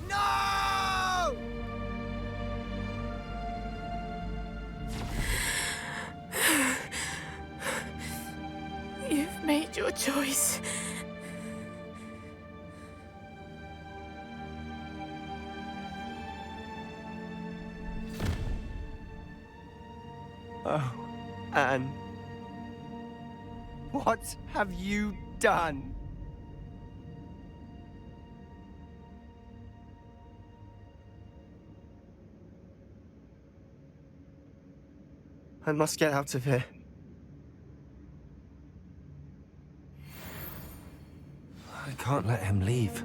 No! You've made your choice. Oh, Anne. What have you done? I must get out of here. I can't let him leave.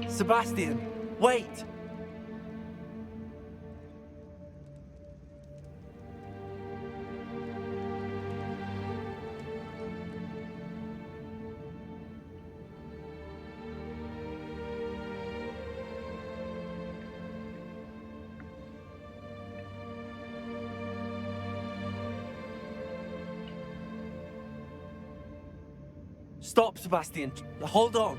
Sebastian, wait! Stop, Sebastian. Hold on.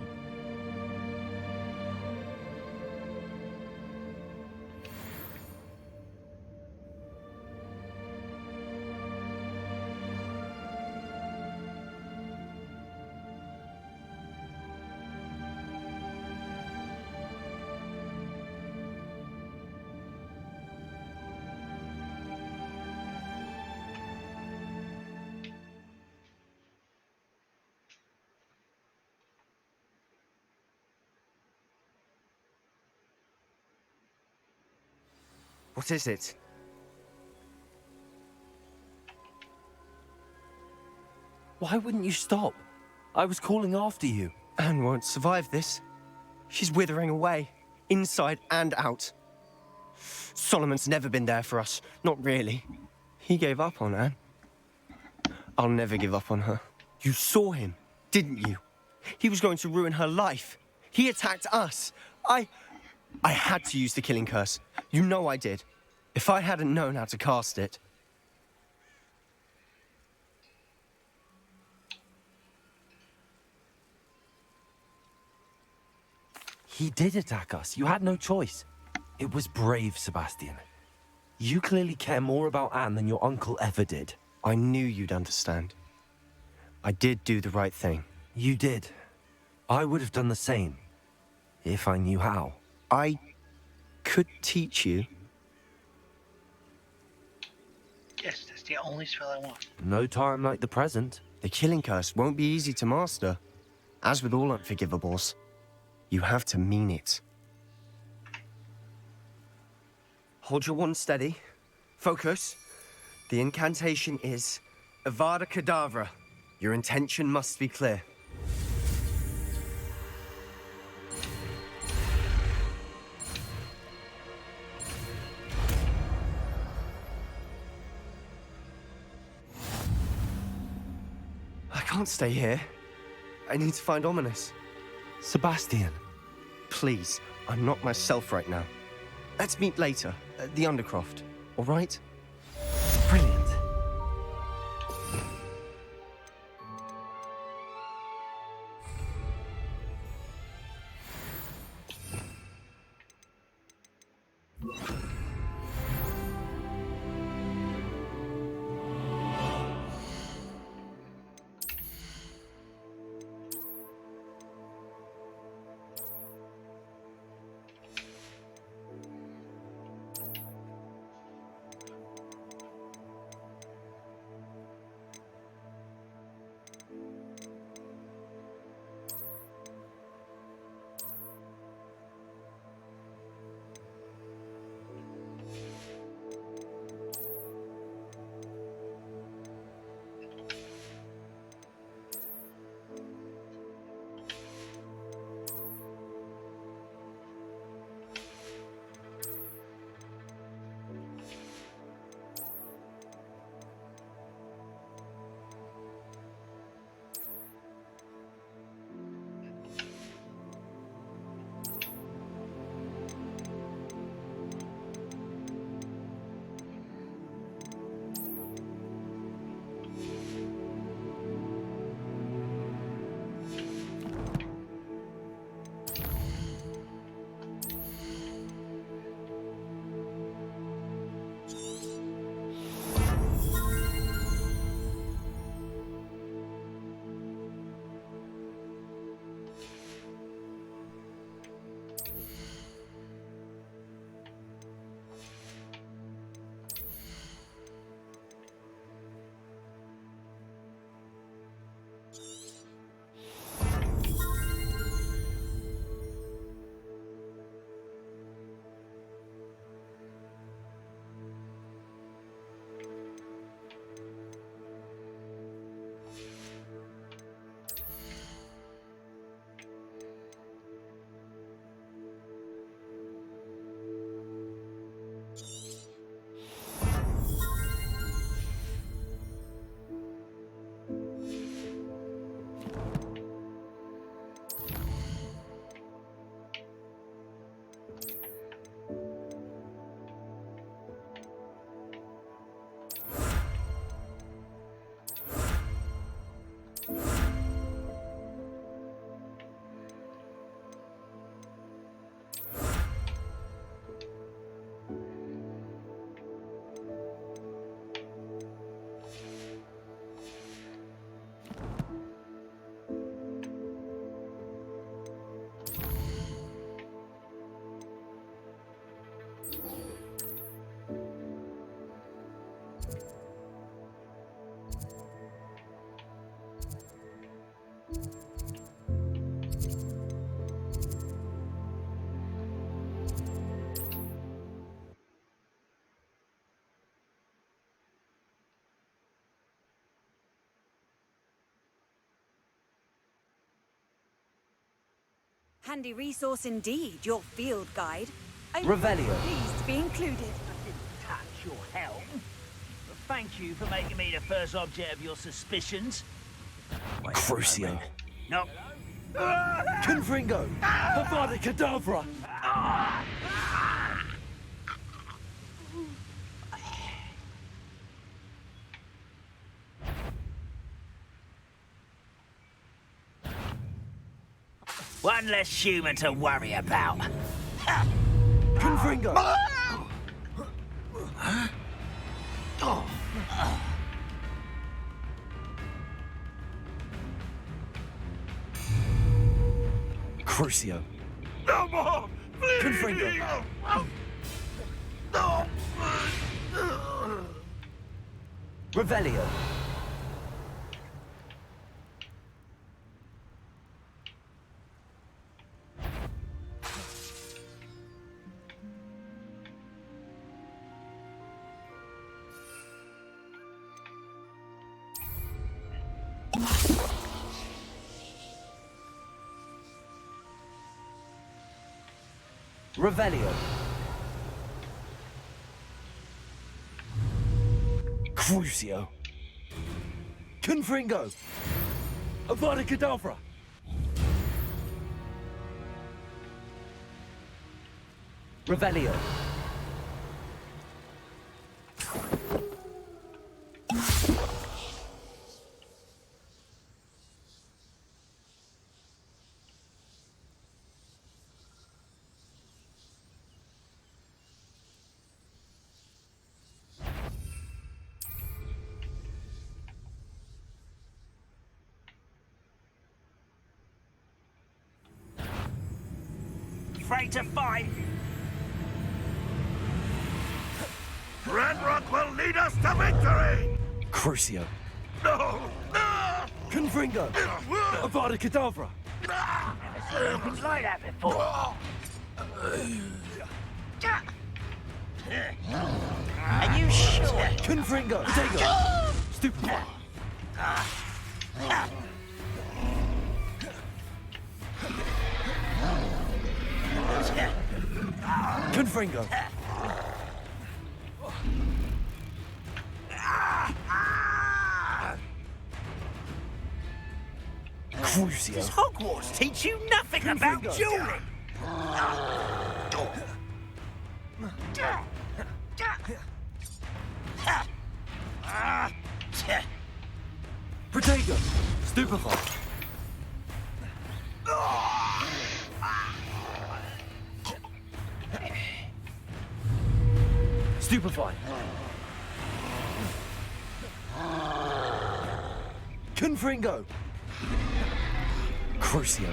What is it? Why wouldn't you stop? I was calling after you. Anne won't survive this. She's withering away, inside and out. Solomon's never been there for us. Not really. He gave up on Anne. I'll never give up on her. You saw him, didn't you? He was going to ruin her life. He attacked us. I had to use the killing curse. You know I did. If I hadn't known how to cast it... He did attack us. You had no choice. It was brave, Sebastian. You clearly care more about Anne than your uncle ever did. I knew you'd understand. I did do the right thing. You did. I would have done the same, if I knew how. I could teach you. Yes, that's the only spell I want. No time like the present. The killing curse won't be easy to master. As with all unforgivables, you have to mean it. Hold your wand steady. Focus. The incantation is Avada Kedavra. Your intention must be clear. I can't stay here. I need to find Ominous. Sebastian. Please, I'm not myself right now. Let's meet later at the Undercroft, all right? Brilliant. Handy resource indeed, your field guide. I'm Revelio. pleased to be included. I didn't touch your helm. But thank you for making me the first object of your suspicions. Crucio. No. Confringo. Avada Kedavra. One less human to worry about. Confringo. Crucio. No more! Please! Confringo. No! Revelio. Revelio. Crucio. Confringo. Avada Kedavra. Revelio. Afraid to fight? Red Rock will lead us to victory! Crucio. No! Confringo. Avada Kedavra. Never seen anything like that before. Are you sure? Confringo. Potato. Stupid. Confringo. Crucio. Does Hogwarts teach you nothing about dueling? Protego. Stupefy. Stupefy. Confringo. Crucio.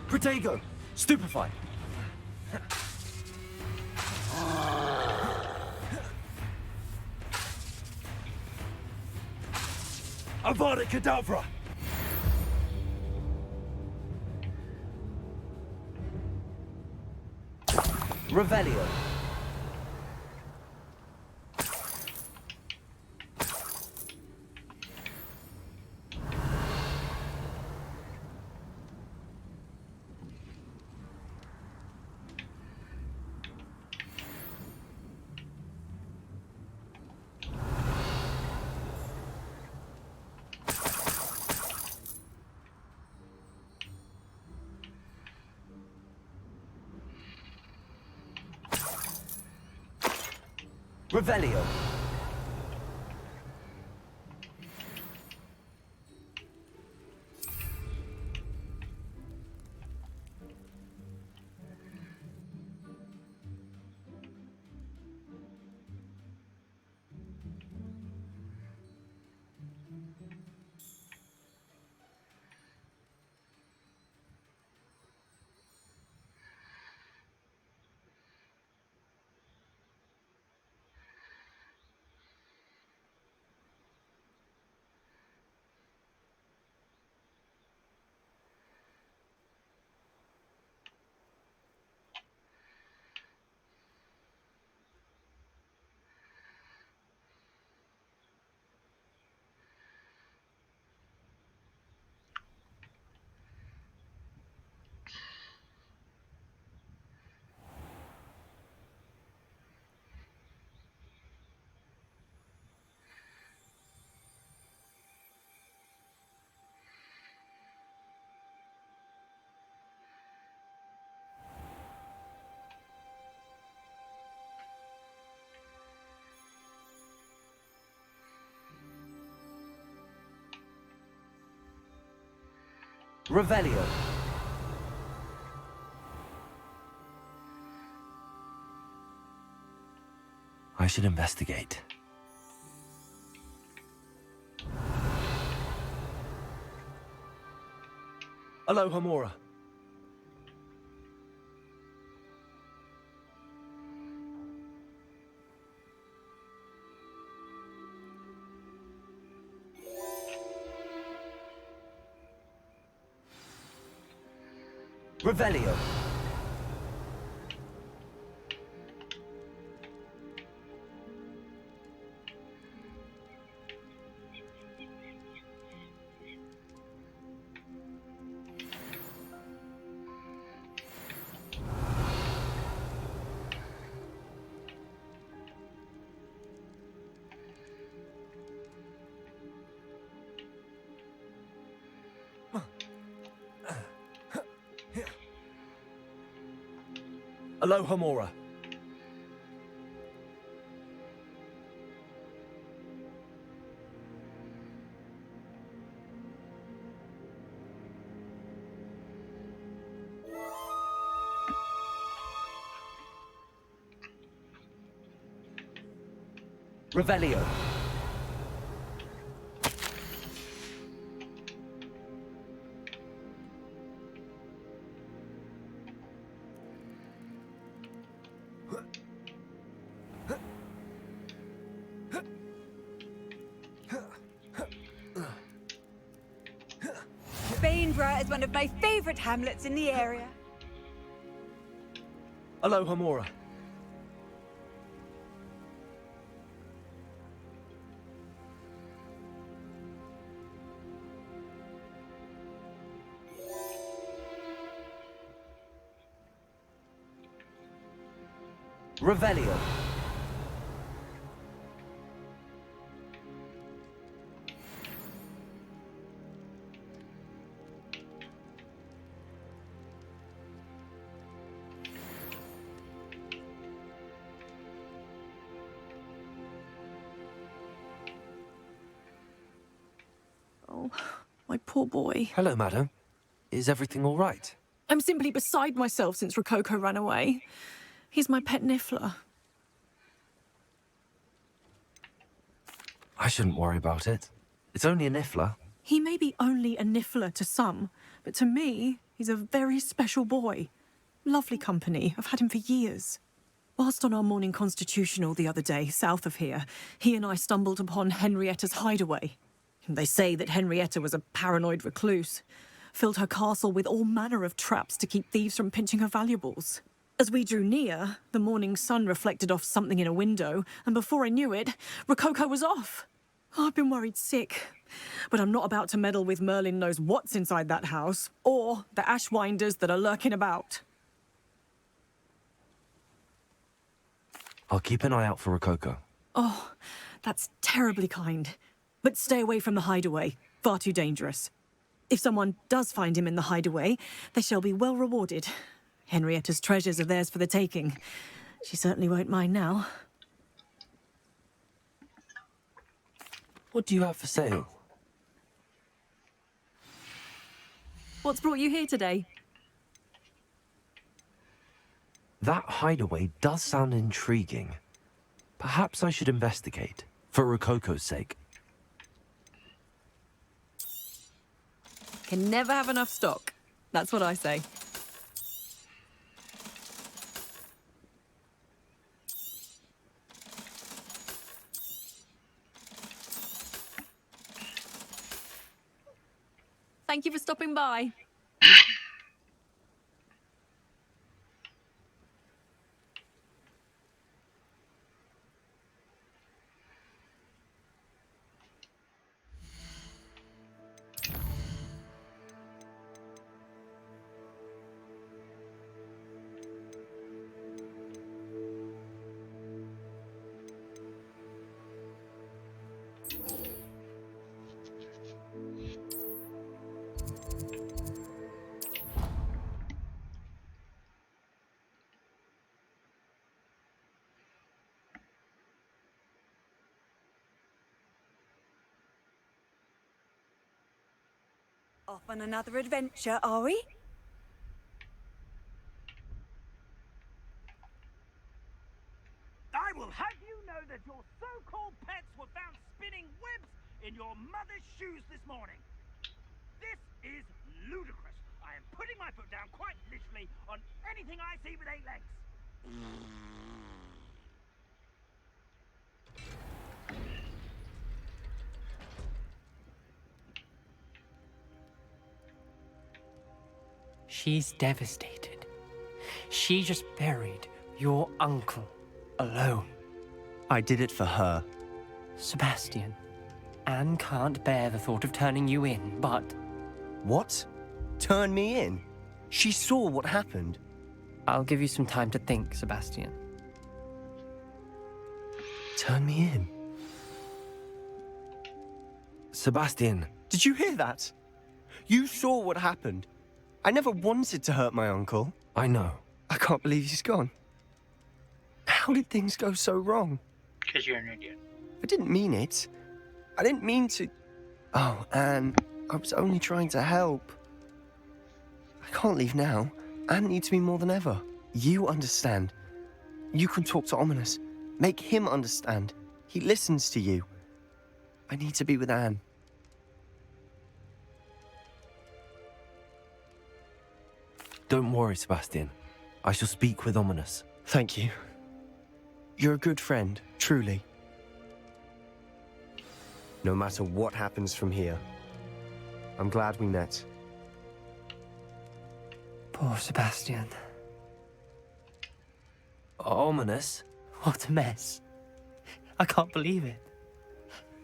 Protego. Stupefy. Avada Kedavra. Revelio. Revelio. Revelio. I should investigate. Aloha Mora. Revelio. Aloha Mora. Revelio. Bainborough is one of my favourite hamlets in the area. Aloha Mora. Revelio. Oh, my poor boy. Hello, madam. Is everything all right? I'm simply beside myself since Rococo ran away. He's my pet Niffler. I shouldn't worry about it. It's only a niffler. He may be only a Niffler to some, but to me, he's a very special boy. Lovely company. I've had him for years. Whilst on our morning constitutional the other day, south of here, he and I stumbled upon Henrietta's hideaway. They say that Henrietta was a paranoid recluse, filled her castle with all manner of traps to keep thieves from pinching her valuables. As we drew near, the morning sun reflected off something in a window, and before I knew it, Rococo was off. I've been worried sick, but I'm not about to meddle with Merlin knows what's inside that house, or the ashwinders that are lurking about. I'll keep an eye out for Rococo. Oh, that's terribly kind. But stay away from the hideaway. Far too dangerous. If someone does find him in the hideaway, they shall be well rewarded. Henrietta's treasures are theirs for the taking. She certainly won't mind now. What do you have for sale? What's brought you here today? That hideaway does sound intriguing. Perhaps I should investigate, for Rococo's sake. Can never have enough stock. That's what I say. Thank you for stopping by. Off on another adventure, are we? I will have you know that your so-called pets were found spinning webs in your mother's shoes this morning. This is ludicrous. I am putting my foot down quite literally on anything I see with 8 legs. She's devastated. She just buried your uncle alone. I did it for her. Sebastian, Anne can't bear the thought of turning you in, but... What? Turn me in? She saw what happened. I'll give you some time to think, Sebastian. Turn me in? Sebastian. Did you hear that? You saw what happened. I never wanted to hurt my uncle. I know. I can't believe he's gone. How did things go so wrong? Because you're an idiot. I didn't mean it. I didn't mean to... Oh, Anne, I was only trying to help. I can't leave now. Anne needs me more than ever. You understand. You can talk to Ominous. Make him understand. He listens to you. I need to be with Anne. Don't worry, Sebastian. I shall speak with Ominous. Thank you. You're a good friend, truly. No matter what happens from here, I'm glad we met. Poor Sebastian. Ominous? What a mess. I can't believe it.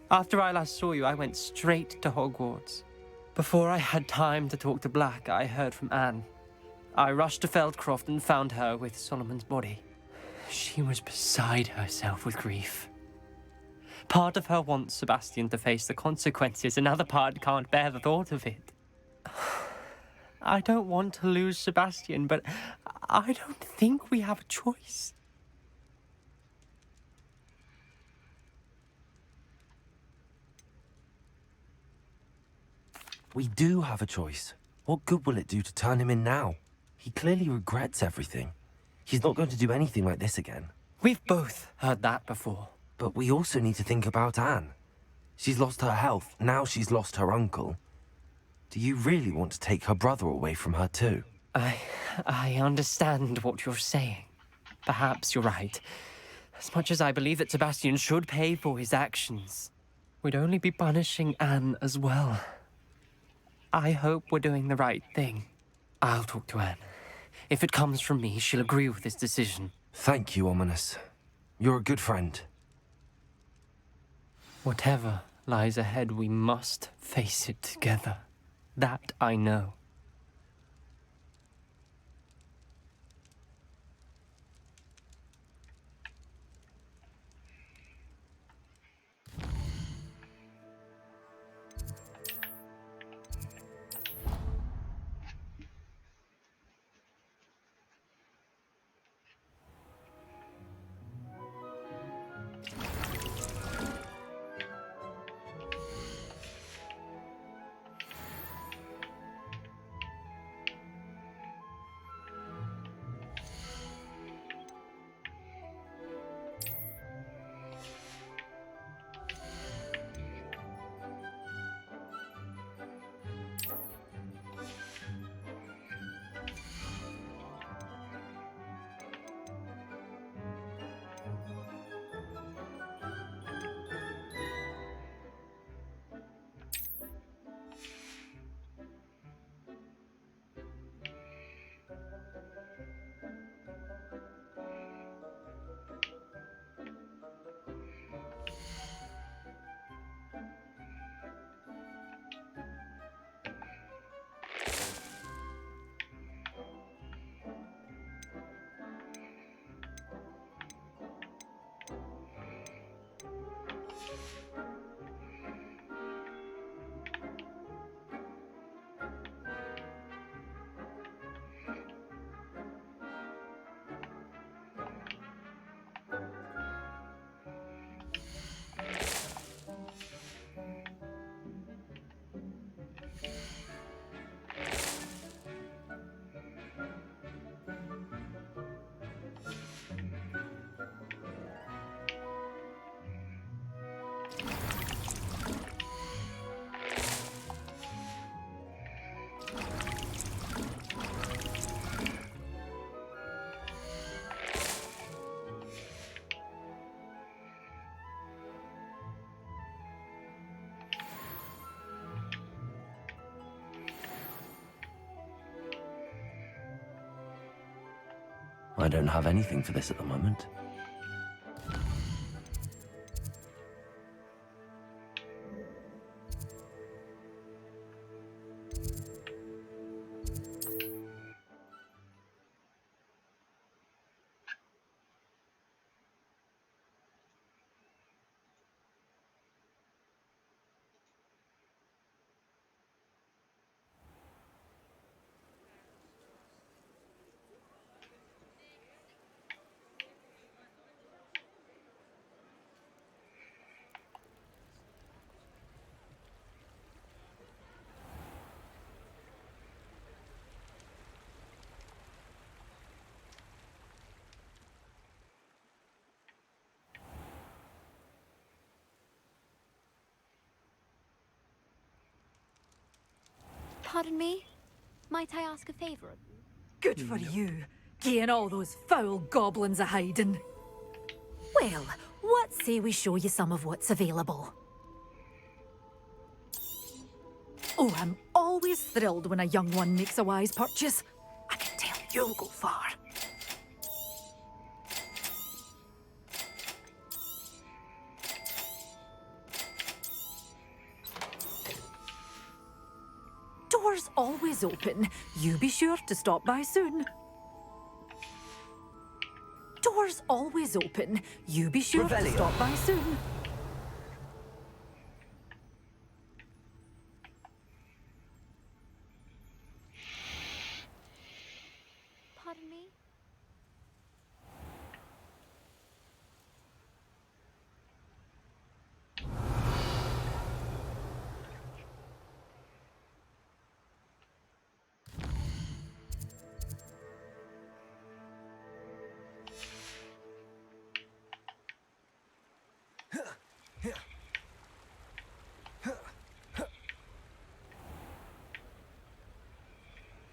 After I last saw you, I went straight to Hogwarts. Before I had time to talk to Black, I heard from Anne. I rushed to Feldcroft and found her with Solomon's body. She was beside herself with grief. Part of her wants Sebastian to face the consequences, another part can't bear the thought of it. I don't want to lose Sebastian, but I don't think we have a choice. We do have a choice. What good will it do to turn him in now? He clearly regrets everything. He's not going to do anything like this again. We've both heard that before. But we also need to think about Anne. She's lost her health, now she's lost her uncle. Do you really want to take her brother away from her too? I understand what you're saying. Perhaps you're right. As much as I believe that Sebastian should pay for his actions, we'd only be punishing Anne as well. I hope we're doing the right thing. I'll talk to Anne. If it comes from me, she'll agree with this decision. Thank you, Ominous. You're a good friend. Whatever lies ahead, we must face it together. That I know. don't have anything for this at the moment. Pardon me? Might I ask a favour of you? Good for you, getting all those foul goblins a hiding. Well, what say we show you some of what's available? Oh, I'm always thrilled when a young one makes a wise purchase. I can tell you'll go far. Doors always open. You be sure to stop by soon. Doors always open. You be sure to stop by soon. Pardon me?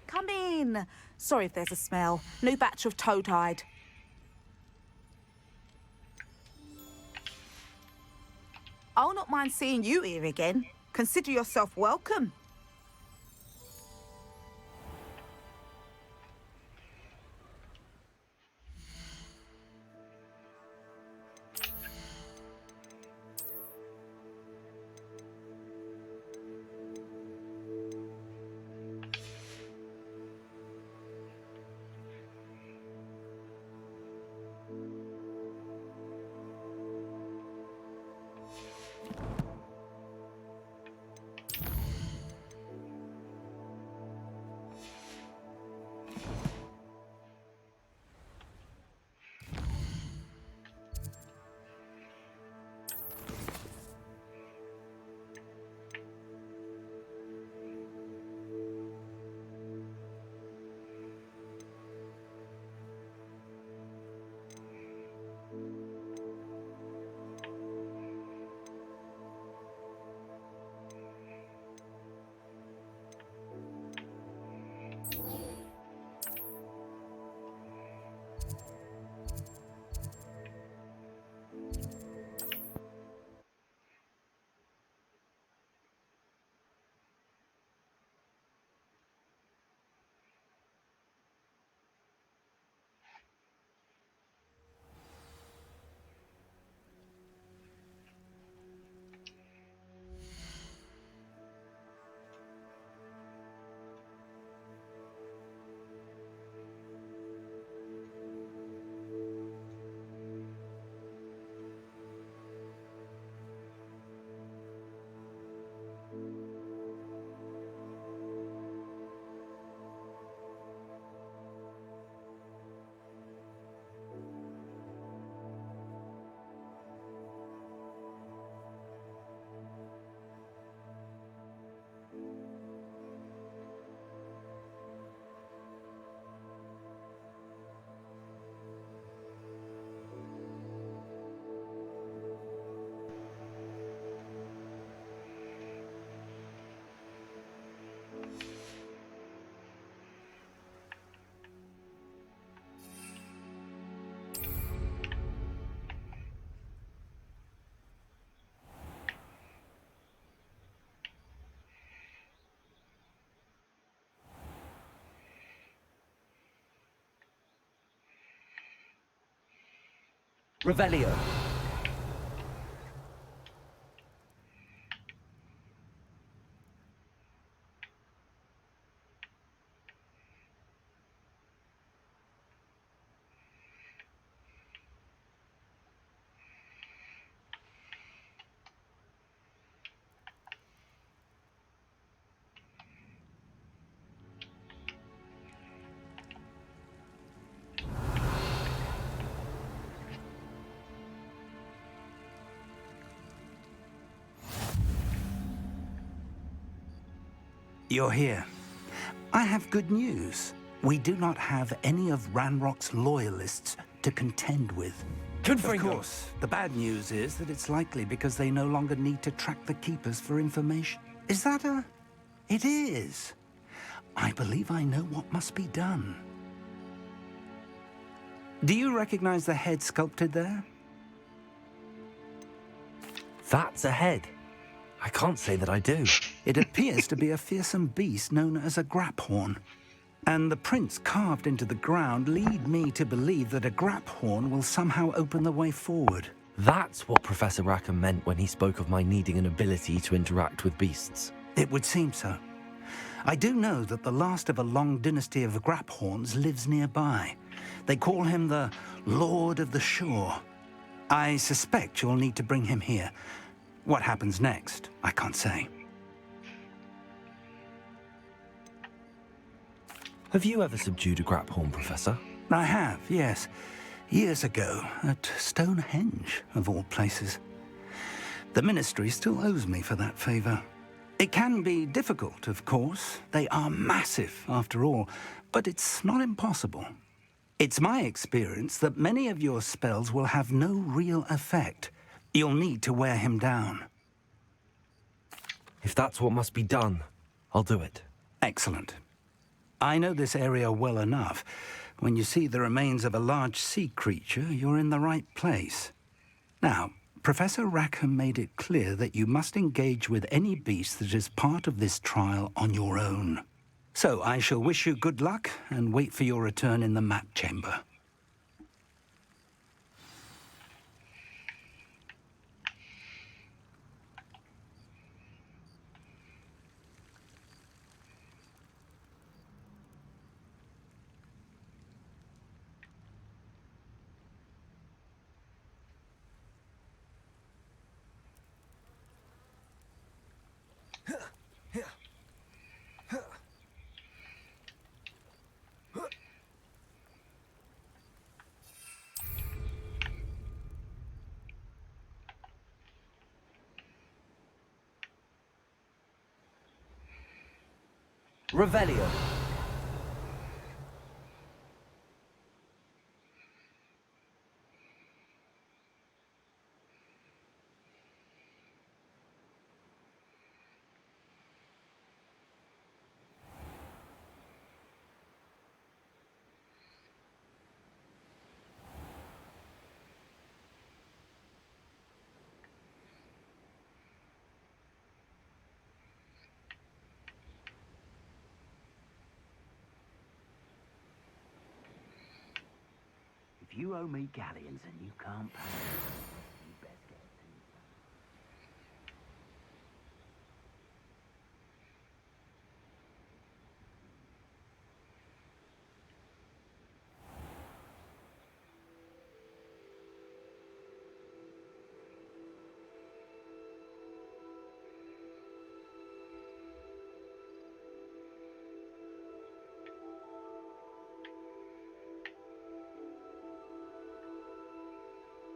Come in. Sorry if there's a smell. New batch of toad-hide. I'll not mind seeing you here again. Consider yourself welcome. Revelio. You're here. I have good news. We do not have any of Ranrock's loyalists to contend with. Of course, the bad news is that it's likely because they no longer need to track the Keepers for information. Is that a... It is. I believe I know what must be done. Do you recognize the head sculpted there? That's a head. I can't say that I do. It appears to be a fearsome beast known as a graphorn. And the prints carved into the ground lead me to believe that a graphorn will somehow open the way forward. That's what Professor Rackham meant when he spoke of my needing an ability to interact with beasts. It would seem so. I do know that the last of a long dynasty of graphorns lives nearby. They call him the Lord of the Shore. I suspect you'll need to bring him here. What happens next, I can't say. Have you ever subdued a graphorn, Professor? I have, yes. Years ago, at Stonehenge, of all places. The Ministry still owes me for that favor. It can be difficult, of course. They are massive, after all, but it's not impossible. It's my experience that many of your spells will have no real effect. You'll need to wear him down. If that's what must be done, I'll do it. Excellent. I know this area well enough. When you see the remains of a large sea creature, you're in the right place. Now, Professor Rackham made it clear that you must engage with any beast that is part of this trial on your own. So I shall wish you good luck and wait for your return in the map chamber. Revelio. If you owe me galleons and you can't pay, you best get it.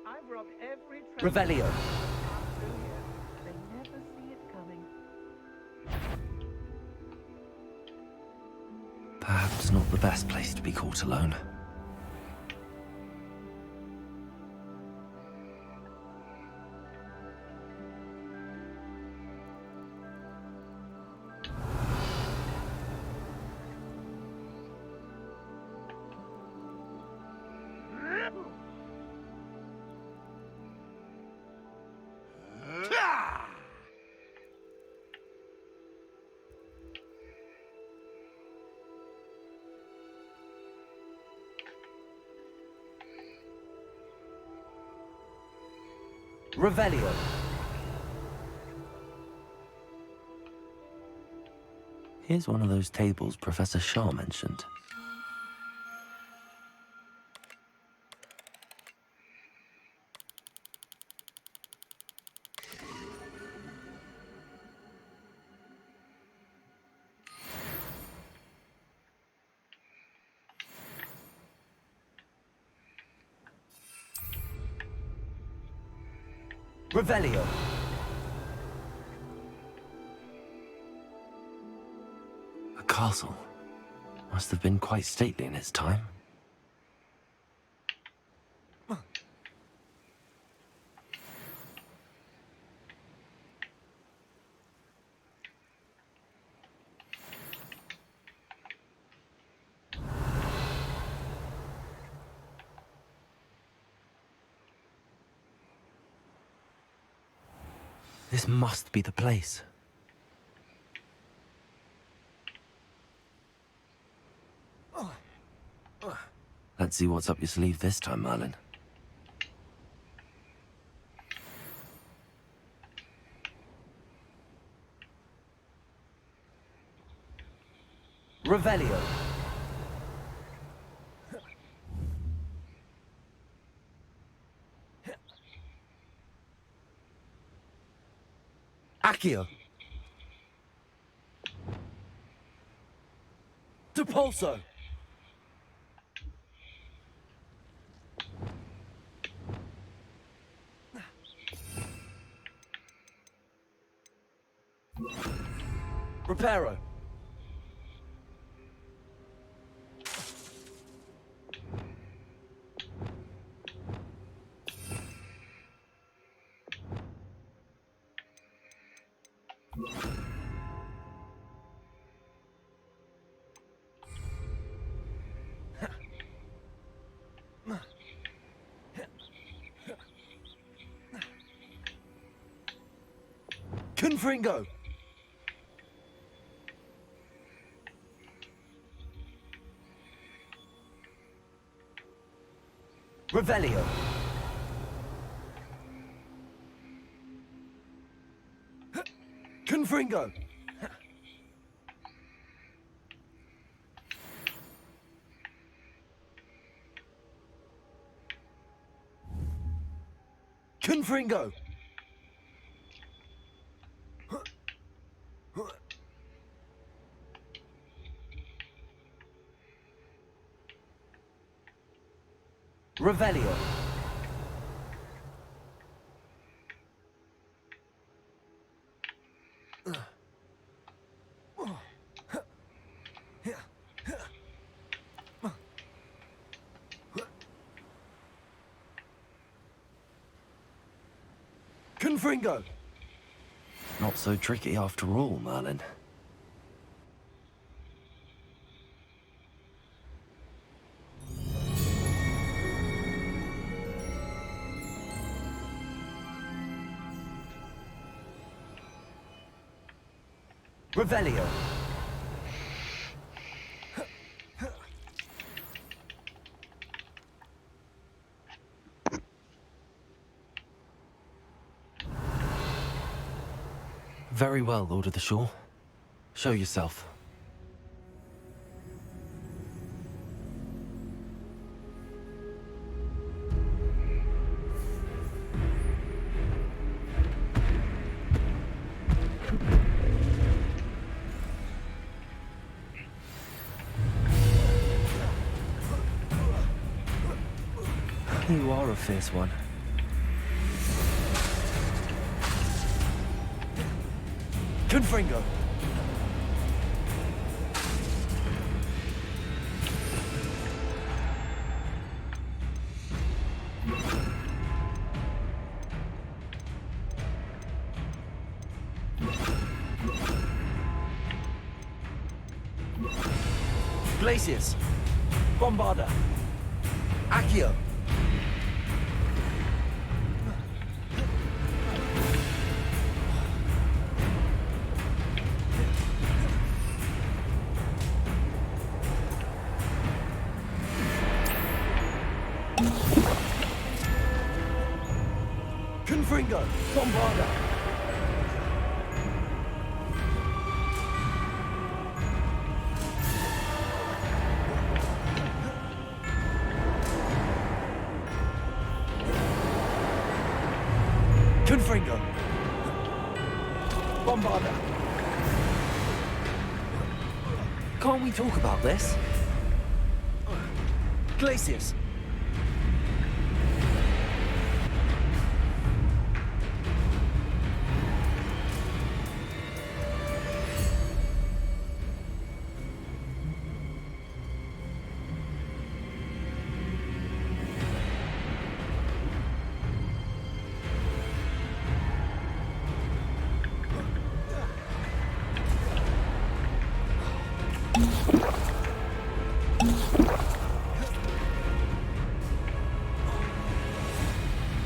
I've robbed every Revelio. They never see it coming. Perhaps not the best place to be caught alone. Revelio. Here's one of those tables Professor Shaw mentioned. Revelio. A castle. Must have been quite stately in its time. This must be the place. Let's see what's up your sleeve this time, Merlin. Revelio. Accio. Depulso. Reparo. Confringo. Revelio. Confringo. Confringo. Revelio. Confringo. Not so tricky after all, Merlin. Revelio. Very well, Lord of the Shore. Show yourself. You are a fierce one. Confringo. Glacius. Bombarda. Accio. Confringo. Confringo! Bombarda! Confringo! Bombarda! Can't we talk about this? Glacius!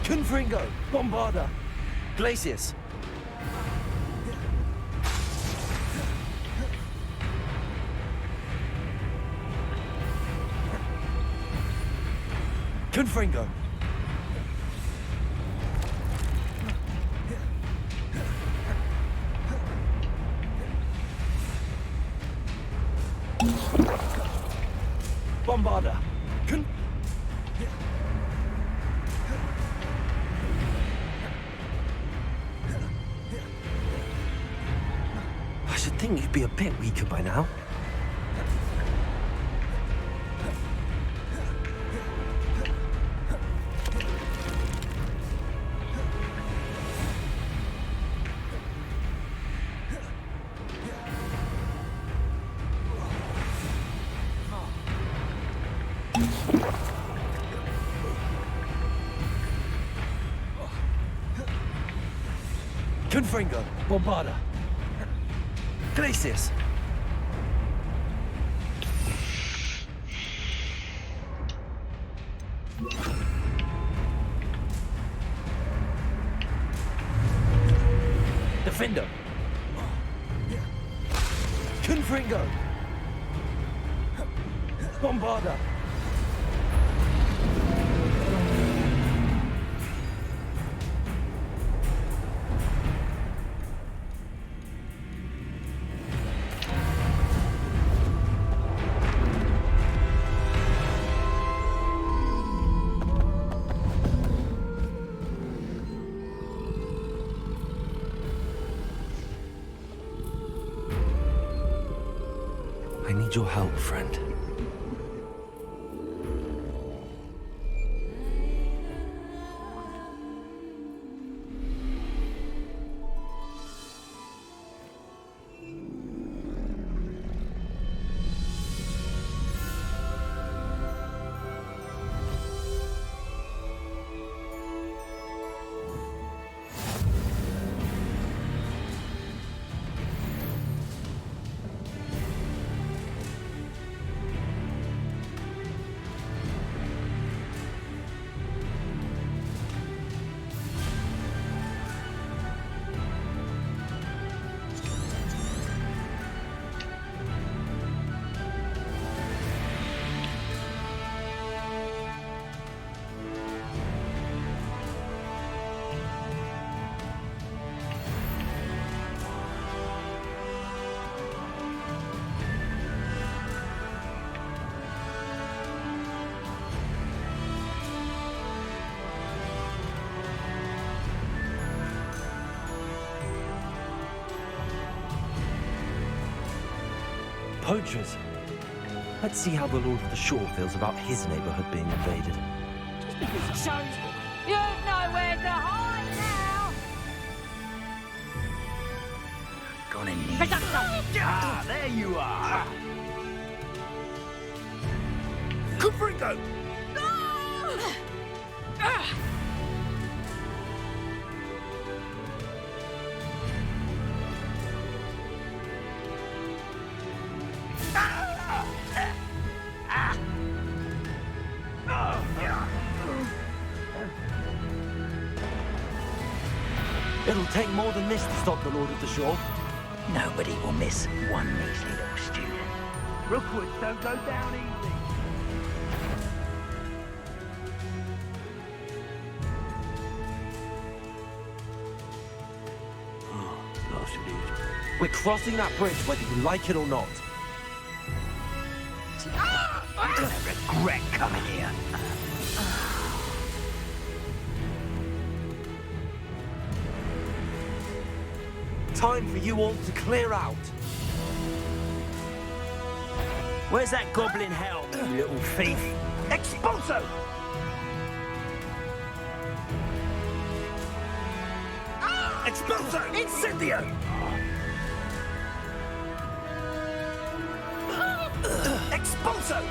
Confringo! Bombarda! Glacius! Confringo! Bombarda! I should think you'd be a bit weaker by now. Confringo! Bombarda! Glacius! Defender! Confringo! Bombarda! I need your help, friend. Poachers. Let's see how the Lord of the Shore feels about his neighborhood being invaded. Just because he chose it. You've nowhere to hide now. Gonna need Pick up something. Ah, there you are! Confringo! It'll take more than this to stop the Lord of the Shore. Nobody will miss one measly little student. Rookwoods don't go down easy. We're crossing that bridge whether you like it or not. I'm gonna regret coming here. Time for you all to clear out. Where's that goblin helm, you little thief? Expulso! Expulso! Incendio! Expulso!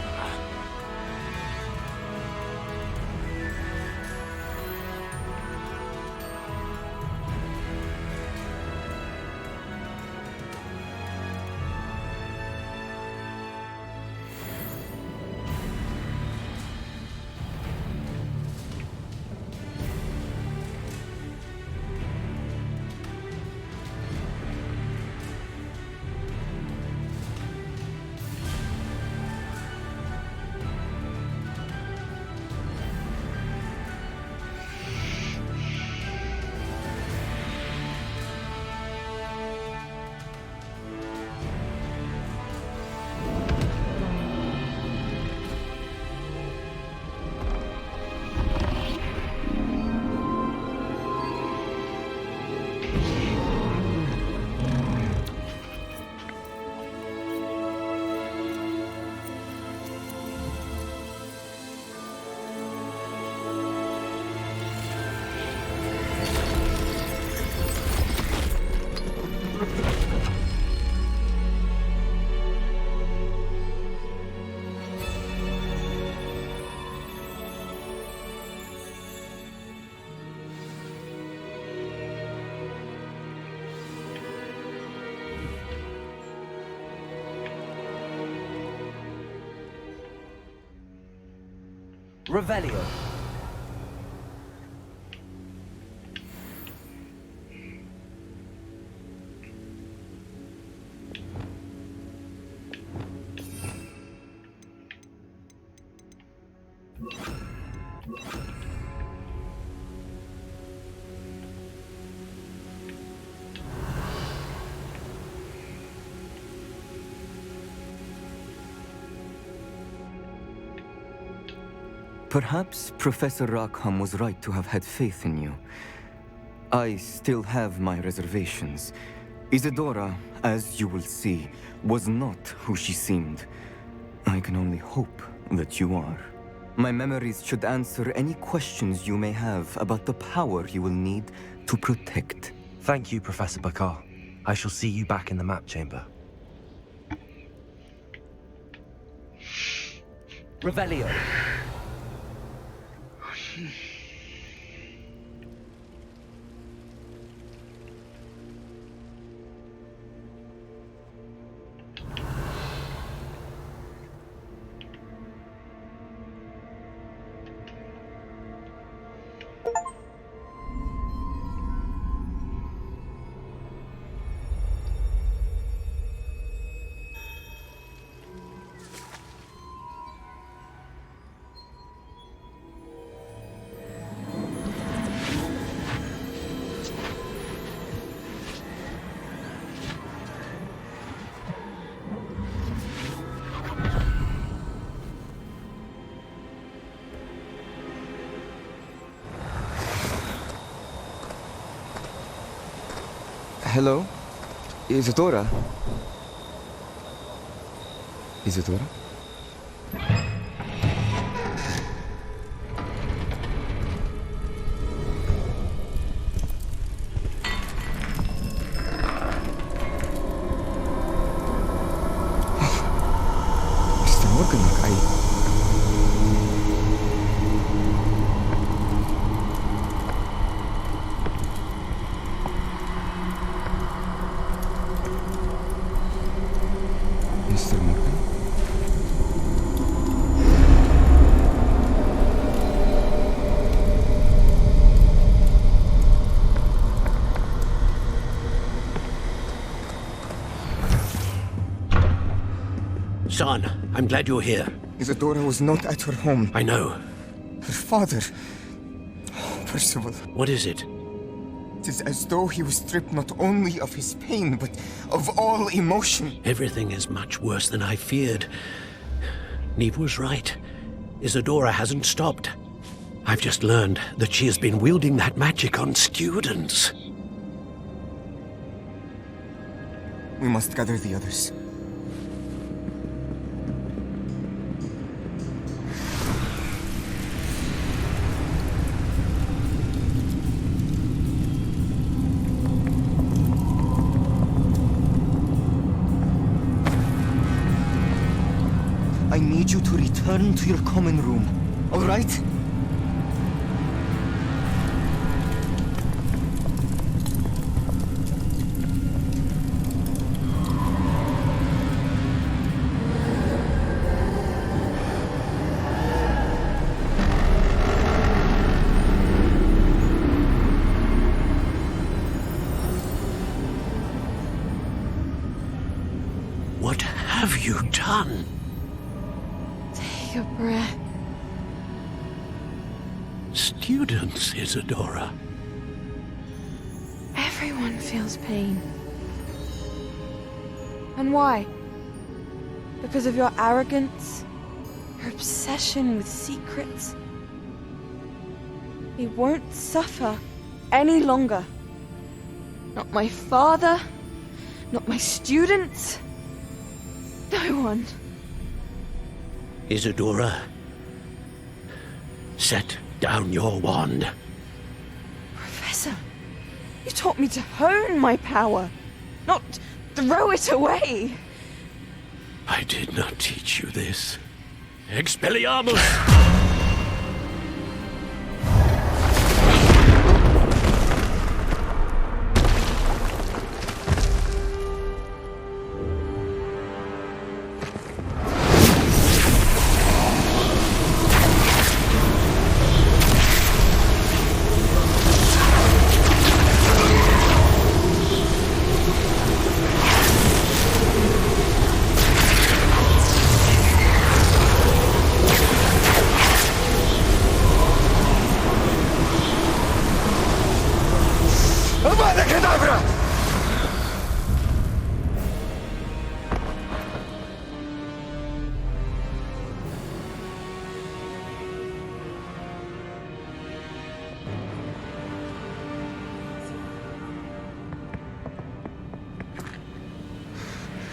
Revelio. Perhaps Professor Rackham was right to have had faith in you. I still have my reservations. Isadora, as you will see, was not who she seemed. I can only hope that you are. My memories should answer any questions you may have about the power you will need to protect. Thank you, Professor Bakar. I shall see you back in the map chamber. Revelio. Hello? Isadora? Isadora? Mr. Morgan, Mr. Morgan? Son, I'm glad you're here. Isadora was not at her home. I know. Her father... Percival. What is it? 'Tis as though he was stripped not only of his pain, but of all emotion. Everything is much worse than I feared. Neve was right. Isadora hasn't stopped. I've just learned that she has been wielding that magic on students. We must gather the others. I need you to return to your common room, all right? What have you done? Take a breath. Students, Isadora. Everyone feels pain. And why? Because of your arrogance? Your obsession with secrets? He won't suffer any longer. Not my father, not my students, no one. Isadora, set down your wand. Professor, you taught me to hone my power, not throw it away. I did not teach you this. Expelliarmus!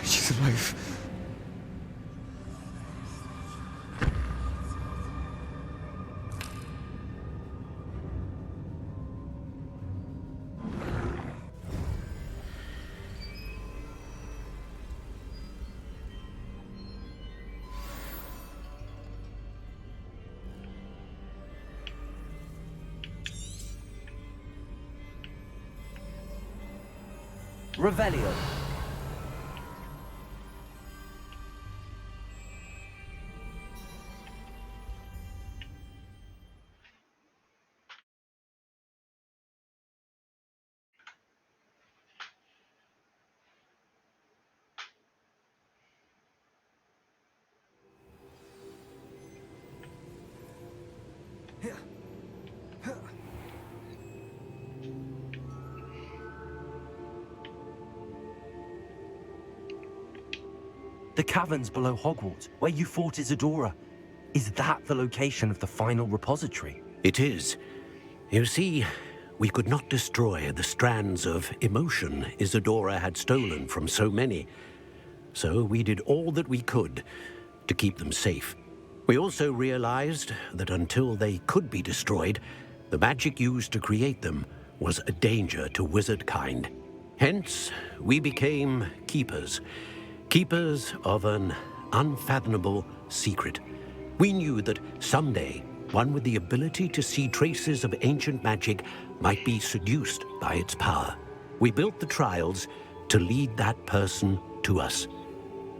She's alive. Revelio. The caverns below Hogwarts, where you fought Isadora. Is that the location of the final repository? It is. You see, we could not destroy the strands of emotion Isadora had stolen from so many. So we did all that we could to keep them safe. We also realized that until they could be destroyed, the magic used to create them was a danger to wizard kind. Hence, we became keepers. Keepers of an unfathomable secret. We knew that someday, one with the ability to see traces of ancient magic might be seduced by its power. We built the trials to lead that person to us,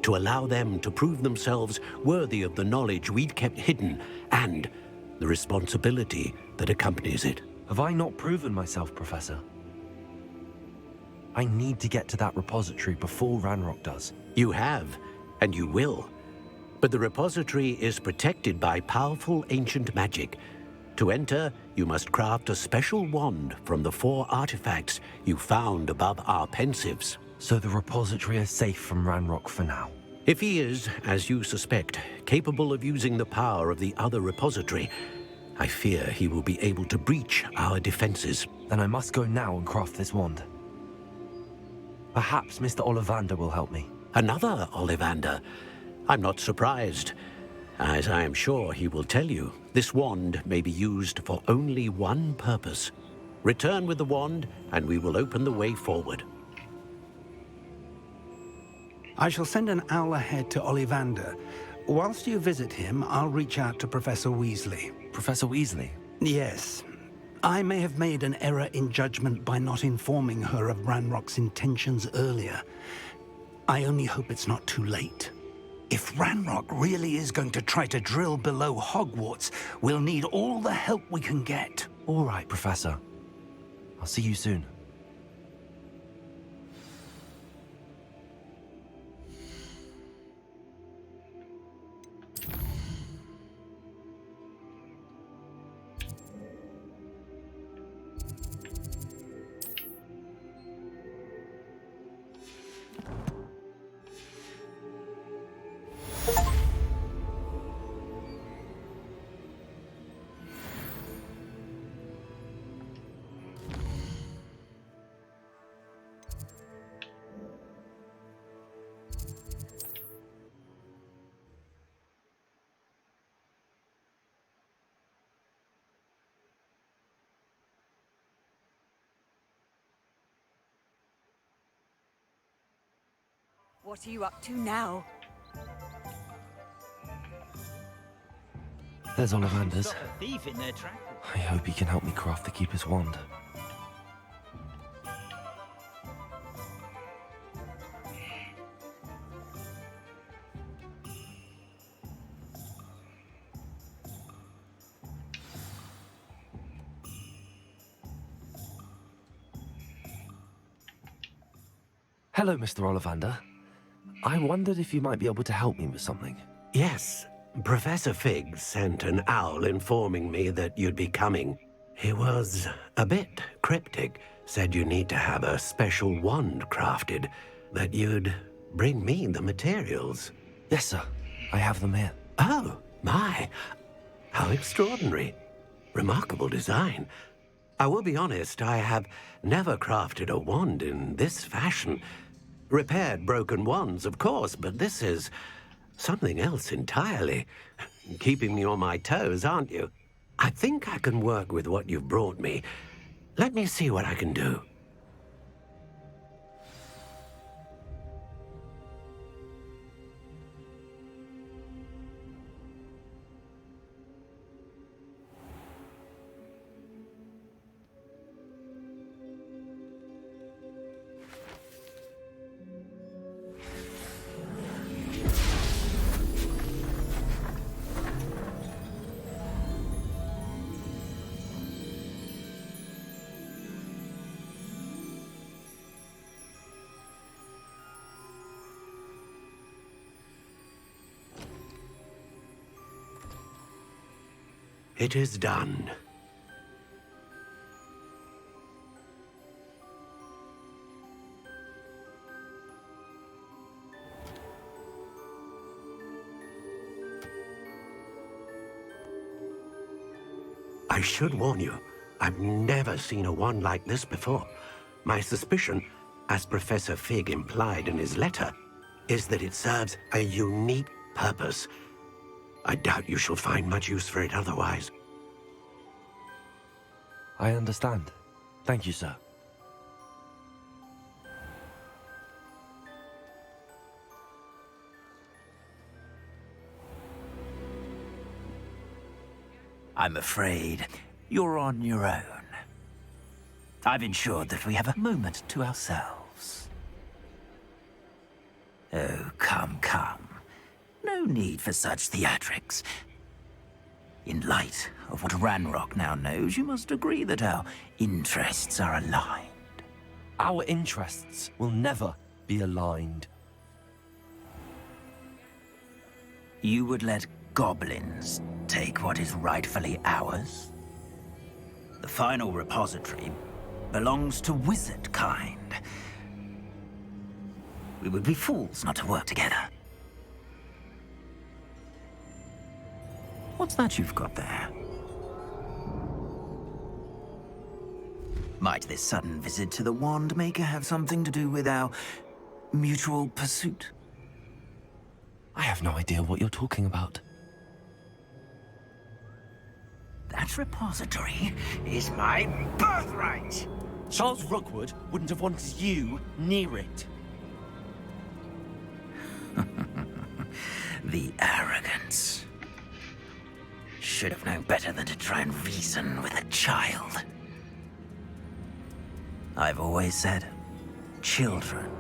to allow them to prove themselves worthy of the knowledge we'd kept hidden and the responsibility that accompanies it. Have I not proven myself, Professor? I need to get to that repository before Ranrock does. You have, and you will. But the repository is protected by powerful ancient magic. To enter, you must craft a special wand from the 4 artifacts you found above our pensives. So the repository is safe from Ranrock for now? If he is, as you suspect, capable of using the power of the other repository, I fear he will be able to breach our defenses. Then I must go now and craft this wand. Perhaps Mr. Ollivander will help me. Another Ollivander? I'm not surprised. As I am sure he will tell you, this wand may be used for only one purpose. Return with the wand, and we will open the way forward. I shall send an owl ahead to Ollivander. Whilst you visit him, I'll reach out to Professor Weasley. Professor Weasley? Yes. I may have made an error in judgment by not informing her of Ranrock's intentions earlier. I only hope it's not too late. If Ranrock really is going to try to drill below Hogwarts, we'll need all the help we can get. All right, Professor. I'll see you soon. What are you up to now? There's Ollivander's. Stop a thief in their tracks. I hope he can help me craft the Keeper's wand. Hello, Mr. Ollivander. I wondered if you might be able to help me with something. Yes, Professor Fig sent an owl informing me that you'd be coming. He was a bit cryptic, said you need to have a special wand crafted, that you'd bring me the materials. Yes, sir. I have them here. Oh, my. How extraordinary. Remarkable design. I will be honest, I have never crafted a wand in this fashion. Repaired broken wands, of course, but this is something else entirely. Keeping me on my toes, aren't you? I think I can work with what you've brought me. Let me see what I can do. It is done. I should warn you, I've never seen a wand like this before. My suspicion, as Professor Fig implied in his letter, is that it serves a unique purpose. I doubt you shall find much use for it otherwise. I understand. Thank you, sir. I'm afraid you're on your own. I've ensured that we have a moment to ourselves. Oh, come, come. No need for such theatrics. In light of what Ranrock now knows, you must agree that our interests are aligned. Our interests will never be aligned. You would let goblins take what is rightfully ours? The final repository belongs to wizard kind. We would be fools not to work together. What's that you've got there? Might this sudden visit to the Wand Maker have something to do with our mutual pursuit? I have no idea what you're talking about. That repository is my birthright! Charles Rookwood wouldn't have wanted you near it. The arrogance. Should have known better than to try and reason with a child. I've always said, children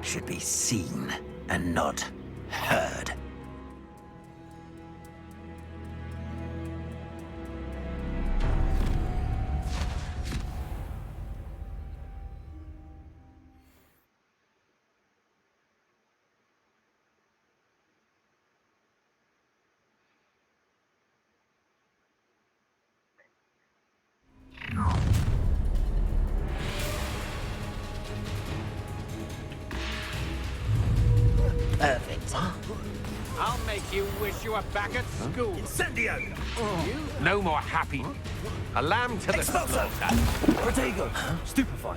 should be seen and not heard. Perfect. I'll make you wish you were back at school. Incendio! No more happy. A lamb to the Expulso! slaughter. Protego! Stupefy!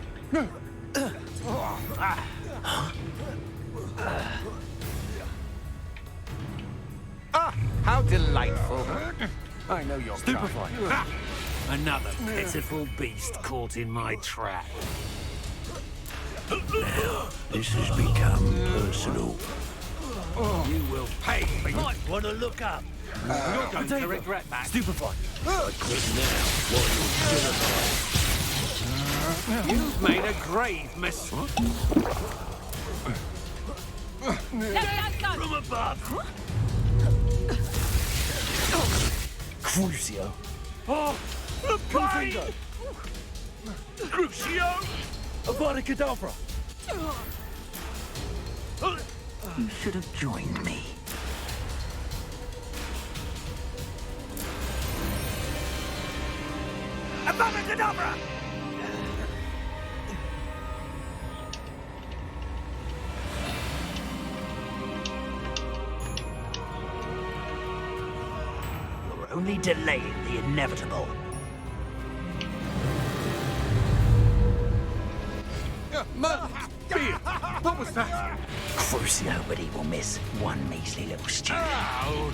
Ah, how delightful. I know you're Stupefy! kind. Another pitiful beast caught in my trap. Now, this has become personal. You will pay for your... Might want to look up. You're going to regret that. Stupefy! I could now, while you're still alive. You've made a grave mistake. From above! Crucio! Oh, The pain! Crucio! Avada Kedavra! You should have joined me. Avada Kedavra! You're only delaying the inevitable. What was that? Crucio, but he will miss one measly little student. Ow.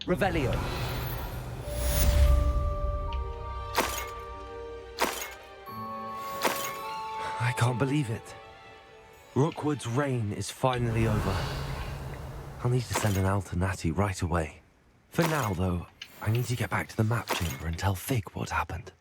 Revelio! I can't believe it. Rookwood's reign is finally over. I'll need to send an Alternati right away. For now, though, I need to get back to the map chamber and tell Fig what happened.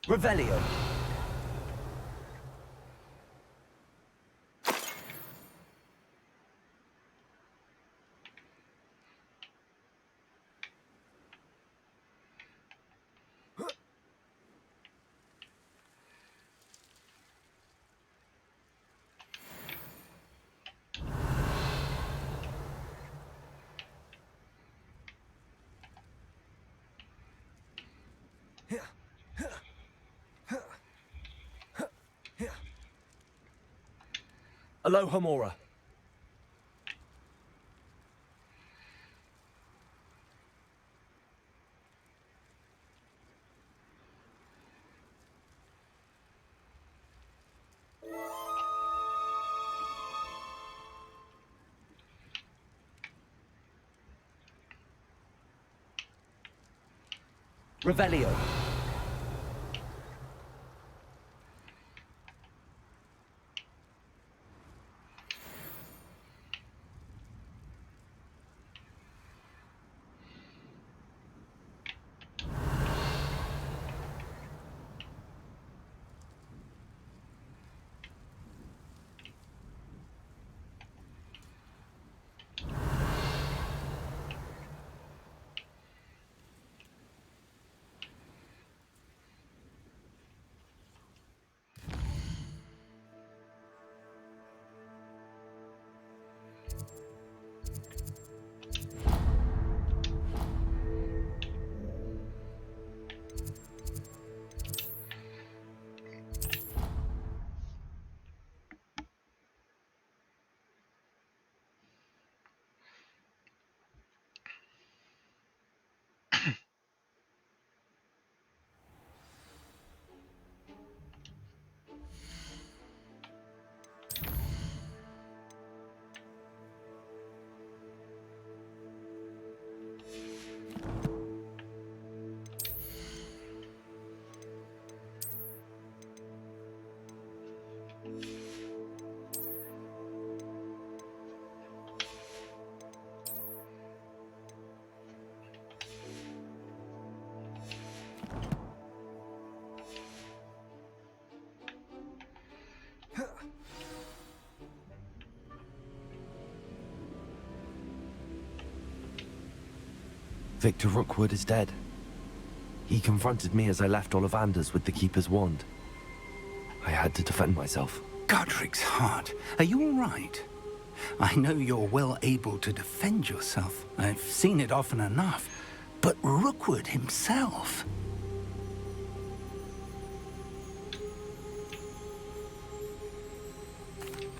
Revelio! Alohomora. Revelio. Victor Rookwood is dead. He confronted me as I left Ollivander's with the Keeper's wand. I had to defend myself. Godric's heart. Are you all right? I know you're well able to defend yourself. I've seen it often enough. But Rookwood himself...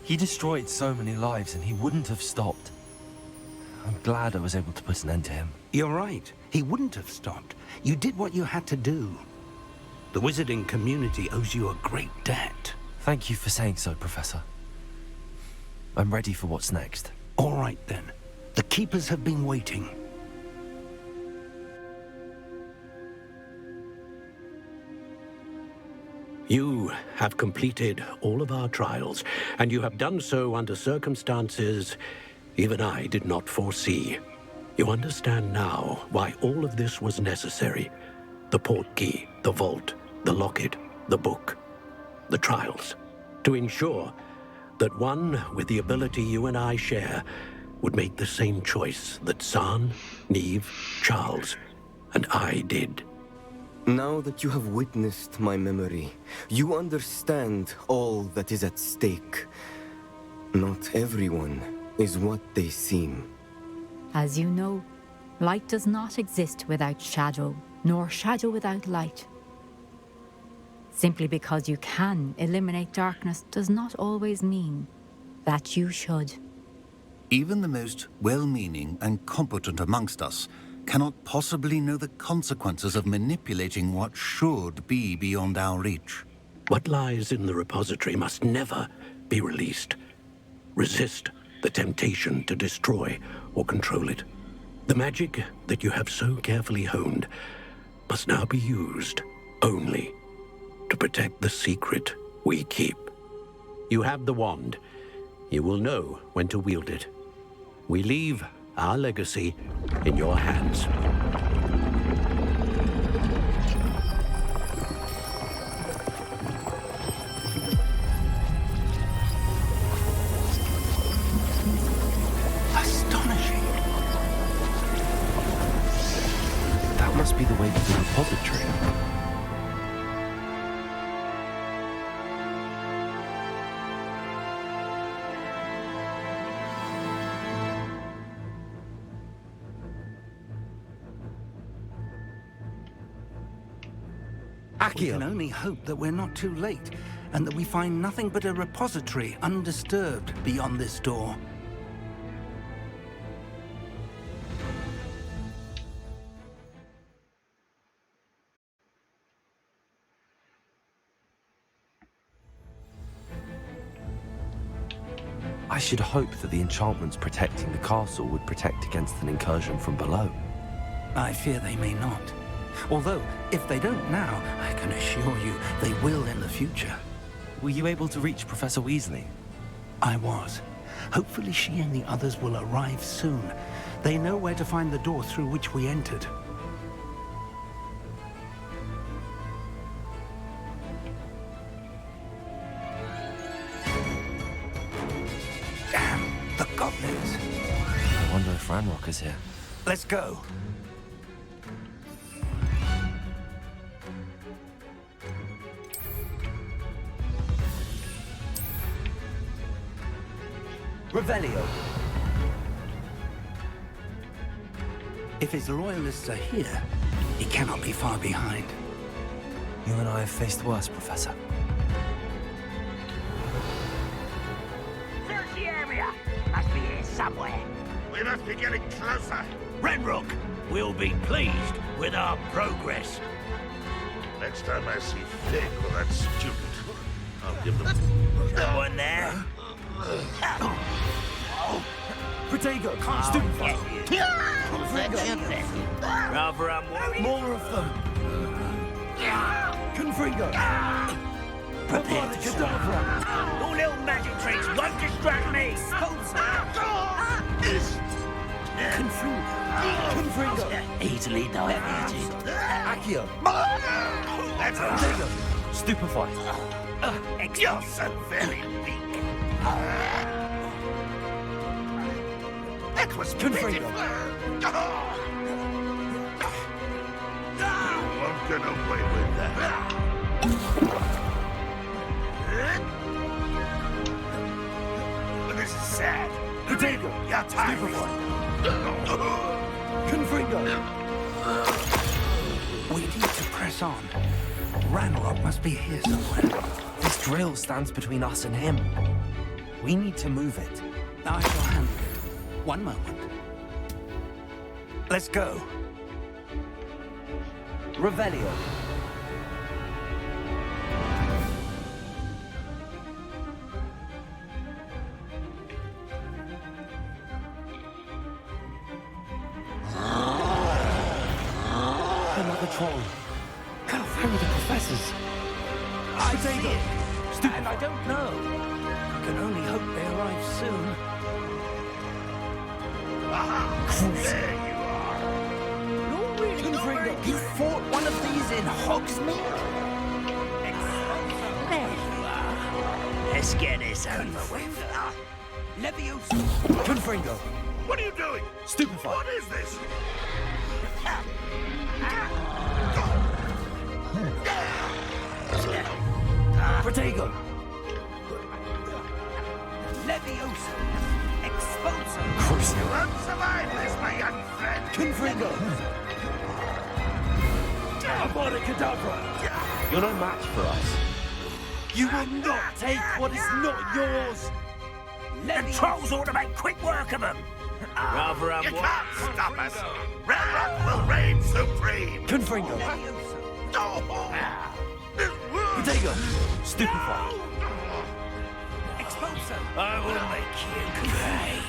He destroyed so many lives and he wouldn't have stopped. I'm glad I was able to put an end to him. You're right. He wouldn't have stopped. You did what you had to do. The wizarding community owes you a great debt. Thank you for saying so, Professor. I'm ready for what's next. All right, then. The Keepers have been waiting. You have completed all of our trials, and you have done so under circumstances even I did not foresee. You understand now why all of this was necessary. The portkey, the vault, the locket, the book, the trials. To ensure that one with the ability you and I share would make the same choice that San, Neve, Charles, and I did. Now that you have witnessed my memory, you understand all that is at stake. Not everyone is what they seem. As you know, light does not exist without shadow, nor shadow without light. Simply because you can eliminate darkness does not always mean that you should. Even the most well-meaning and competent amongst us cannot possibly know the consequences of manipulating what should be beyond our reach. What lies in the repository must never be released. Resist the temptation to destroy or control it. The magic that you have so carefully honed must now be used only to protect the secret we keep. You have the wand. You will know when to wield it. We leave our legacy in your hands. Astonishing. That must be the way to the repository. We can only hope that we're not too late, and that we find nothing but a repository undisturbed beyond this door. I should hope that the enchantments protecting the castle would protect against an incursion from below. I fear they may not. Although, if they don't now, I can assure you they will in the future. Were you able to reach Professor Weasley? I was. Hopefully she and the others will arrive soon. They know where to find the door through which we entered. Damn, the goblins. I wonder if Ranrock is here. Let's go. Revelio. If his loyalists are here, he cannot be far behind. You and I have faced worse, Professor. Search the area! Must be here somewhere. We must be getting closer. Renrock will be pleased with our progress. Next time I see Fig or that student, I'll give them... Someone there? Protego, stupefied. Rather unworthy. More of them. Confringo. Prepare to Cadabra. Your little magic tricks won't distract me. Confringo. Easily diverted. Accio. That's Protego. Stupefied. You're so very weak. That was pitiful. You won't get away with that. This is sad. Protego. You're tired. Confringo. We need to press on. Ranrock must be here somewhere. This drill stands between us and him. We need to move it. I shall handle it. One moment. Let's go. Revelio. Another troll. Can't find the professors. I see it. And I don't know. I can only hope they arrive soon. There you are. Confringo. You fought one of these in Hogsmeade? There you are. Let's get this over with. Leviosa. Confringo. What are you doing? Stupefied. What is this? Protego. Leviosa. Expulso. You won't survive this, my young friend. Confringo. Avada Kedavra. You're no match for us. You will not take what is not yours. The trolls ought to make quick work of them. Rather You can't stop us. Ranrock will reign supreme. Confringo. Protego. Stupefied. Expulso. I will make you cry.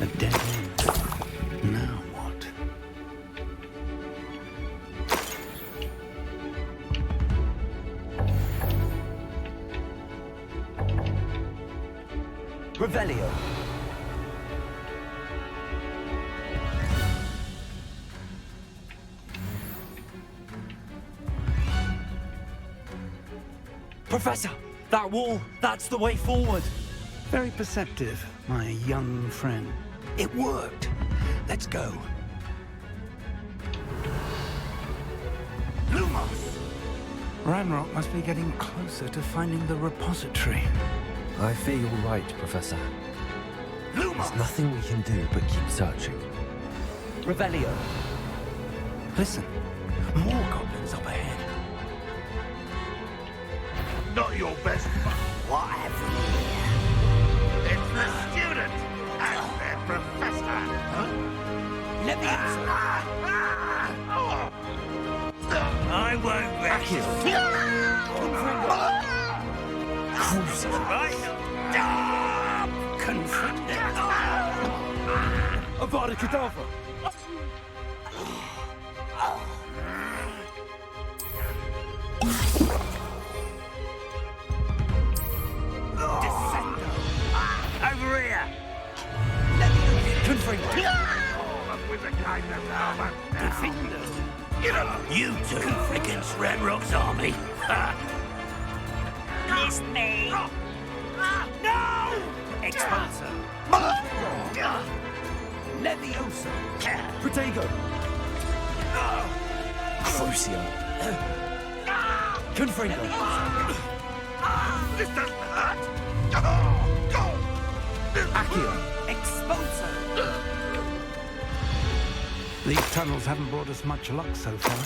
A dead end. Now what? Revelio. Professor, that wall, that's the way forward. Very perceptive, my young friend. It worked. Let's go. Lumos! Ranrock must be getting closer to finding the repository. I fear you're right, Professor. Lumos! There's nothing we can do but keep searching. Revelio. Listen, more goblins up ahead. Not your best. What have we here? It's the student and their professor. Leviosa. I won't rest. Right? Avada Kedavra. Over here! Confringo! With the kindness of a Defender! You two against Ranrock's army! Miss me! No! Expulso! Leviosa! Protego! Crucio! Confringo! This doesn't hurt! Accio! Expulso! These tunnels haven't brought us much luck so far.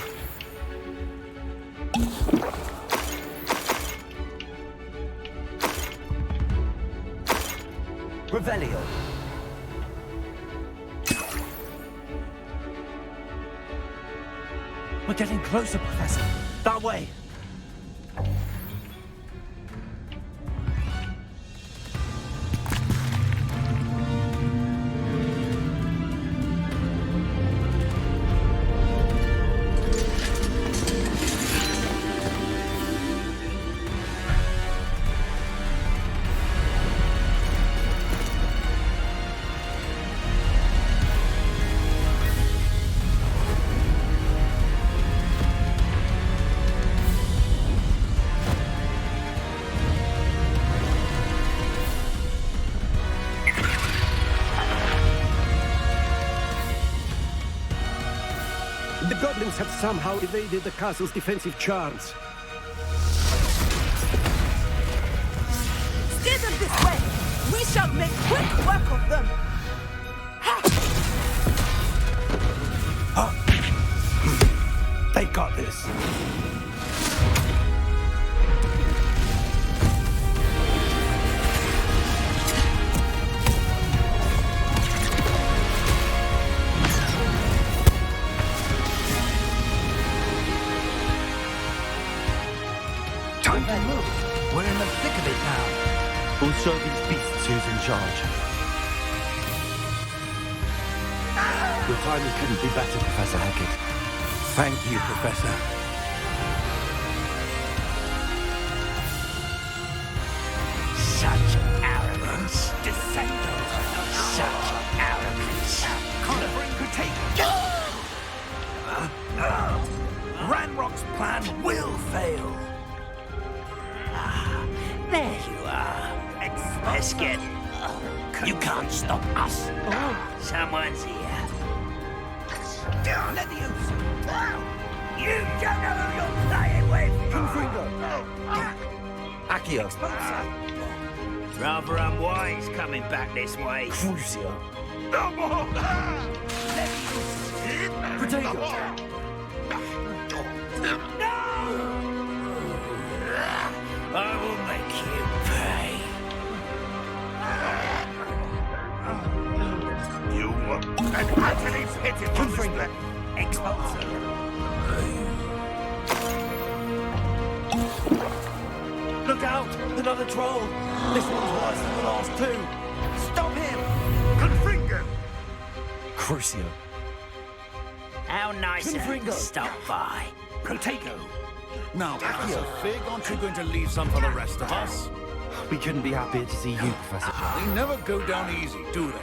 Revelio! We're getting closer, Professor. That way! The goblins have somehow evaded the castle's defensive charms. Steer them this way! We shall make quick work of them! They got this. Time to move. We're in the thick of it now. We'll show these beasts who's in charge. Your timing couldn't be better, Professor Hackett. Thank you, Professor. Such arrogance! Descendants! Such arrogance! Confringo, take Ranrock's plan will fail. There you are. Let's get... You can't stop us. Someone's here. Leviosa! You don't know who you're playing with! Confringo! Accio! Rather unwise coming back this way. Crucio! Protego! No! I will make you pay. You an utterly pitiful display. Expulso. Look out! Another troll! This one's worse than the last two! Stop him! Confringo! Crucio! How nice of you to stop by. Protego! Now, Professor Fig, aren't you going to leave some for the rest of us? We couldn't be happier to see you, Professor Jones. They never go down easy, do they?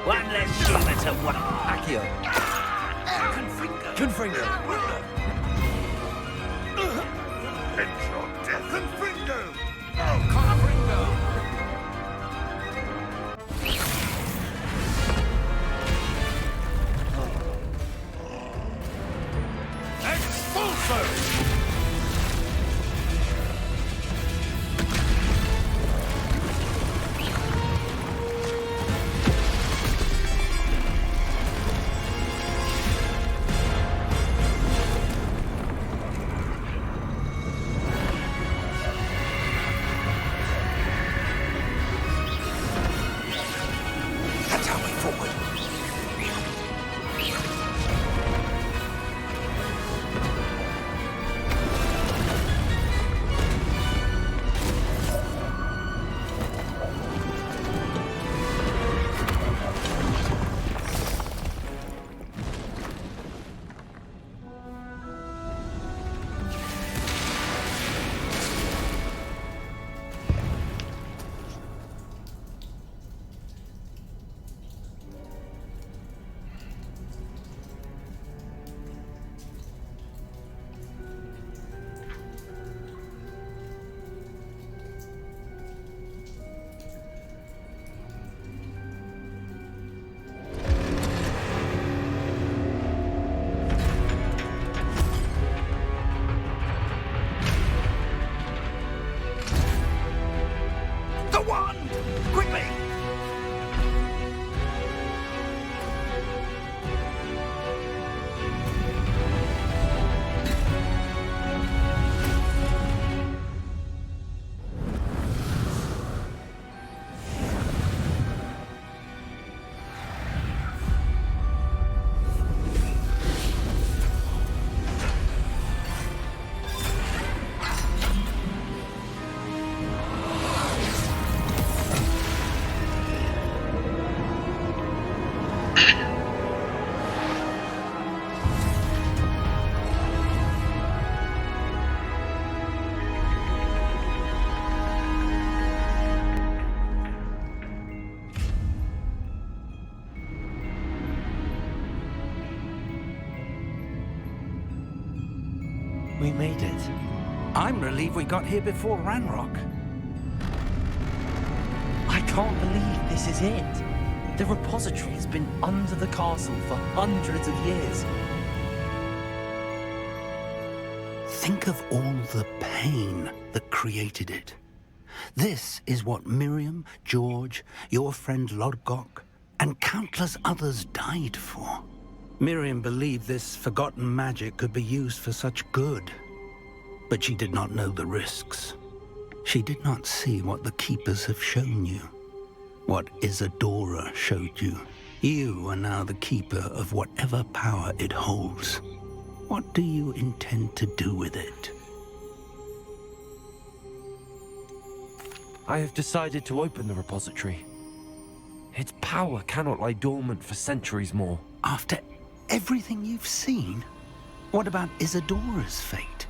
One less human to one. Accio! Confringo! Ensure death. Confringo! Expulso! Quickly! We made it. I'm relieved we got here before Ranrock. I can't believe this is it. The repository has been under the castle for hundreds of years. Think of all the pain that created it. This is what Miriam, George, your friend Lodgok, and countless others died for. Miriam believed this forgotten magic could be used for such good, but she did not know the risks. She did not see what the Keepers have shown you, what Isadora showed you. You are now the Keeper of whatever power it holds. What do you intend to do with it? I have decided to open the repository. Its power cannot lie dormant for centuries more. After everything you've seen, what about Isadora's fate?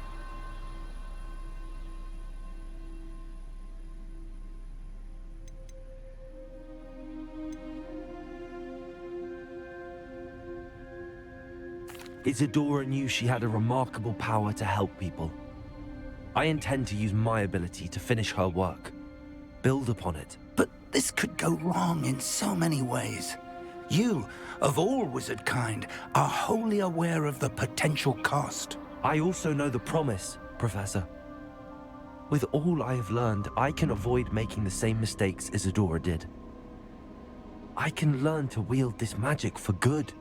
Isadora knew she had a remarkable power to help people. I intend to use my ability to finish her work. Build upon it. But this could go wrong in so many ways. You, of all wizard kind, are wholly aware of the potential cost. I also know the promise, Professor. With all I have learned, I can avoid making the same mistakes Isadora did. I can learn to wield this magic for good.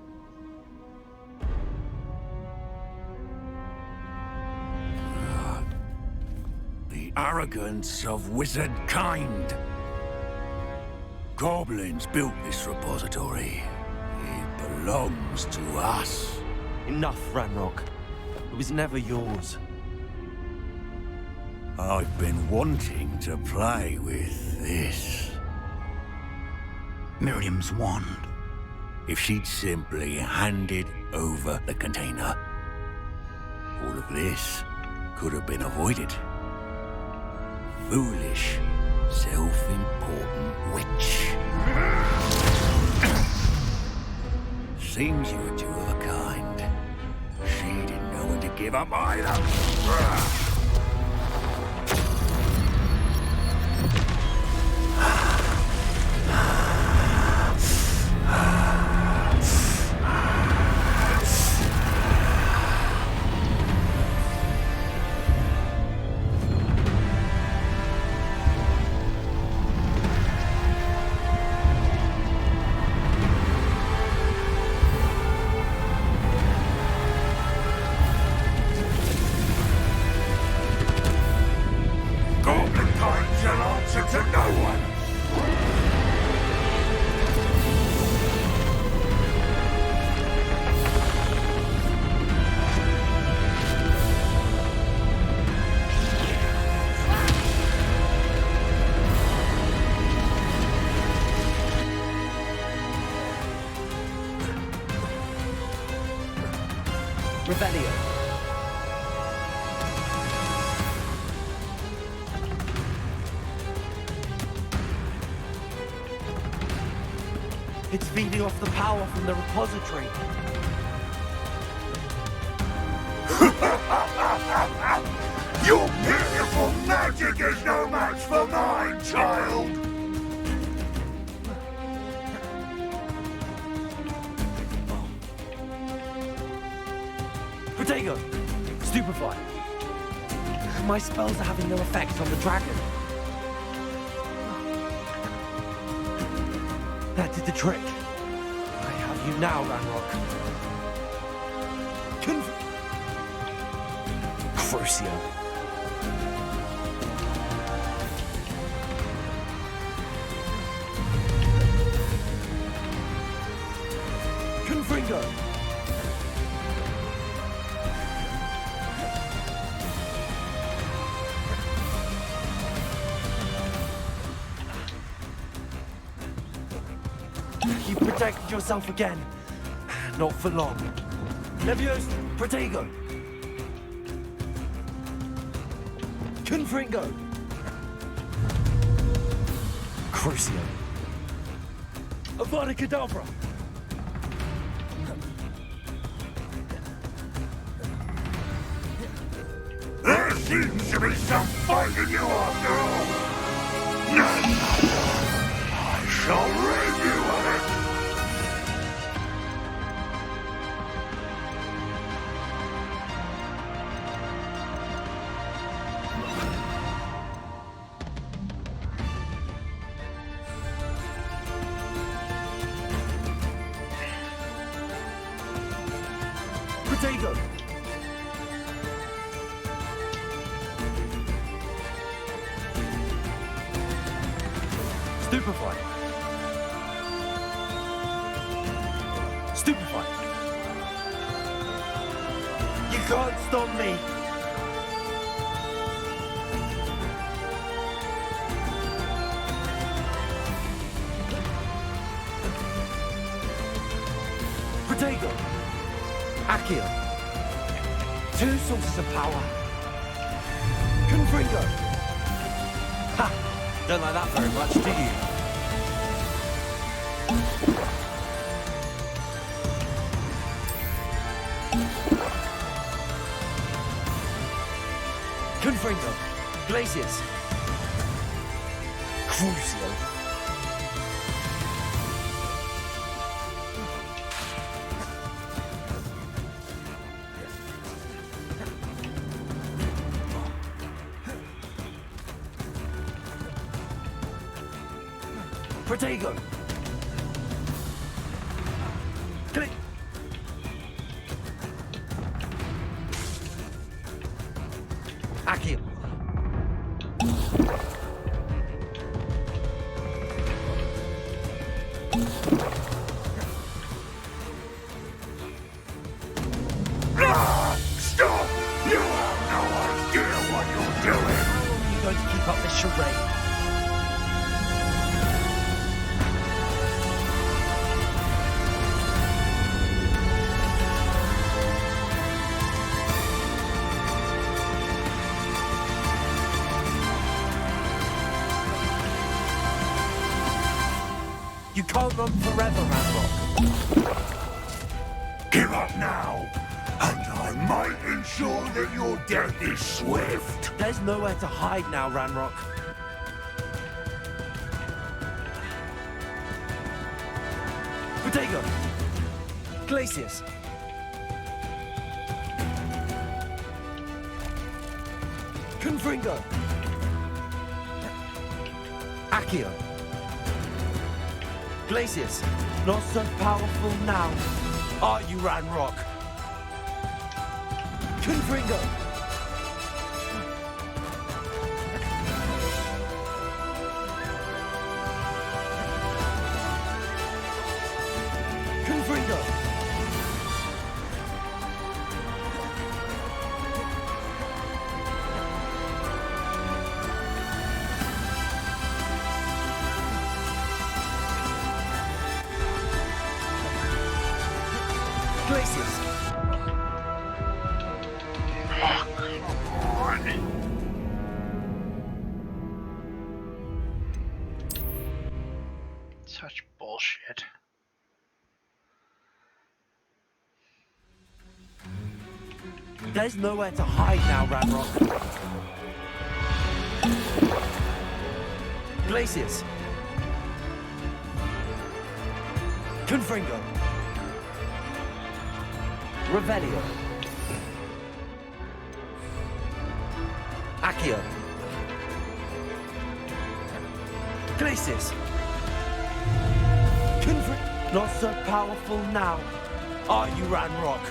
The arrogance of wizard kind. Goblins built this repository. It belongs to us. Enough, Ranrock. It was never yours. I've been wanting to play with this. Miriam's wand. If she'd simply handed over the container, all of this could have been avoided. Foolish, self-important witch. Seems you were two of a kind. She didn't know when to give up either. Revelio. It's feeding off the power from the repository. Your beautiful magic is no match for mine, child! Protego! Stupefy! My spells are having no effect on the dragon. That did the trick. I have you now, Ranrock. Crucio. Confringo. You protected yourself again. Not for long. Levios, Protego. Confringo. Crucio. Avada Kedavra. There seems to be some fight in you after all. I shall rid you of it. Protego. Stupefy. Stupefy. You can't stop me. Protego. Accio. Two sources of power. Confringo. Ha! Don't like that very much, do you? Confringo. Glaciers. Crucio. Protego. Click. Accio. Stop! You have no idea what you're doing. How long are you going to keep up this charade? You can't run forever, Ranrock. Give up now, and I might ensure that your death is swift. There's nowhere to hide now, Ranrock. Protego. Glaciers. Confringo. Accio. Glaciers. Not so powerful now, are you, Ranrock? Confringo. Confringo. Glaciers. Such bullshit. There's nowhere to hide now, Ranrock. Glaciers. Confringo. Revelio. Accio. Glaciers. Not so powerful now, are you, Ranrock?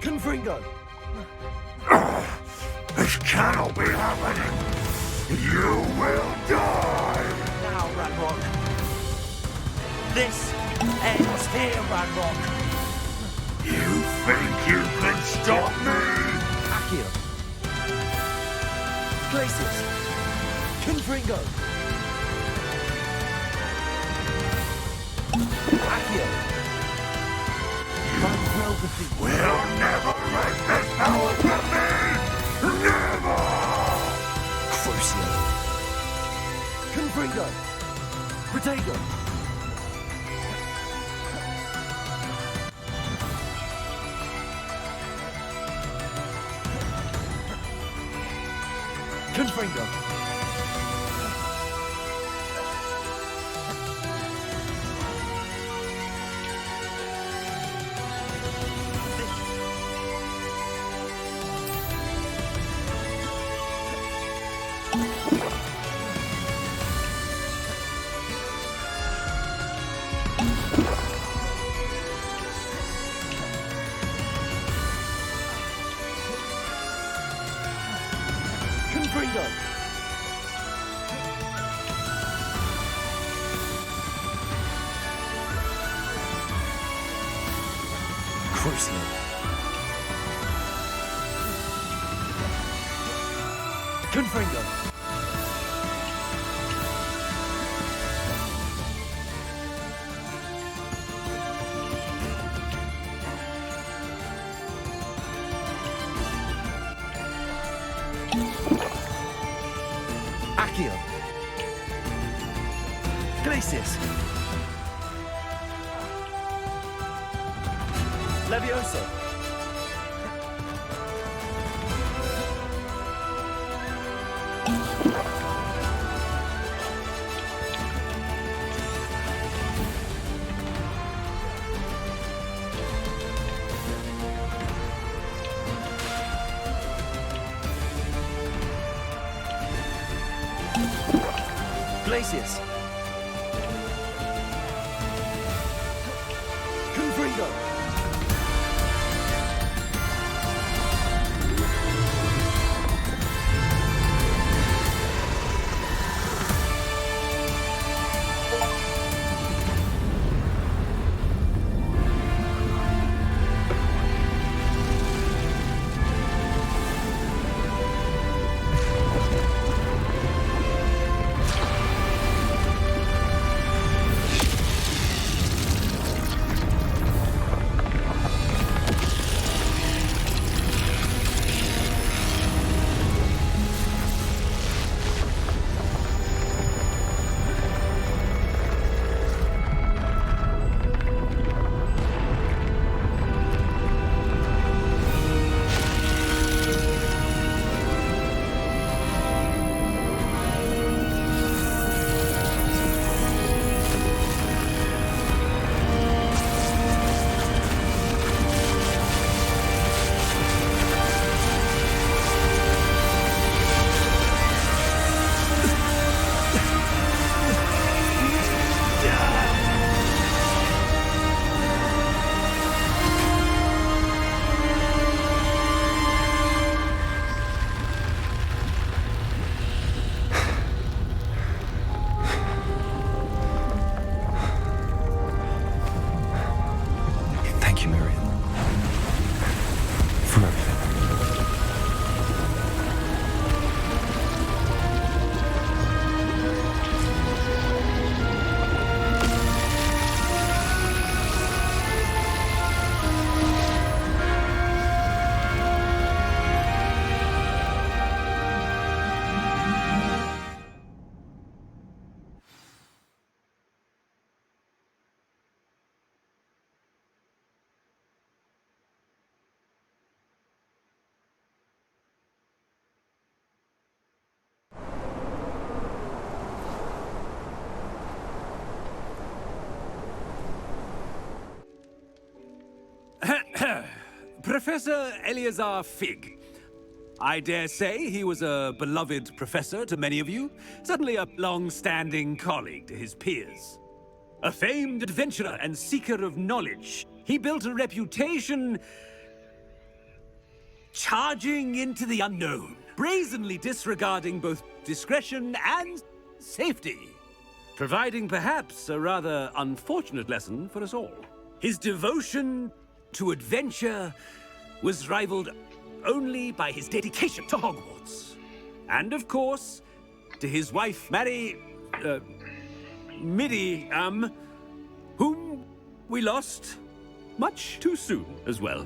Confringo! This cannot be happening! You will die! Now, Ranrock! This ends here, Ranrock! You think you can stop me? Accio! Glacius! Confringo! Accio! We'll never let this power from me! Never! Crucio! Confringo! Protego! Confringo! Confringo! Crucio! Confringo! Accio! Glacius! Levioso! Glacius! Confringo! Professor Eleazar Fig. I dare say he was a beloved professor to many of you, certainly a long-standing colleague to his peers. A famed adventurer and seeker of knowledge, he built a reputation charging into the unknown, brazenly disregarding both discretion and safety, providing perhaps a rather unfortunate lesson for us all. His devotion to adventure was rivaled only by his dedication to Hogwarts. And of course, to his wife, Midi, whom we lost much too soon as well.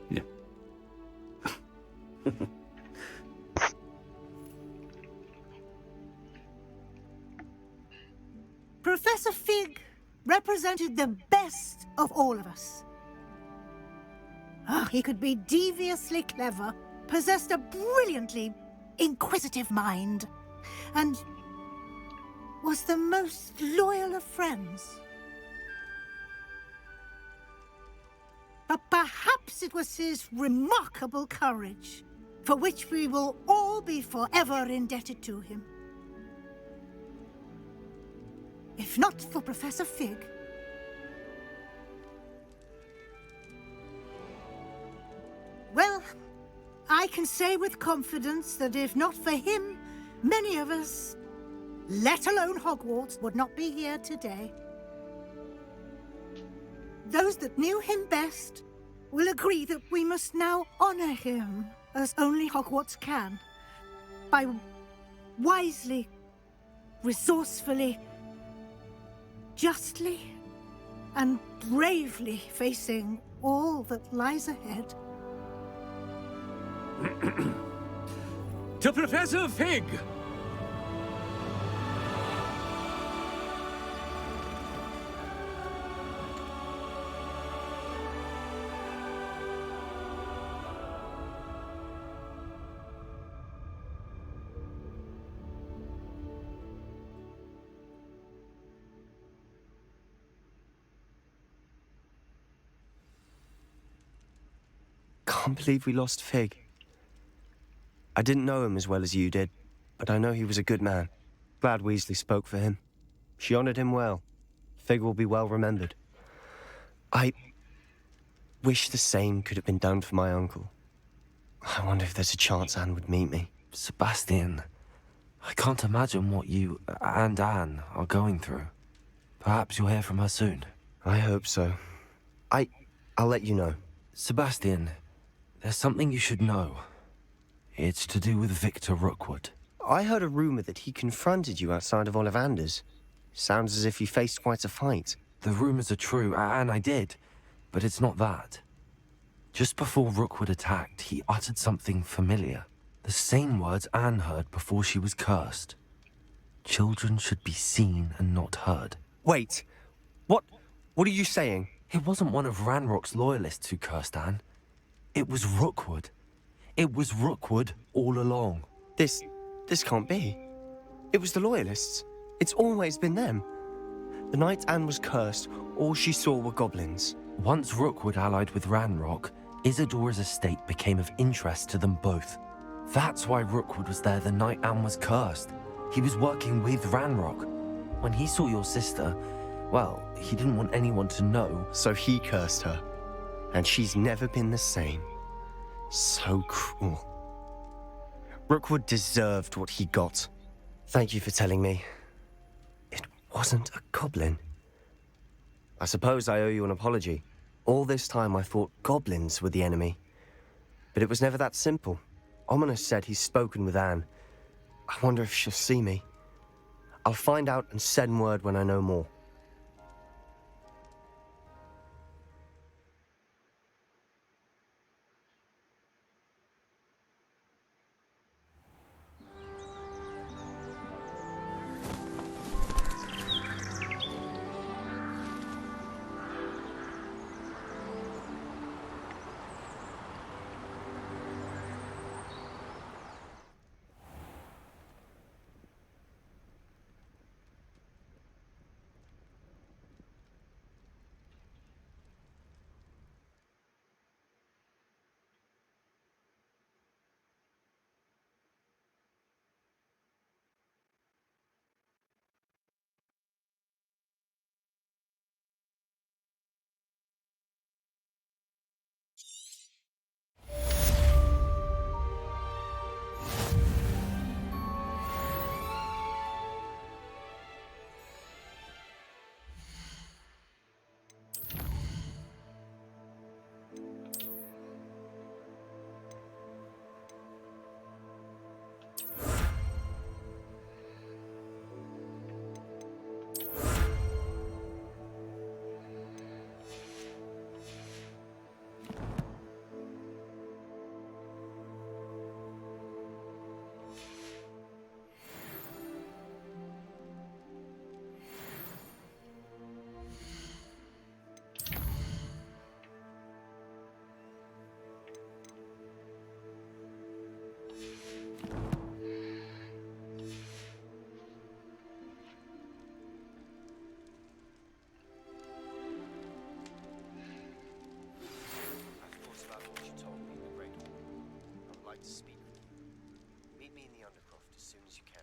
Yeah. Professor Fig represented the best of all of us. He could be deviously clever, possessed a brilliantly inquisitive mind, and was the most loyal of friends. But perhaps it was his remarkable courage, for which we will all be forever indebted to him. If not for Professor Fig, well, I can say with confidence that if not for him, many of us, let alone Hogwarts, would not be here today. Those that knew him best will agree that we must now honor him as only Hogwarts can, by wisely, resourcefully, justly, and bravely facing all that lies ahead. To Professor Fig! Can't believe we lost Fig. I didn't know him as well as you did, but I know he was a good man. Glad Weasley spoke for him. She honored him well. Fig will be well remembered. I wish the same could have been done for my uncle. I wonder if there's a chance Anne would meet me. Sebastian, I can't imagine what you and Anne are going through. Perhaps you'll hear from her soon. I hope so. I'll let you know. Sebastian, there's something you should know. It's to do with Victor Rookwood. I heard a rumor that he confronted you outside of Ollivander's. Sounds as if you faced quite a fight. The rumors are true, and I did, but it's not that. Just before Rookwood attacked, he uttered something familiar. The same words Anne heard before she was cursed. Children should be seen and not heard. Wait, what are you saying? It wasn't one of Ranrock's loyalists who cursed Anne. It was Rookwood. It was Rookwood all along. This can't be. It was the Loyalists. It's always been them. The night Anne was cursed, all she saw were goblins. Once Rookwood allied with Ranrock, Isadora's estate became of interest to them both. That's why Rookwood was there the night Anne was cursed. He was working with Ranrock. When he saw your sister, well, he didn't want anyone to know. So he cursed her. And she's never been the same. So cruel. Rookwood deserved what he got. Thank you for telling me. It wasn't a goblin. I suppose I owe you an apology. All this time I thought goblins were the enemy. But it was never that simple. Ominous said he's spoken with Anne. I wonder if she'll see me. I'll find out and send word when I know more. soon as you can.